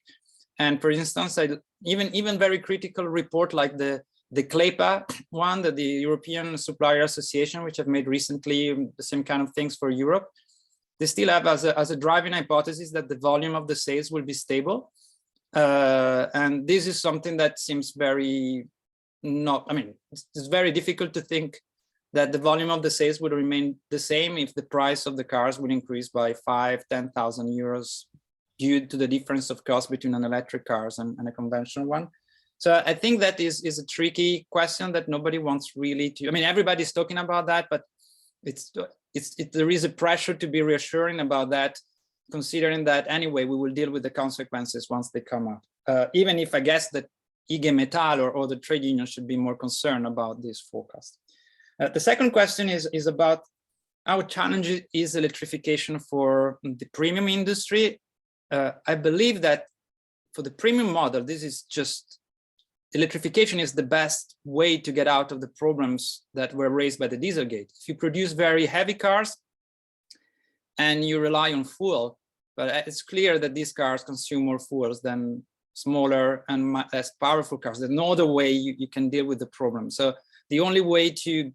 And for instance, even very critical report like the CLEPA one, the European Supplier Association, which have made recently the same kind of things for Europe, they still have as a driving hypothesis that the volume of the sales will be stable. And this is something that seems very it's very difficult to think that the volume of the sales would remain the same if the price of the cars would increase by 5,000 to 10,000 euros due to the difference of cost between an electric cars and a conventional one. So I think that is a tricky question that nobody wants really to, everybody's talking about that, but there is a pressure to be reassuring about that, considering that anyway, we will deal with the consequences once they come out. Even if I guess that IG Metall or the trade union should be more concerned about this forecast. The second question is about how challenging is electrification for the premium industry. I believe that for the premium model, this is just, electrification is the best way to get out of the problems that were raised by the Dieselgate. If you produce very heavy cars and you rely on fuel, but it's clear that these cars consume more fuels than smaller and less powerful cars. There's no other way you can deal with the problem. So the only way to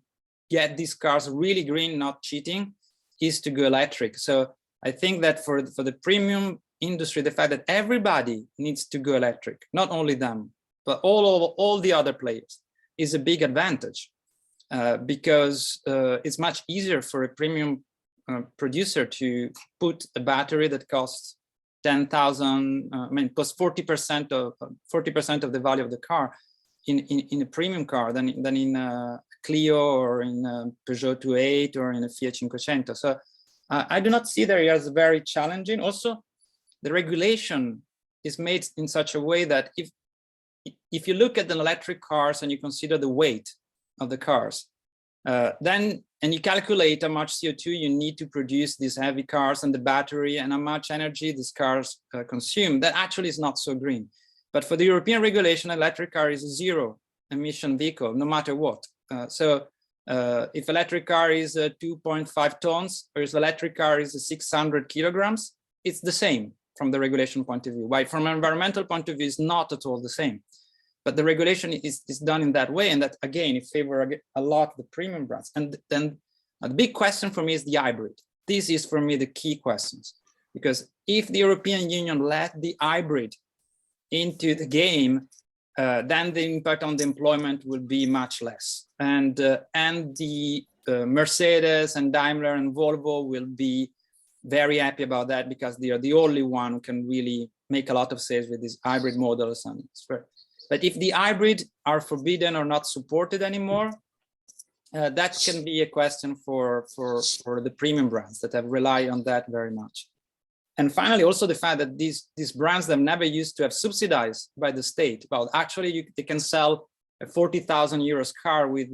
get these cars really green, not cheating, is to go electric. So I think that for the premium industry, the fact that everybody needs to go electric, not only them, but all the other players, is a big advantage, because it's much easier for a premium producer to put a battery that costs 10,000, costs 40% of the value of the car in a premium car than in a Clio or in a Peugeot 208 or in a Fiat 500. So I do not see that as very challenging. Also, the regulation is made in such a way that if you look at the electric cars and you consider the weight of the cars, and you calculate how much CO2 you need to produce these heavy cars and the battery and how much energy these cars consume, that actually is not so green. But for the European regulation, electric car is a zero emission vehicle, no matter what. So if electric car is 2.5 tons, or if electric car is 600 kilograms, it's the same from the regulation point of view. While from an environmental point of view, it's not at all the same. But the regulation is done in that way, and that again, it favors a lot the premium brands. And then the big question for me is the hybrid. This is for me the key questions, because if the European Union let the hybrid into the game, then the impact on the employment will be much less, and the Mercedes and Daimler and Volvo will be very happy about that, because they are the only one who can really make a lot of sales with these hybrid models. And it's fair. But if the hybrid are forbidden or not supported anymore, that can be a question for the premium brands that have relied on that very much. And finally, also the fact that these brands that never used to have subsidized by the state, well, actually they can sell a 40,000 euros car with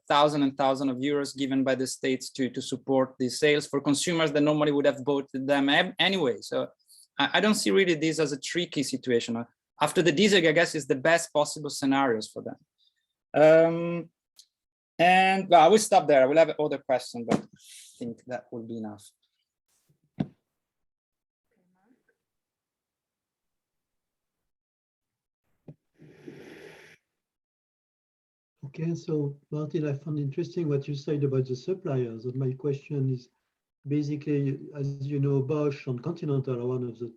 thousands and thousands of euros given by the states to support the sales for consumers that normally would have bought them anyway. So I don't see really this as a tricky situation. After the diesel, I guess, is the best possible scenarios for them. And well, I will stop there. I will have other questions, but I think that will be enough. Okay, so Martin, I found interesting what you said about the suppliers. And my question is basically, as you know, Bosch and Continental are one of the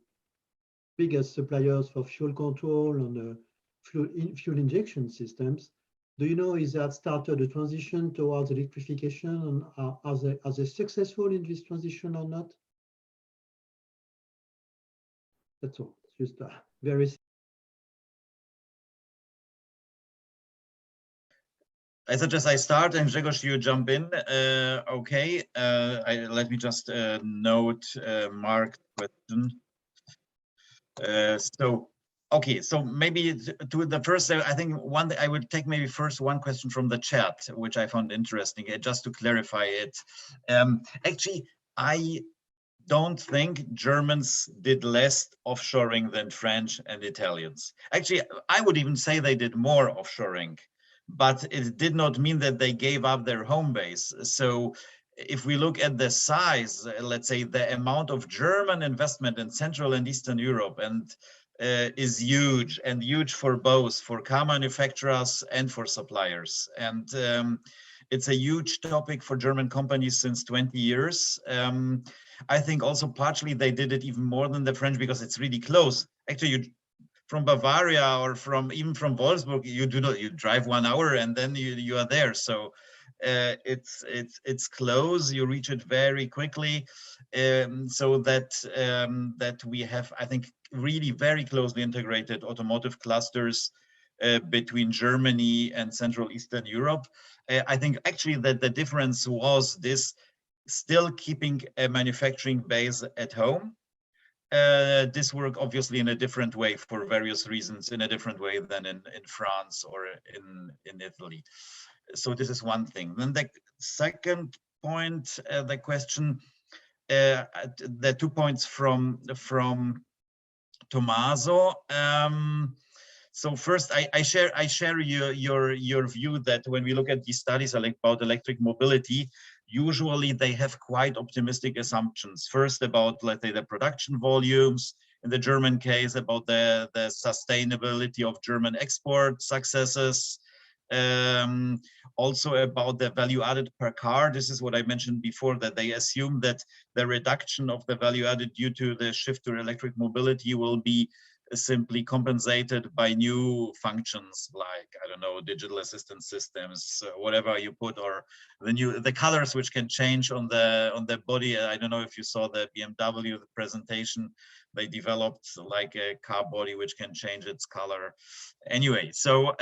biggest suppliers for fuel control and fuel injection systems. Do you know, is that started a transition towards electrification, and are they successful in this transition or not? That's all. It's just very. I suggest I start, and Grzegorz, you jump in. Okay, let me just note Mark's question. Okay, so maybe to the first, I think I would take maybe first one question from the chat, which I found interesting, just to clarify it. Actually, I don't think Germans did less offshoring than French and Italians. Actually, I would even say they did more offshoring, but it did not mean that they gave up their home base. So if we look at the size, let's say the amount of German investment in Central and Eastern Europe and is huge, and huge for both, for car manufacturers and for suppliers. And it's a huge topic for German companies since 20 years. I think also partially they did it even more than the French because it's really close. Actually, from Bavaria or even from Wolfsburg, you drive 1 hour and then you are there. So it's close. You reach it very quickly, so that we have, I think, really very closely integrated automotive clusters between Germany and Central Eastern Europe. I think actually that the difference was this: still keeping a manufacturing base at home. This worked obviously in a different way for various reasons, in a different way than in France or in Italy. So this is one thing. Then the second point, the question, the 2 points from Tommaso. So first, I share your view that when we look at these studies about electric mobility, usually they have quite optimistic assumptions. First, about, let's say, the production volumes. In the German case, about the sustainability of German export successes. Also about the value added per car. This is what I mentioned before, that they assume that the reduction of the value added due to the shift to electric mobility will be simply compensated by new functions like, I don't know, digital assistance systems, whatever you put, or the colors which can change on the body. I don't know if you saw the BMW presentation. They developed like a car body which can change its color. Anyway, so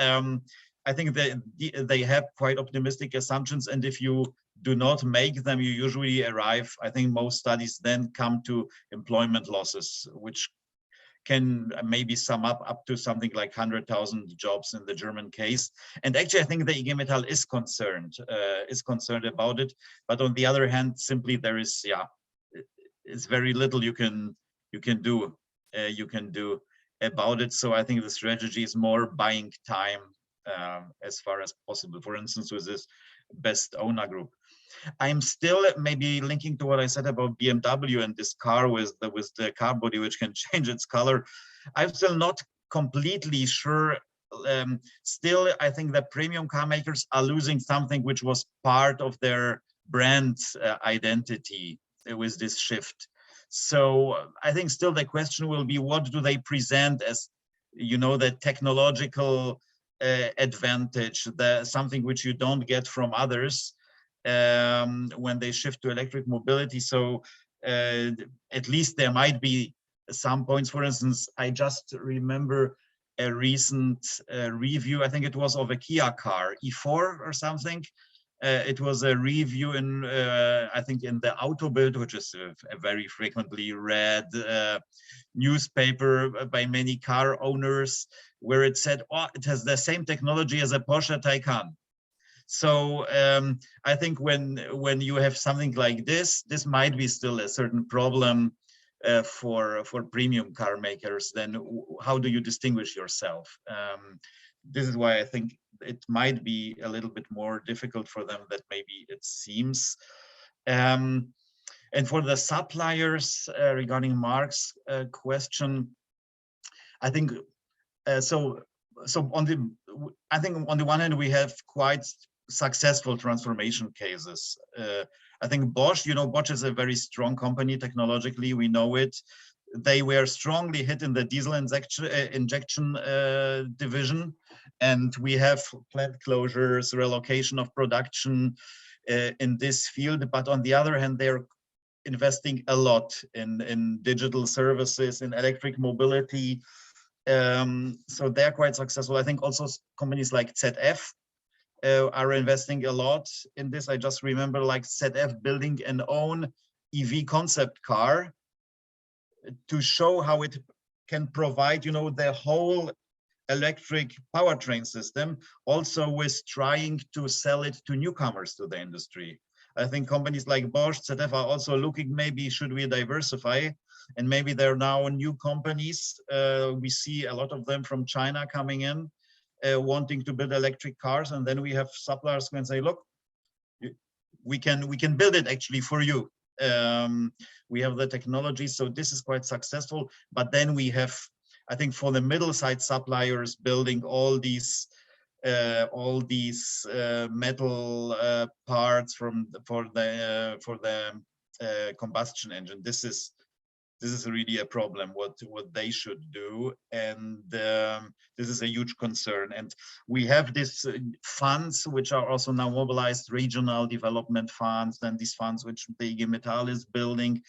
I think they have quite optimistic assumptions, and if you do not make them, you usually arrive, I think most studies then come to employment losses, which can maybe sum up to something like 100,000 jobs in the German case. And actually, I think the IG Metall is concerned about it. But on the other hand, simply there is, it's very little you can do about it. So I think the strategy is more buying time as far as possible. For instance, with this best owner group. I'm still maybe linking to what I said about BMW and this car with the car body which can change its color. I'm still not completely sure. Still, I think that premium car makers are losing something which was part of their brand identity with this shift. So I think still the question will be, what do they present as, the technological advantage, something which you don't get from others. when they shift to electric mobility. So at least there might be some points. For instance, I just remember a recent review, I think it was of a Kia car, E4 or something. It was a review in, I think, in the Automotive, which is a very frequently read newspaper by many car owners, where it said, oh, it has the same technology as a Porsche Taycan. So I think when you have something like this might be still a certain problem for premium car makers. Then how do you distinguish yourself? This is why I think it might be a little bit more difficult for them than maybe it seems. And for the suppliers, regarding Mark's question, I think so on the one hand we have quite successful transformation cases. I think Bosch, Bosch is a very strong company technologically, we know it. They were strongly hit in the diesel injection division, and we have plant closures, relocation of production in this field. But on the other hand, they're investing a lot in digital services, in electric mobility. So they're quite successful. I think also companies like ZF are investing a lot in this. I just remember like ZF building an own EV concept car to show how it can provide, the whole electric powertrain system, also with trying to sell it to newcomers to the industry. I think companies like Bosch, ZF are also looking, maybe should we diversify? And maybe there are now new companies. We see a lot of them from China coming in, wanting to build electric cars. And then we have suppliers who can say, look, we can build it actually for you. We have the technology, so this is quite successful. But then we have, I think, for the middle-sized suppliers building all these metal parts for the combustion engine. This is really a problem. What they should do, and this is a huge concern. And we have these funds which are also now mobilized, regional development funds, and these funds which the IG Metall is building.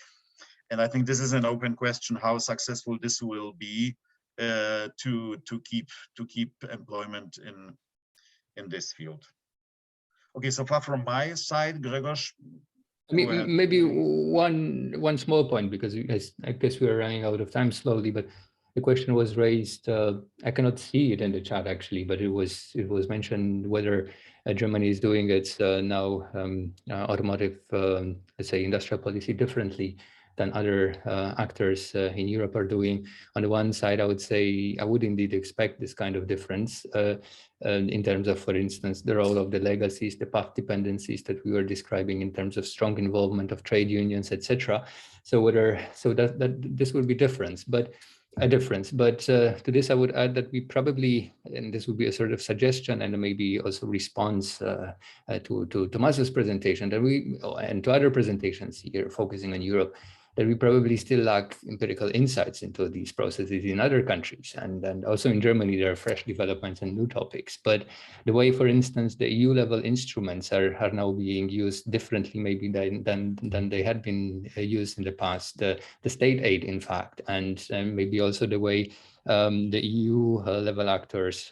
And I think this is an open question how successful this will be to keep employment in this field. Okay, so far from my side, Grzegorz. Maybe one small point, because I guess we are running out of time slowly, but the question was raised. I cannot see it in the chat actually, but it was mentioned whether Germany is doing its now automotive, let's say, industrial policy differently than other actors in Europe are doing. On the one side, I would say I would indeed expect this kind of difference in terms of, for instance, the role of the legacies, the path dependencies that we were describing in terms of strong involvement of trade unions, etc. So that this will be a difference. But to this, I would add that we probably, and this would be a sort of suggestion and maybe also response to Tommaso's presentation, and to other presentations here focusing on Europe, that we probably still lack empirical insights into these processes in other countries. And also in Germany, there are fresh developments and new topics. But the way, for instance, the EU level instruments are now being used differently maybe than they had been used in the past, the state aid, in fact, and maybe also the way the EU level actors,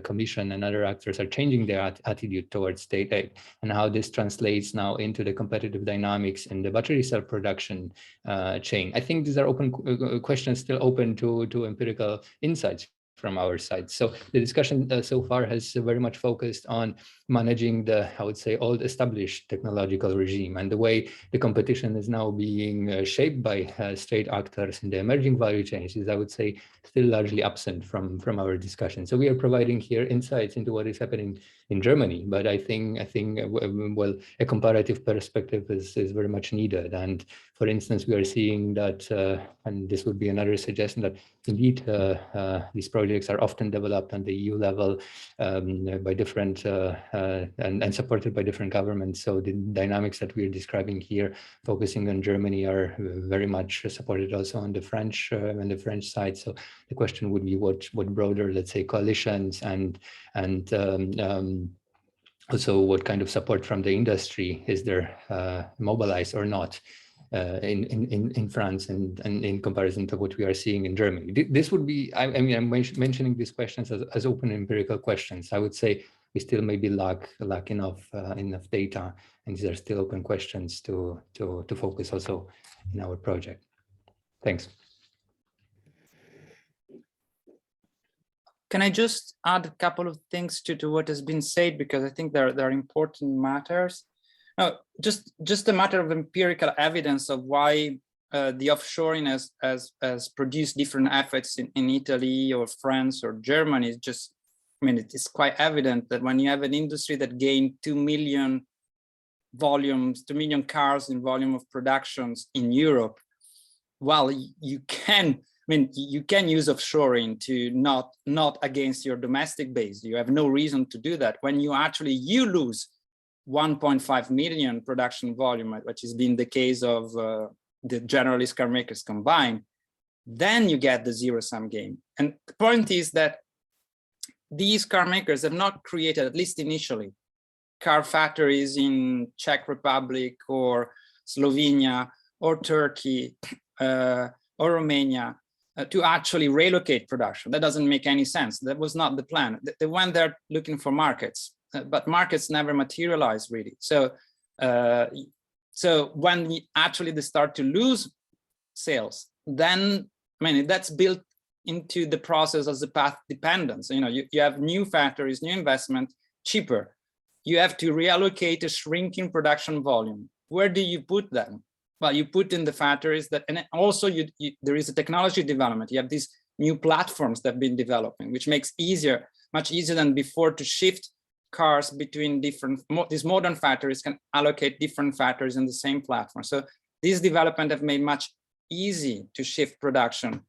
Commission and other actors are changing their attitude towards state aid, and how this translates now into the competitive dynamics in the battery cell production chain. I think these are open questions, still open to empirical insights from our side. So the discussion so far has very much focused on managing the, I would say, old established technological regime, and the way the competition is now being shaped by state actors in the emerging value chains is, I would say, still largely absent from our discussion. So we are providing here insights into what is happening in Germany, but I think well, a comparative perspective is very much needed. And for instance, we are seeing that, and this would be another suggestion, that indeed these projects are often developed on the EU level by different and supported by different governments. So the dynamics that we're describing here, focusing on Germany, are very much supported also on the French side. So the question would be what broader, let's say, coalitions and Also, what kind of support from the industry is there mobilized or not in France and in comparison to what we are seeing in Germany? This would be, I mean, I'm mentioning these questions as open empirical questions. I would say we still maybe lack enough data, and these are still open questions to focus also in our project. Thanks. Can I just add a couple of things to what has been said, because I think there are important matters. No, just a matter of empirical evidence of why the offshoring has produced different effects in Italy or France or Germany. It's just, I mean, it is quite evident that when you have an industry that gained 2 million cars in volume of productions in Europe, well, you can use offshoring to not against your domestic base. You have no reason to do that. When you lose 1.5 million production volume, which has been the case of the generalist car makers combined, then you get the zero-sum game. And the point is that these car makers have not created, at least initially, car factories in Czech Republic or Slovenia or Turkey or Romania to actually relocate production. That doesn't make any sense. That was not the plan. They went there looking for markets, but markets never materialized really. So when they start to lose sales, then, I mean, that's built into the process as a path dependence. You know, you have new factories, new investment, cheaper. You have to reallocate a shrinking production volume. Where do you put them? Well, you put in the factories that, and also there is a technology development. You have these new platforms that have been developing, which makes much easier than before to shift cars between these modern factories can allocate different factories in the same platform. So these development have made much easy to shift production.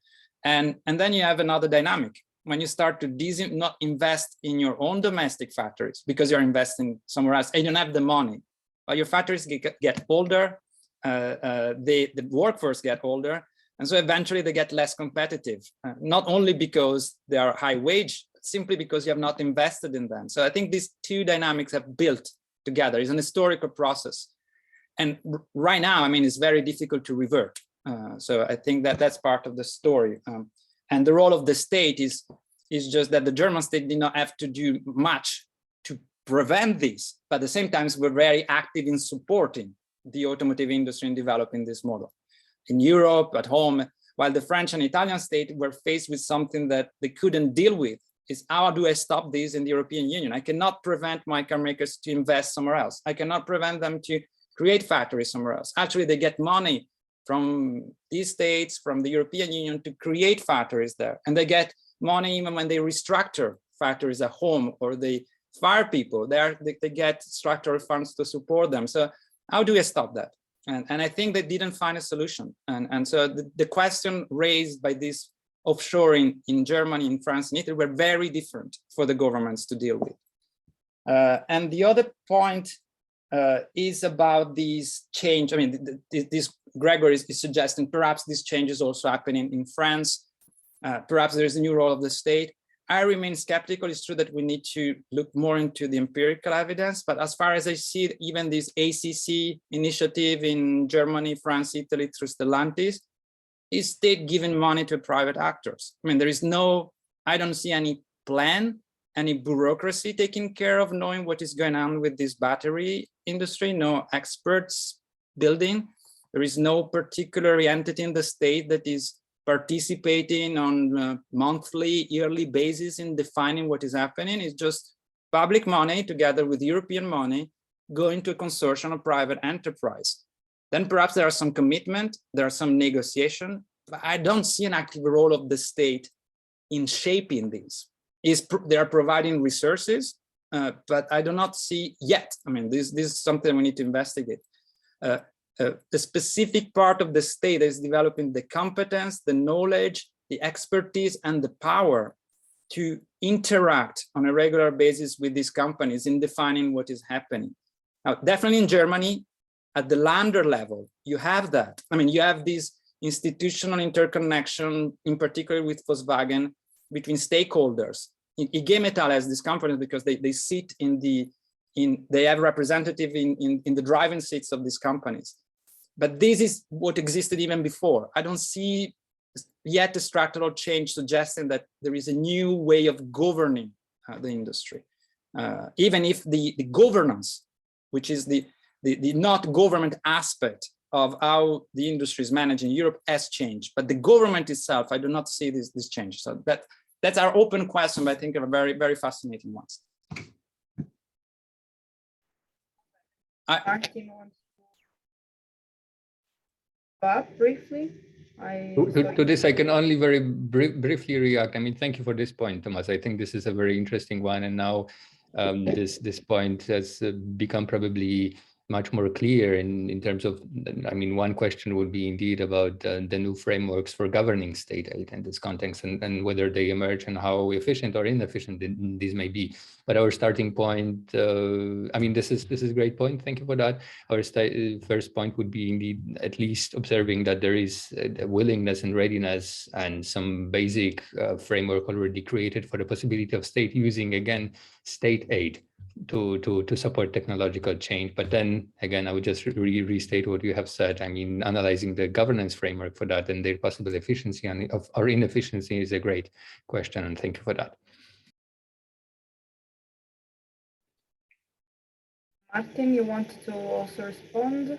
And then you have another dynamic. When you start to not invest in your own domestic factories because you're investing somewhere else and you don't have the money, but your factories get older, the workforce get older, and so eventually they get less competitive, not only because they are high wage, but simply because you have not invested in them. So I think these two dynamics have built together. It's an historical process. And right now, I mean, it's very difficult to revert. So I think that that's part of the story. And the role of the state is just that the German state did not have to do much to prevent this, but at the same time, we're very active in supporting the automotive industry in developing this model. In Europe, at home, while the French and Italian state were faced with something that they couldn't deal with, is how do I stop this in the European Union? I cannot prevent my car makers to invest somewhere else. I cannot prevent them to create factories somewhere else. Actually, they get money from these states, from the European Union to create factories there. And they get money even when they restructure factories at home or they fire people, they get structural funds to support them. So how do we stop that? And I think they didn't find a solution. And so the question raised by this offshoring in Germany, in France, and Italy were very different for the governments to deal with. And the other point is about these change. I mean, this Gregor is suggesting perhaps this change is also happening in France. Perhaps there's a new role of the state. I remain skeptical. It's true that we need to look more into the empirical evidence, but as far as I see it, even this ACC initiative in Germany, France, Italy through Stellantis is state giving money to private actors. I mean, I don't see any plan, any bureaucracy taking care of knowing what is going on with this battery industry, no experts building. There is no particular entity in the state that is participating on a monthly, yearly basis in defining what is happening. It's just public money together with European money going to a consortium of private enterprise. Then perhaps there are some commitment, there are some negotiation, but I don't see an active role of the state in shaping these. They are providing resources, but I do not see yet. I mean, this is something we need to investigate. The specific part of the state is developing the competence, the knowledge, the expertise, and the power to interact on a regular basis with these companies in defining what is happening. Now, definitely in Germany, at the lander level, you have that. I mean, you have this institutional interconnection, in particular with Volkswagen, between stakeholders. IG Metall has these companies because they sit in the they have representative in the driving seats of these companies. But this is what existed even before. I don't see yet a structural change suggesting that there is a new way of governing the industry. Even if the governance, which is the not government aspect of how the industry is managed in Europe, has changed. But the government itself, I do not see this change. So that's our open question, but I think a very, very fascinating one. Martin wants to up briefly. To this, I can only very briefly react. I mean, thank you for this point, Thomas. I think this is a very interesting one. And now this point has become probably much more clear in terms of, I mean, one question would be indeed about the new frameworks for governing state aid in this context, and whether they emerge and how efficient or inefficient these may be. But our starting point, I mean, this is a great point. Thank you for that. Our first point would be indeed at least observing that there is a willingness and readiness and some basic framework already created for the possibility of state using, again, state aid to support technological change. But then again, I would just restate what you have said. I mean, analyzing the governance framework for that and their possible efficiency or inefficiency is a great question, and thank you for that. Martin, you wanted to also respond,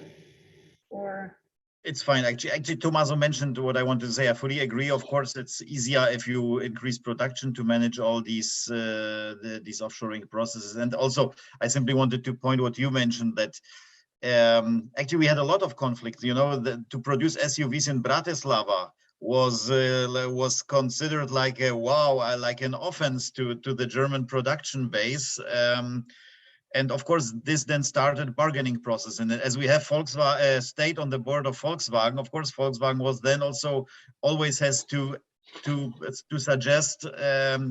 or? It's fine. Actually, Tommaso mentioned what I want to say. I fully agree. Of course, it's easier if you increase production to manage all these offshoring processes. And also, I simply wanted to point what you mentioned, that actually we had a lot of conflict. You know, to produce SUVs in Bratislava was considered like a wow, like an offense to the German production base. And of course, this then started bargaining process. And as we have Volkswagen state on the board of Volkswagen, of course, Volkswagen was then also always has to suggest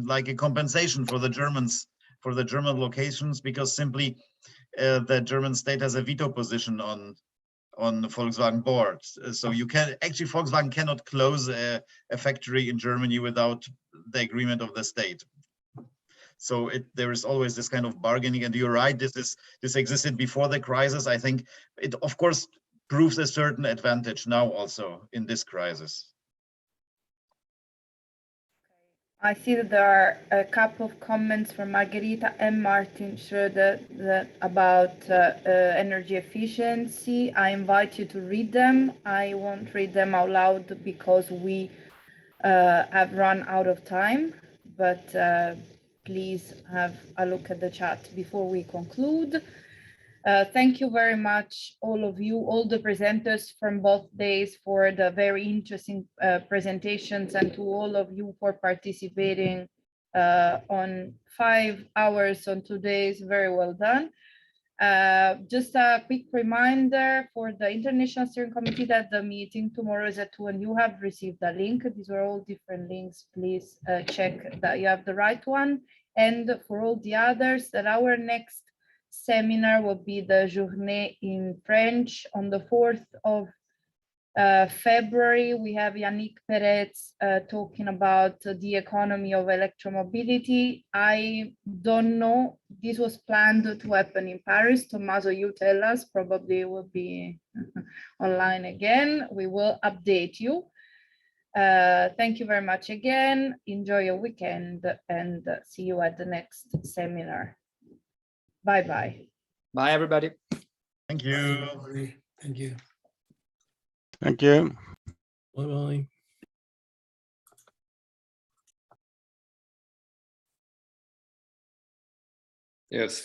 like a compensation for the Germans, for the German locations, because simply the German state has a veto position on the Volkswagen board. So you can actually, Volkswagen cannot close a factory in Germany without the agreement of the state. So there is always this kind of bargaining, and you're right, this existed before the crisis. I think it, of course, proves a certain advantage now also in this crisis. I see that there are a couple of comments from Margherita and Martin Schroeder about energy efficiency. I invite you to read them. I won't read them out loud because we have run out of time, but please have a look at the chat before we conclude. Thank you very much, all of you, all the presenters from both days, for the very interesting presentations, and to all of you for participating on 5 hours on 2 days. Very well done. Just a quick reminder for the International Steering Committee that the meeting tomorrow is at 2, and you have received a link. These are all different links. Please check that you have the right one. And for all the others, that our next seminar will be the Journée in French on the 4th of February. We have Yannick Perez talking about the economy of electromobility. I don't know, this was planned to happen in Paris. Tommaso, you tell us, probably it will be online again. We will update you. Thank you very much again. Enjoy your weekend, and see you at the next seminar. Bye-bye. Bye, everybody. Thank you. Thank you. Thank you. Bye-bye. Yes.